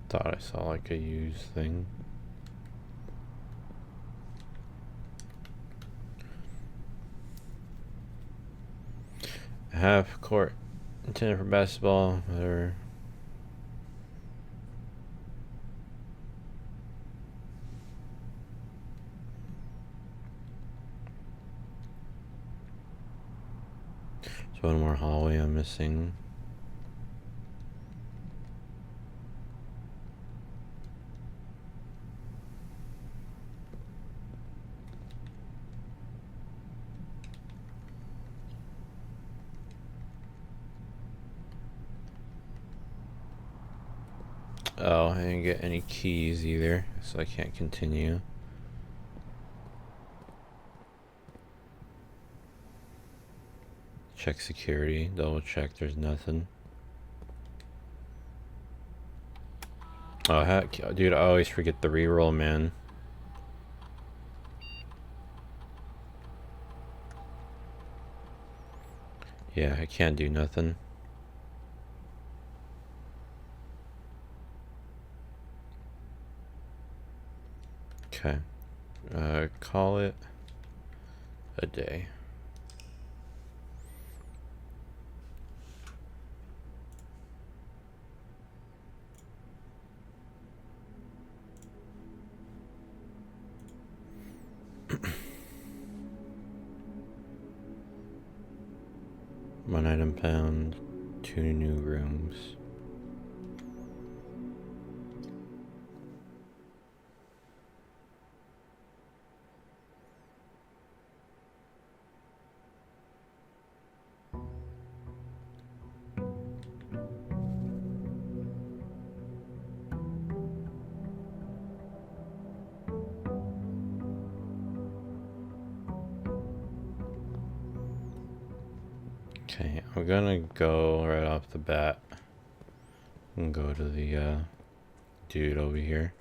Thought I saw like a used thing. Half court intended for basketball, whatever. One more hallway I'm missing. Oh, I didn't get any keys either, so I can't continue. Check security, double check there's nothing. Oh heck, dude, I always forget the reroll, man. Yeah, I can't do nothing. Okay. Call it a day. One item found, 2 new rooms. Okay, I'm gonna go right off the bat and go to the dude over here.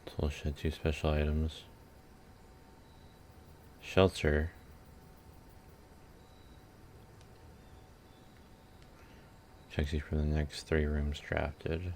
Tool shed, 2 special items. Shelter. Checks you for the next 3 rooms drafted.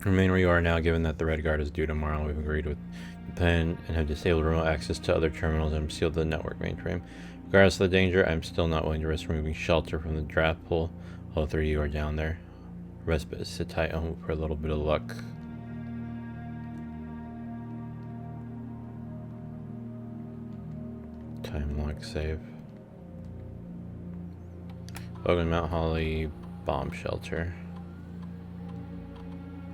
Remain where you are now, given that the Red Guard is due tomorrow. We've agreed with the plan and have disabled remote access to other terminals and sealed the network mainframe. Regardless of the danger, I'm still not willing to risk removing shelter from the draft pool. All 3 of you are down there. Respite is sit tight and hope for a little bit of luck. Time lock save. Logan Mount Holly bomb shelter.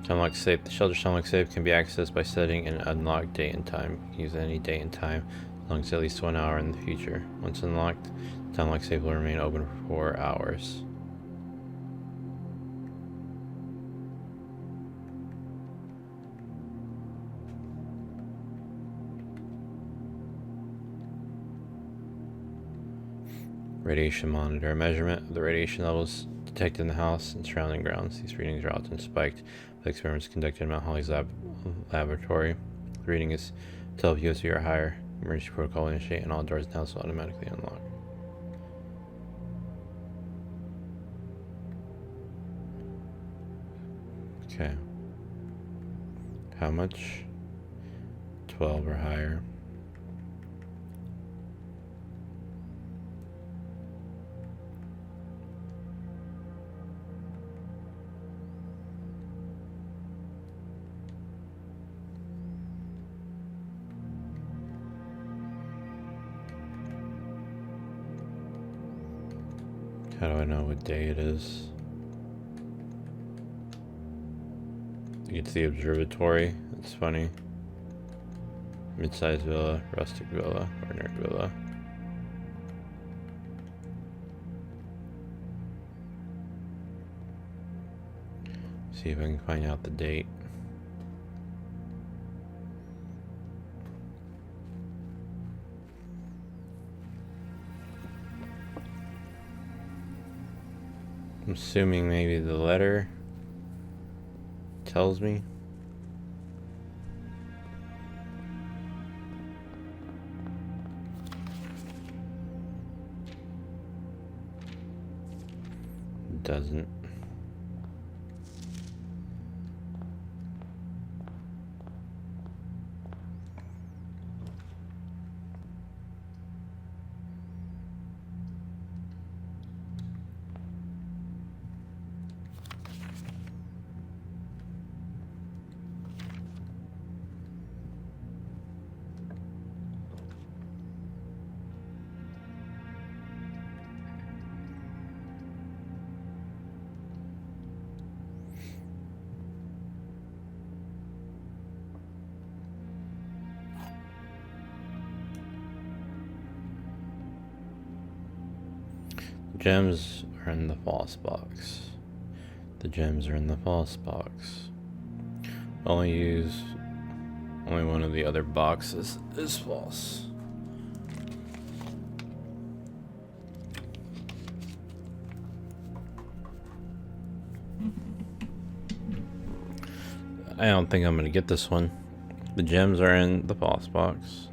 Time lock safe. The shelter time lock safe can be accessed by setting an unlocked date and time. You can use any date and time as long as at least 1 hour in the future. Once unlocked, the time lock safe will remain open for 4 hours. Radiation monitor. A measurement of the radiation levels detected in the house and surrounding grounds. These readings are often spiked by experiments conducted in Mount Holly's laboratory. The reading is 12 USV or higher. Emergency protocol initiate and all doors now will automatically unlock. Okay. How much? 12 or higher. How do I know what day it is? It's the observatory. That's funny. Mid-sized villa, rustic villa, ordinary villa. See if I can find out the date. I'm assuming maybe the letter tells me. It doesn't. gems are in the false box. The gems are in the false box. Only one of the other boxes is false. I don't think I'm gonna get this one. The gems are in the false box.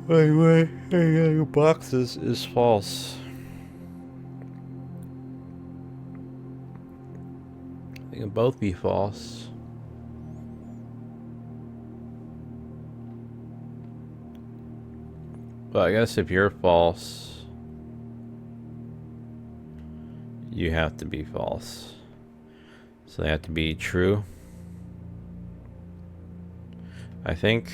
Anyway, the box is false. They can both be false. But I guess if you're false, you have to be false. So they have to be true. I think.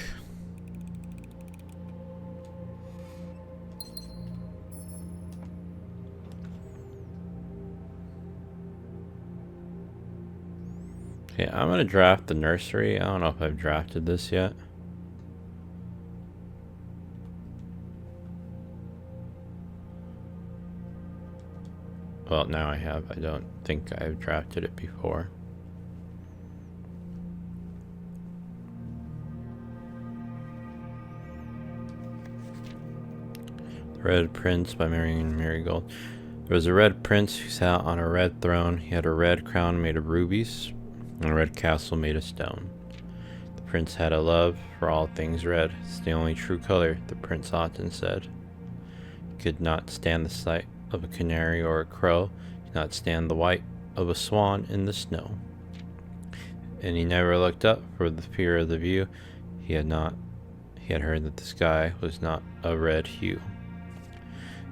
Okay, I'm gonna draft the nursery. I don't know if I've drafted this yet. Well, now I have. I don't think I've drafted it before. The Red Prince by Marion Marigold. There was a red prince who sat on a red throne. He had a red crown made of rubies and a red castle made of stone. The prince had a love for all things red. It's the only true color, the prince often said. He could not stand the sight of a canary or a crow. He could not stand the white of a swan in the snow. And he never looked up for the fear of the view. He had heard that the sky was not a red hue.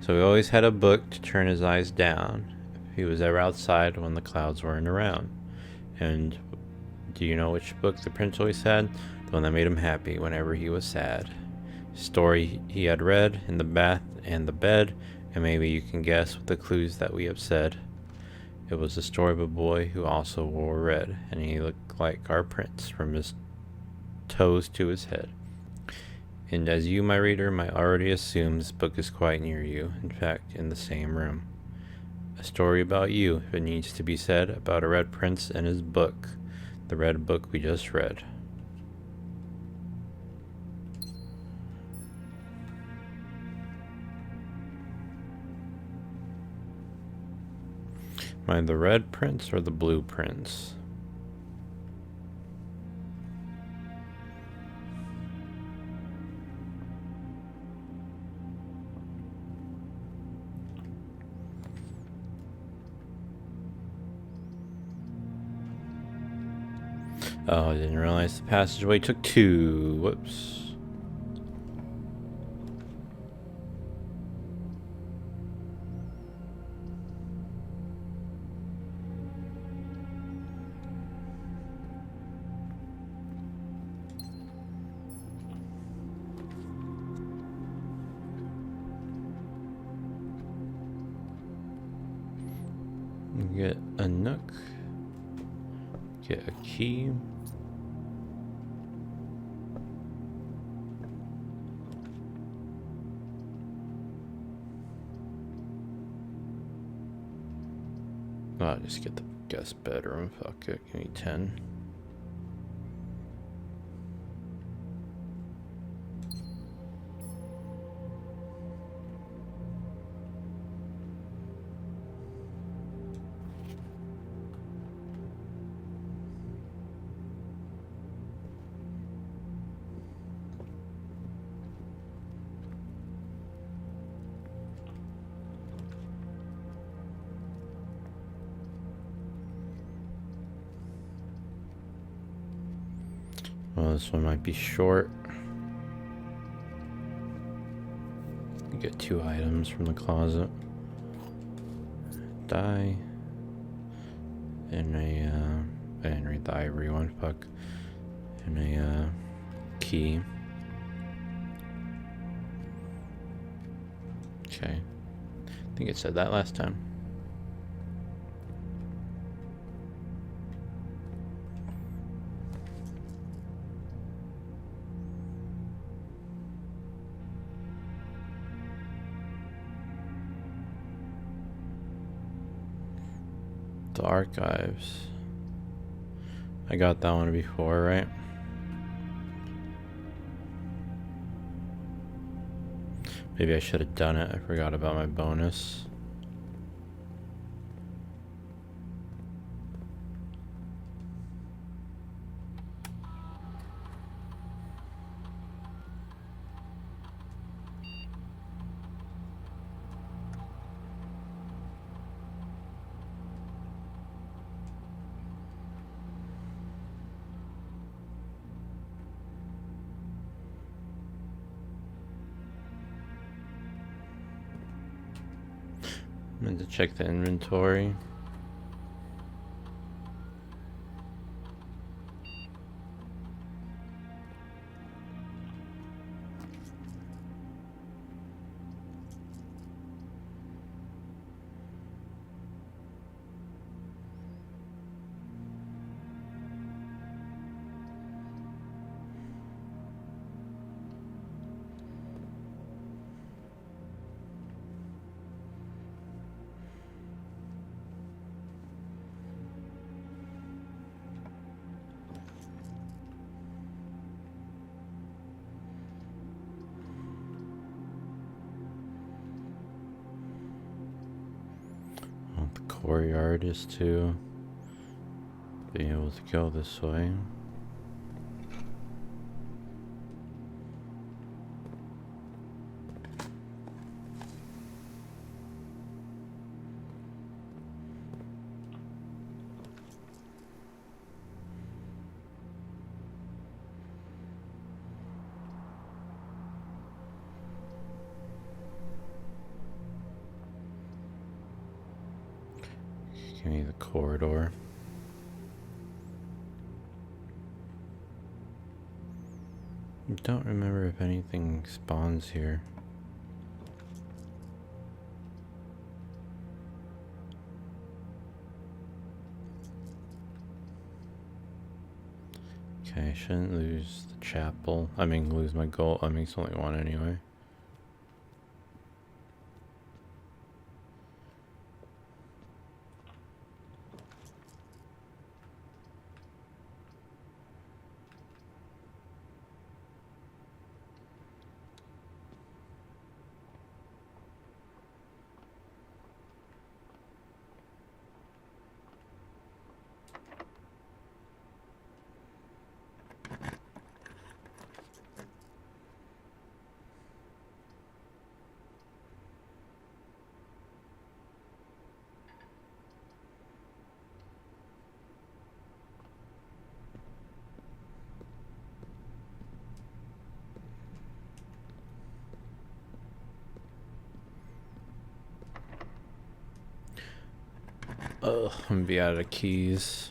So he always had a book to turn his eyes down if he was ever outside when the clouds weren't around. And do you know which book the prince always had? The one that made him happy whenever he was sad. Story he had read in the bath and the bed, and maybe you can guess with the clues that we have said. It was the story of a boy who also wore red, and he looked like our prince from his toes to his head. And as you, my reader, might already assume, this book is quite near you, in fact, in the same room. A story about you, if it needs to be said, about a red prince and his book, the red book we just read. Am I the red prince or the blue prince? Oh, I didn't realize the passageway took 2. Whoops. Get a nook. Get a key. I'll just get the guest bedroom. Fuck it. Give me 10. Well, this one might be short. Get 2 items from the closet. Die. And I didn't read the ivory one, fuck. And a key. Okay. I think it said that last time. the archives. I got that one before, right? Maybe I should have done it. I forgot about my bonus. I meant to check the inventory. The courtyard is to be able to go this way. Give me the corridor. I don't remember if anything spawns here. Okay, I shouldn't lose the chapel. I mean, lose my gold. I mean, it's only one anyway. Ugh, I'm gonna be out of keys.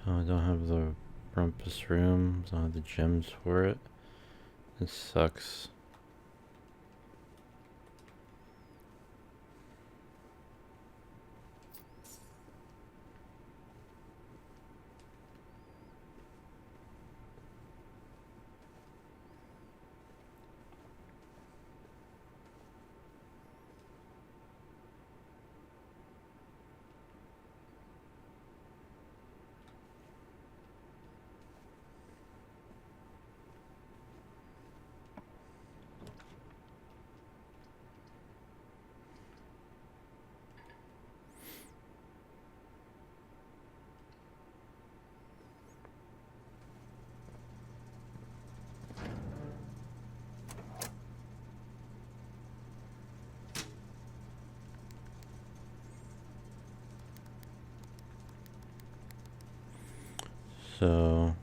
Oh, I don't have the rumpus room. Don't have the gems for it. This sucks. So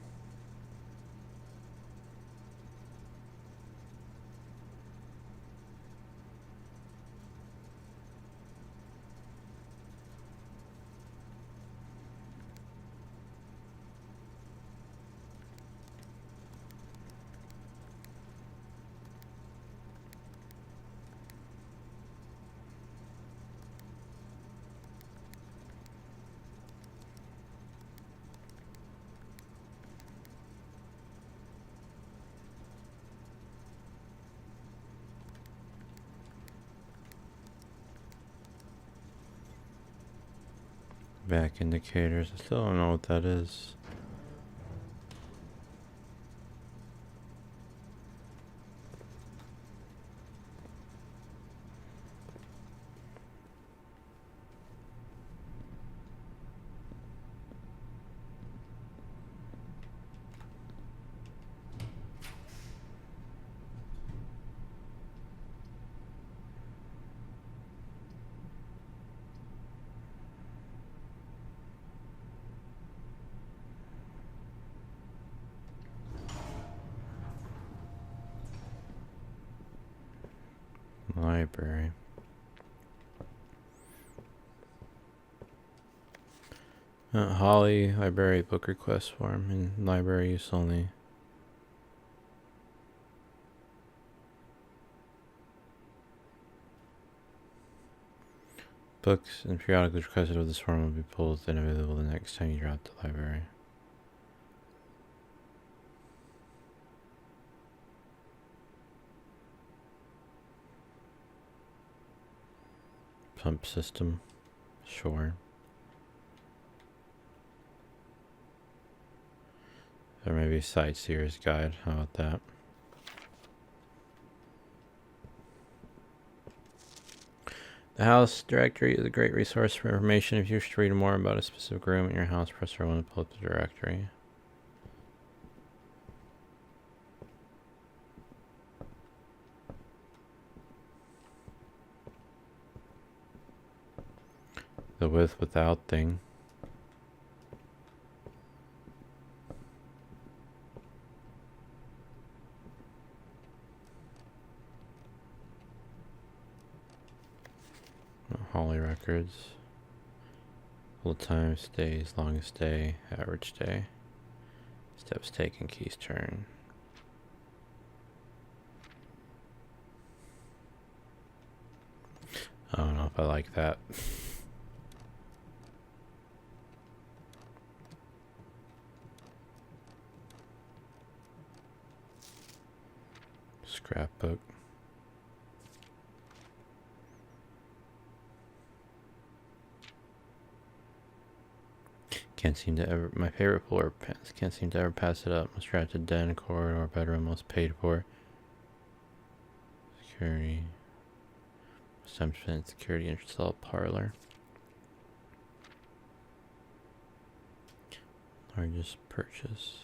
Back indicators. I still don't know what that is. Library. Holly, library book request form, and library use only. Books and periodically requested of this form will be pulled and available the next time you drop the library. Pump system. Sure. Or maybe sightseer's guide. How about that? The house directory is a great resource for information. If you wish to read more about a specific room in your house, press R1 to pull up the directory. The with without thing. Holly records. Full time, stays, longest day, average day. Steps taken, keys turn. I don't know if I like that. Scrapbook. Can't seem to ever. My favorite floor pens. Can't seem to ever pass it up. Must drive to den, corridor, bedroom. Most paid for. Security. Most time spent security intercell parlor. Largest purchase.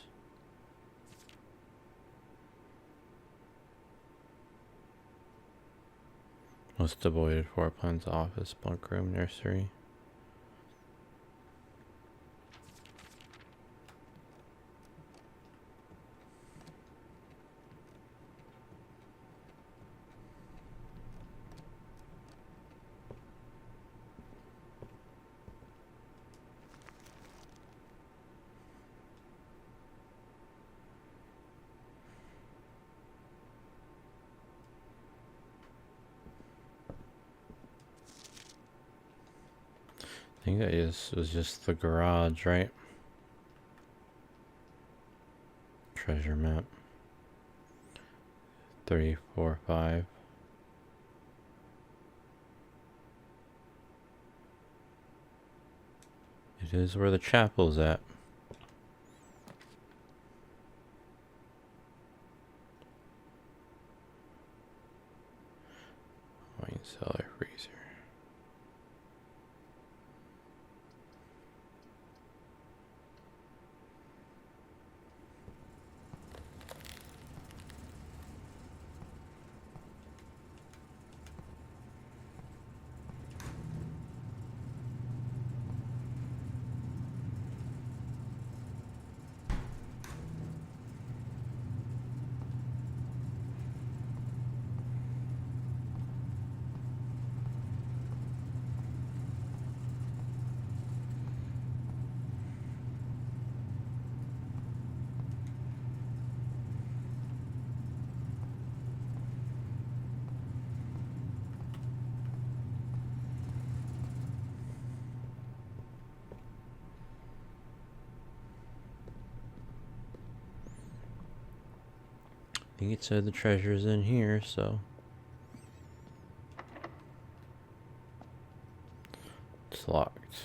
Most avoided floor plans. Office, bunk room, nursery. I think that was just the garage, right? Treasure map. 3, 4, 5. It is where the chapel's at. Wine cellar, freezer. I think it said the treasure's in here, so it's locked.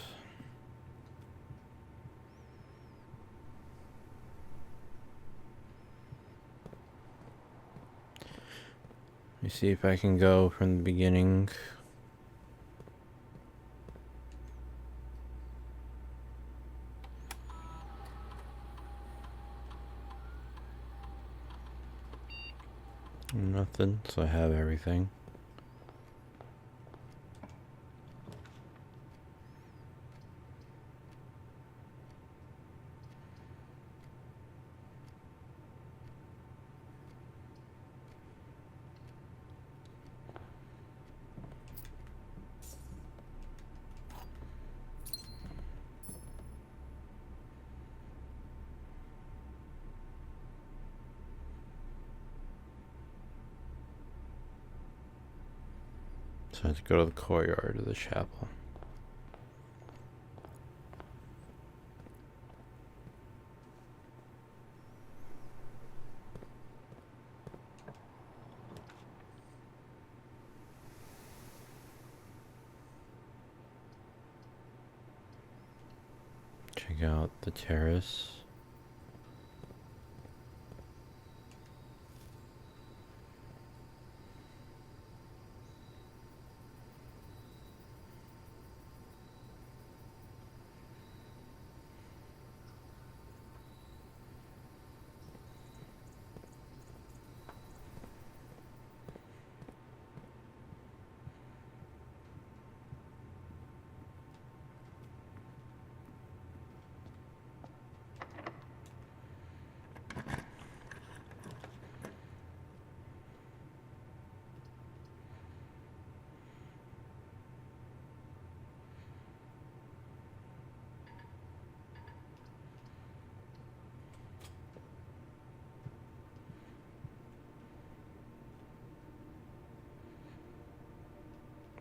Let me see if I can go from the beginning. Nothing, so I have everything. So I have to go to the courtyard of the chapel. Check out the terrace.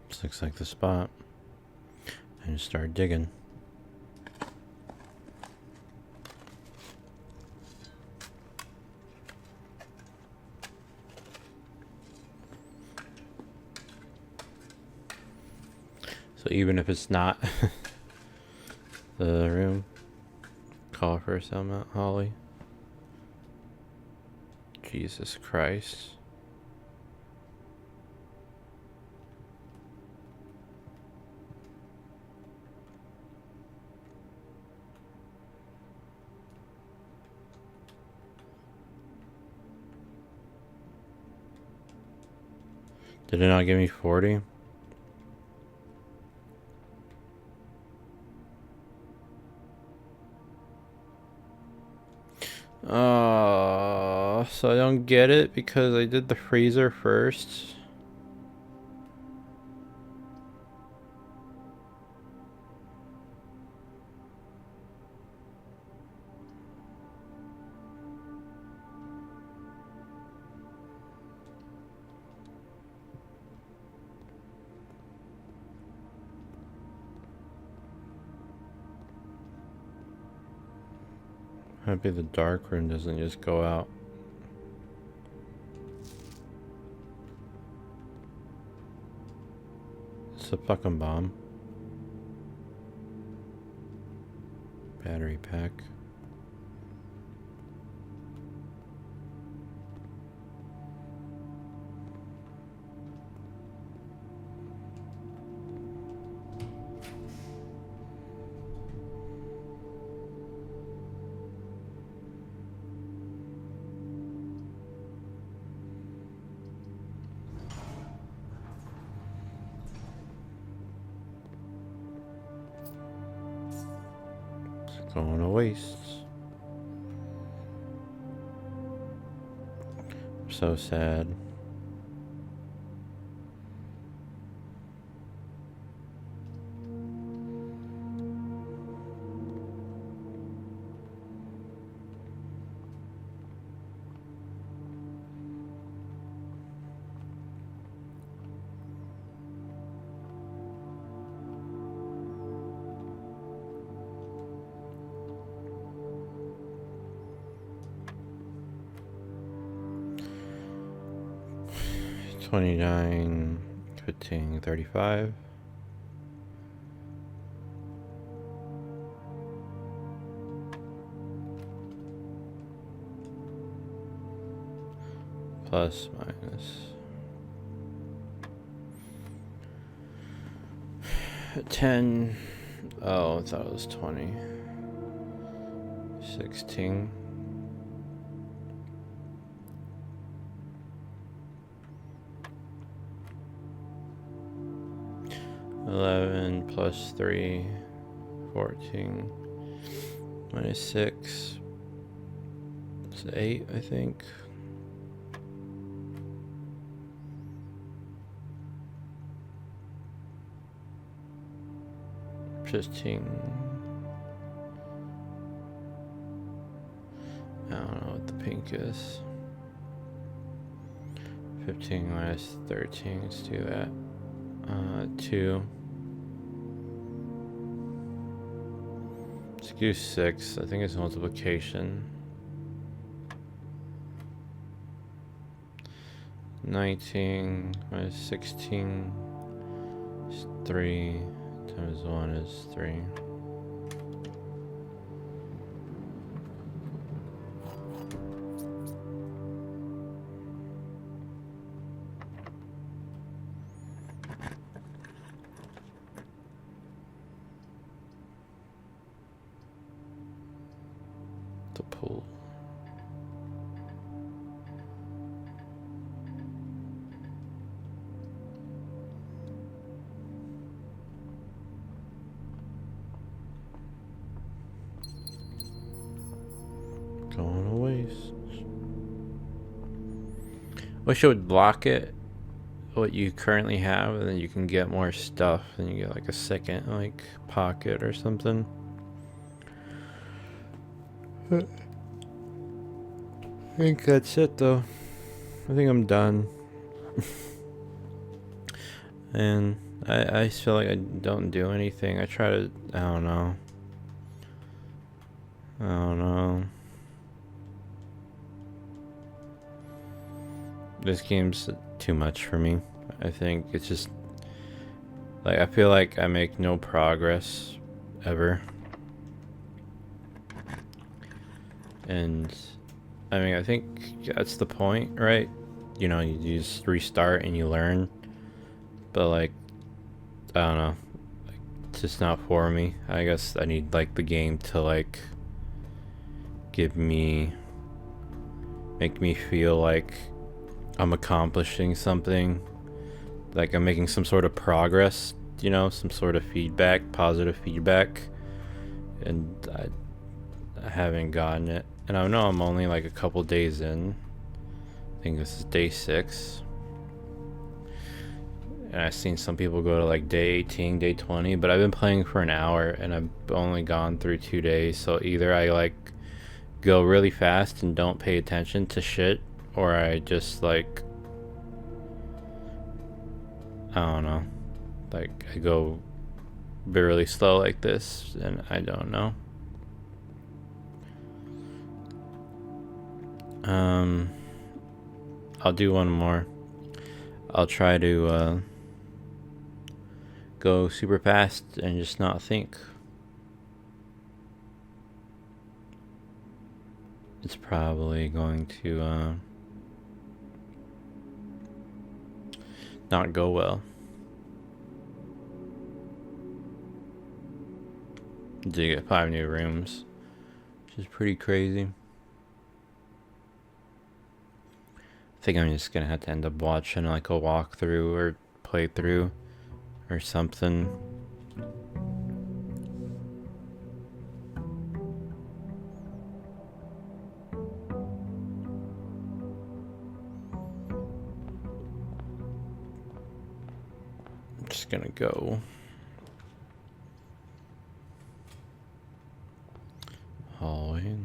This looks like the spot. And start digging. So even if it's not the room, call for some Mount Holly. Jesus Christ. Did it not give me 40? So I don't get it because I did the freezer first. Maybe the dark room doesn't just go out. It's a fucking bomb. Battery pack. Going to waste. I'm so sad. $29, $15, $35. Plus, minus. 10. Oh, I thought it was 20. 16. 11 plus 3, 14. Minus 6. It's 8, I think. I don't know what the pink is. 15 minus 13, let's do that. 2. Let's do 6, I think it's multiplication. 19 minus 16 is 3. Times 1 is 3. The pool. Going to waste. Wish it would block it, what you currently have, and then you can get more stuff, and you get like a second like pocket or something. I think that's it though. I think I'm done. And I just feel like I don't do anything. I try to, I don't know. This game's too much for me. I think it's just like I feel like I make no progress ever. And I mean, I think that's the point, right? You know, you just restart and you learn. But like, I don't know. Like, it's just not for me. I guess I need like the game to like make me feel like I'm accomplishing something, like I'm making some sort of progress, you know, some sort of feedback, positive feedback, and I haven't gotten it. And I know I'm only like a couple days in. I think this is day 6. And I've seen some people go to like day 18, day 20, but I've been playing for an hour and I've only gone through 2 days. So either I like go really fast and don't pay attention to shit, or I just like, I don't know, like I go really slow like this, and I don't know. I'll do one more. I'll try to go super fast and just not think. It's probably going to not go well. Did get 5 new rooms, which is pretty crazy. I think I'm just gonna have to end up watching like a walkthrough or playthrough or something. I'm just gonna go hallway.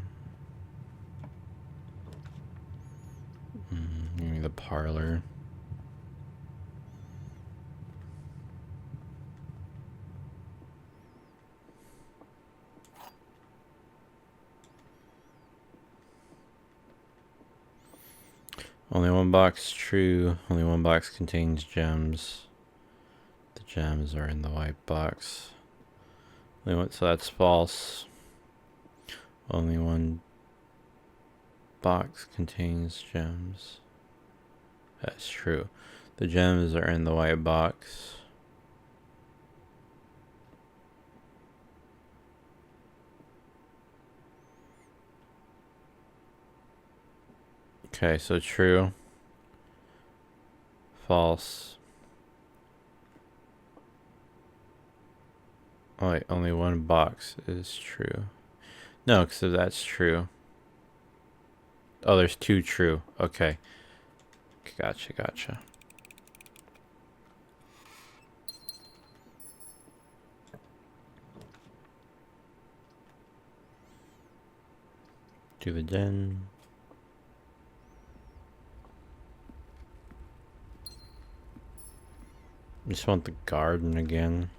Maybe the parlor. Only one box true. Only one box contains gems. The gems are in the white box. So that's false. Only one box contains gems. That's true. The gems are in the white box. Okay, so true. False. Oh wait, only one box is true. No, because that's true. Oh, there's two true. Okay. Gotcha, gotcha. Do the den. Just want the garden again.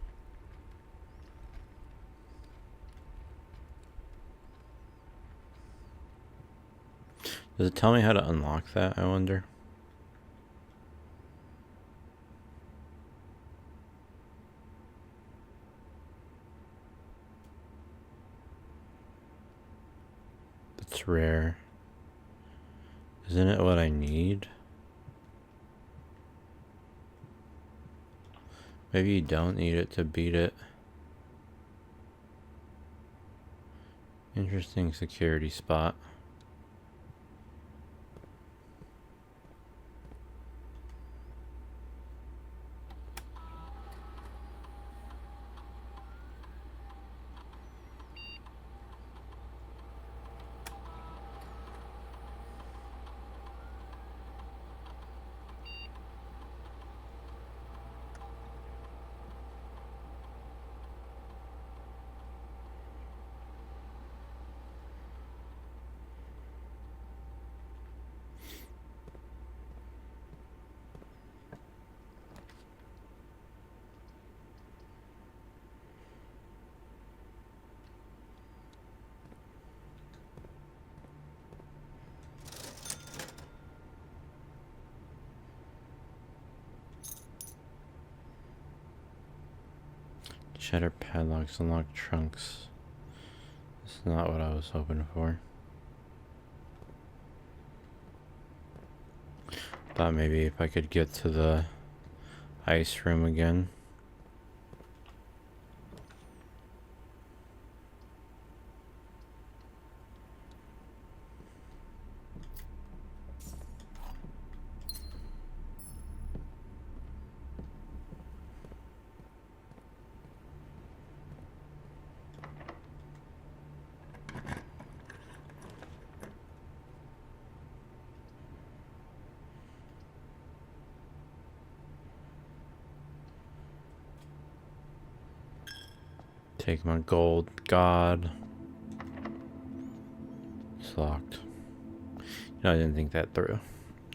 Does it tell me how to unlock that, I wonder? It's rare. Isn't it what I need? Maybe you don't need it to beat it. Interesting security spot. Shutter padlocks unlock trunks. That's not what I was hoping for. Thought maybe if I could get to the ice room again. Take my gold. God. It's locked. I didn't think that through.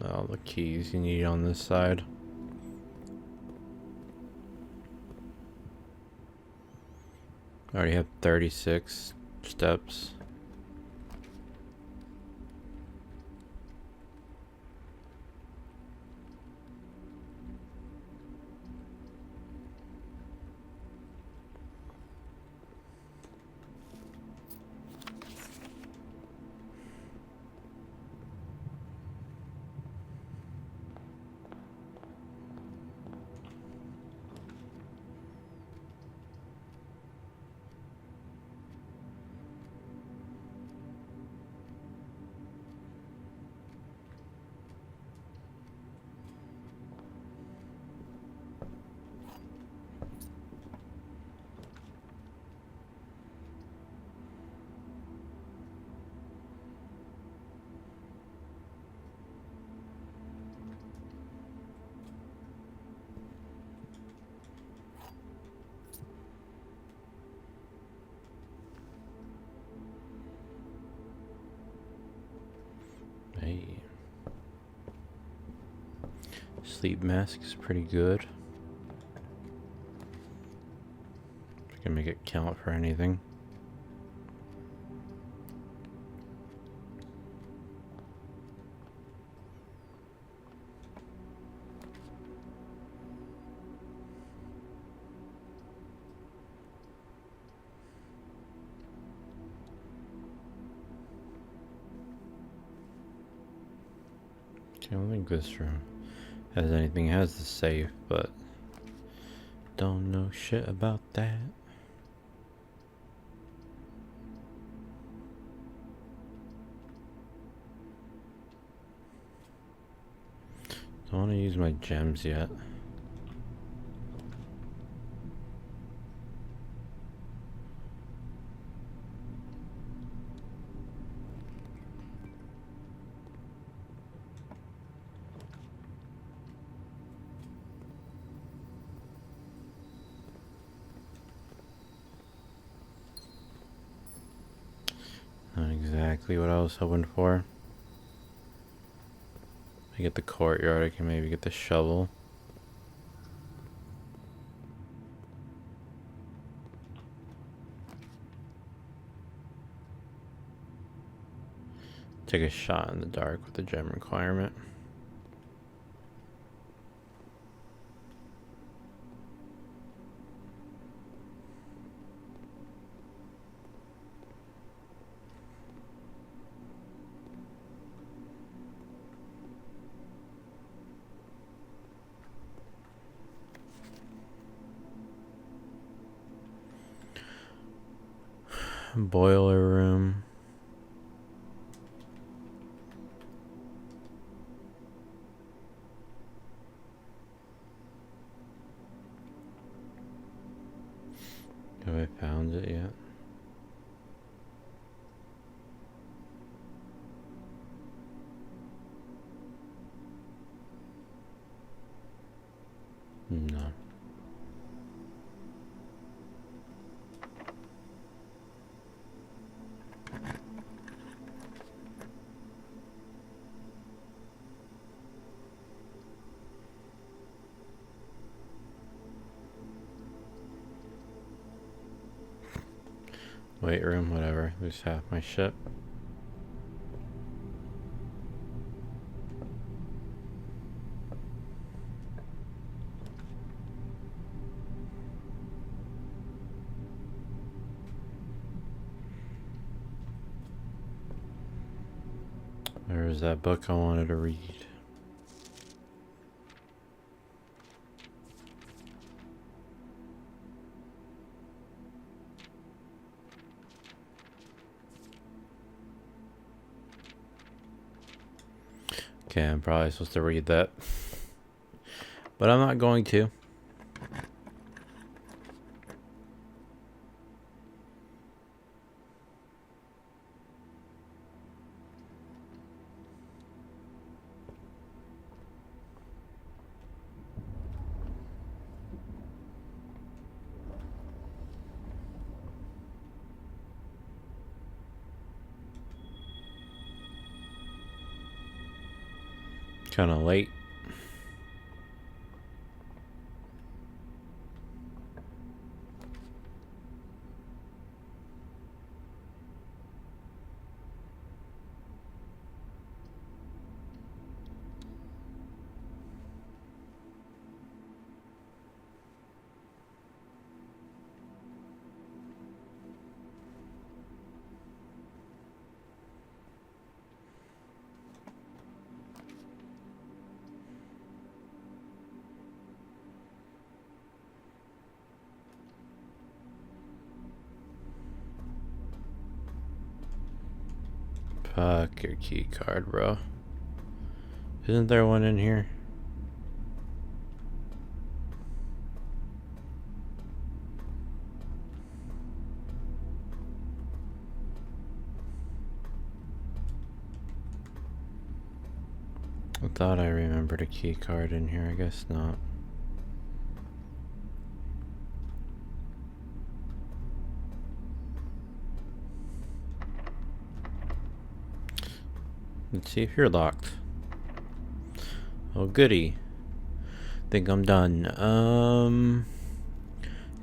All the keys you need on this side. I already have 36 steps. Hey. Sleep mask is pretty good. If I can make it count for anything. Okay, I don't think this room has anything. It has the safe, but don't know shit about that. Don't want to use my gems yet. Not exactly what I was hoping for. I get the courtyard, I can maybe get the shovel. Take a shot in the dark with the gem requirement. Boiler room. Have I found it yet? No. Weight room, whatever. Lose half my ship. Where is that book I wanted to read? Okay, I'm probably supposed to read that. But I'm not going to. Kind of late. Fuck your key card, bro. Isn't there one in here? I thought I remembered a key card in here. I guess not. Let's see if you're locked. Oh, goody. Think I'm done.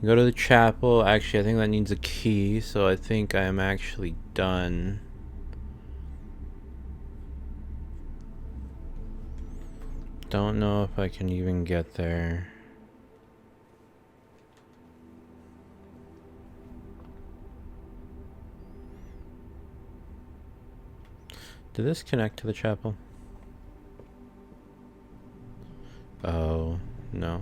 Go to the chapel. Actually, I think that needs a key, so I think I am actually done. Don't know if I can even get there. Did this connect to the chapel? Oh, no.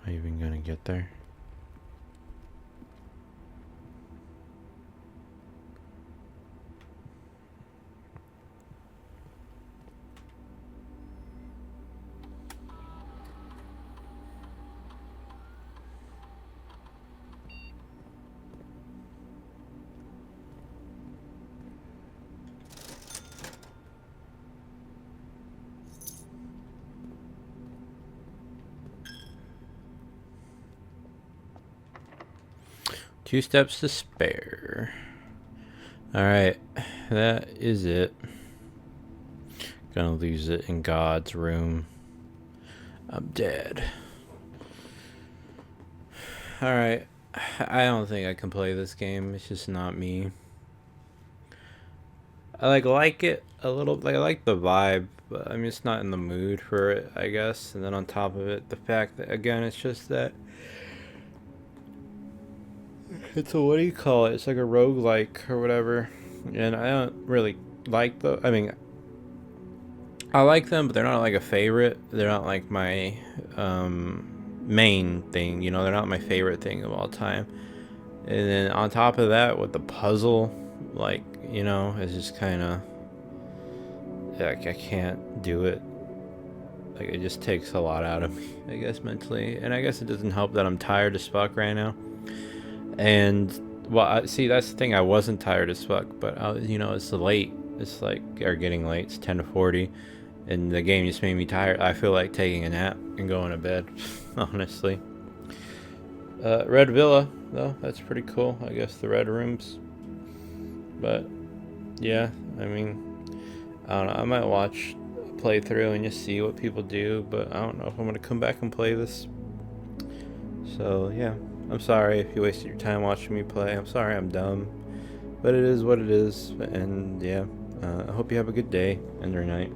I even gonna get there? Two steps to spare. Alright, that is it. Gonna lose it in God's room. I'm dead. Alright, I don't think I can play this game. It's just not me. I like it a little, like I like the vibe, but I mean it's not in the mood for it, I guess. And then on top of it, the fact that again it's just that it's a, what do you call it? It's like a roguelike or whatever. And I don't really like the, I mean, I like them, but they're not like a favorite. They're not like my main thing, you know, they're not my favorite thing of all time. And then on top of that, with the puzzle, like, you know, it's just kind of, like, I can't do it. Like, it just takes a lot out of me, I guess, mentally. And I guess it doesn't help that I'm tired as fuck right now. And, well, see, that's the thing. I wasn't tired as fuck, but, you know, it's late. It's like, or getting late. It's 10:40. And the game just made me tired. I feel like taking a nap and going to bed, honestly. Red Villa, though. That's pretty cool. I guess the red rooms. But, yeah, I mean, I don't know. I might watch a playthrough and just see what people do, but I don't know if I'm going to come back and play this. So, yeah. I'm sorry if you wasted your time watching me play. I'm sorry I'm dumb. But it is what it is. And, yeah. I hope you have a good day and or night.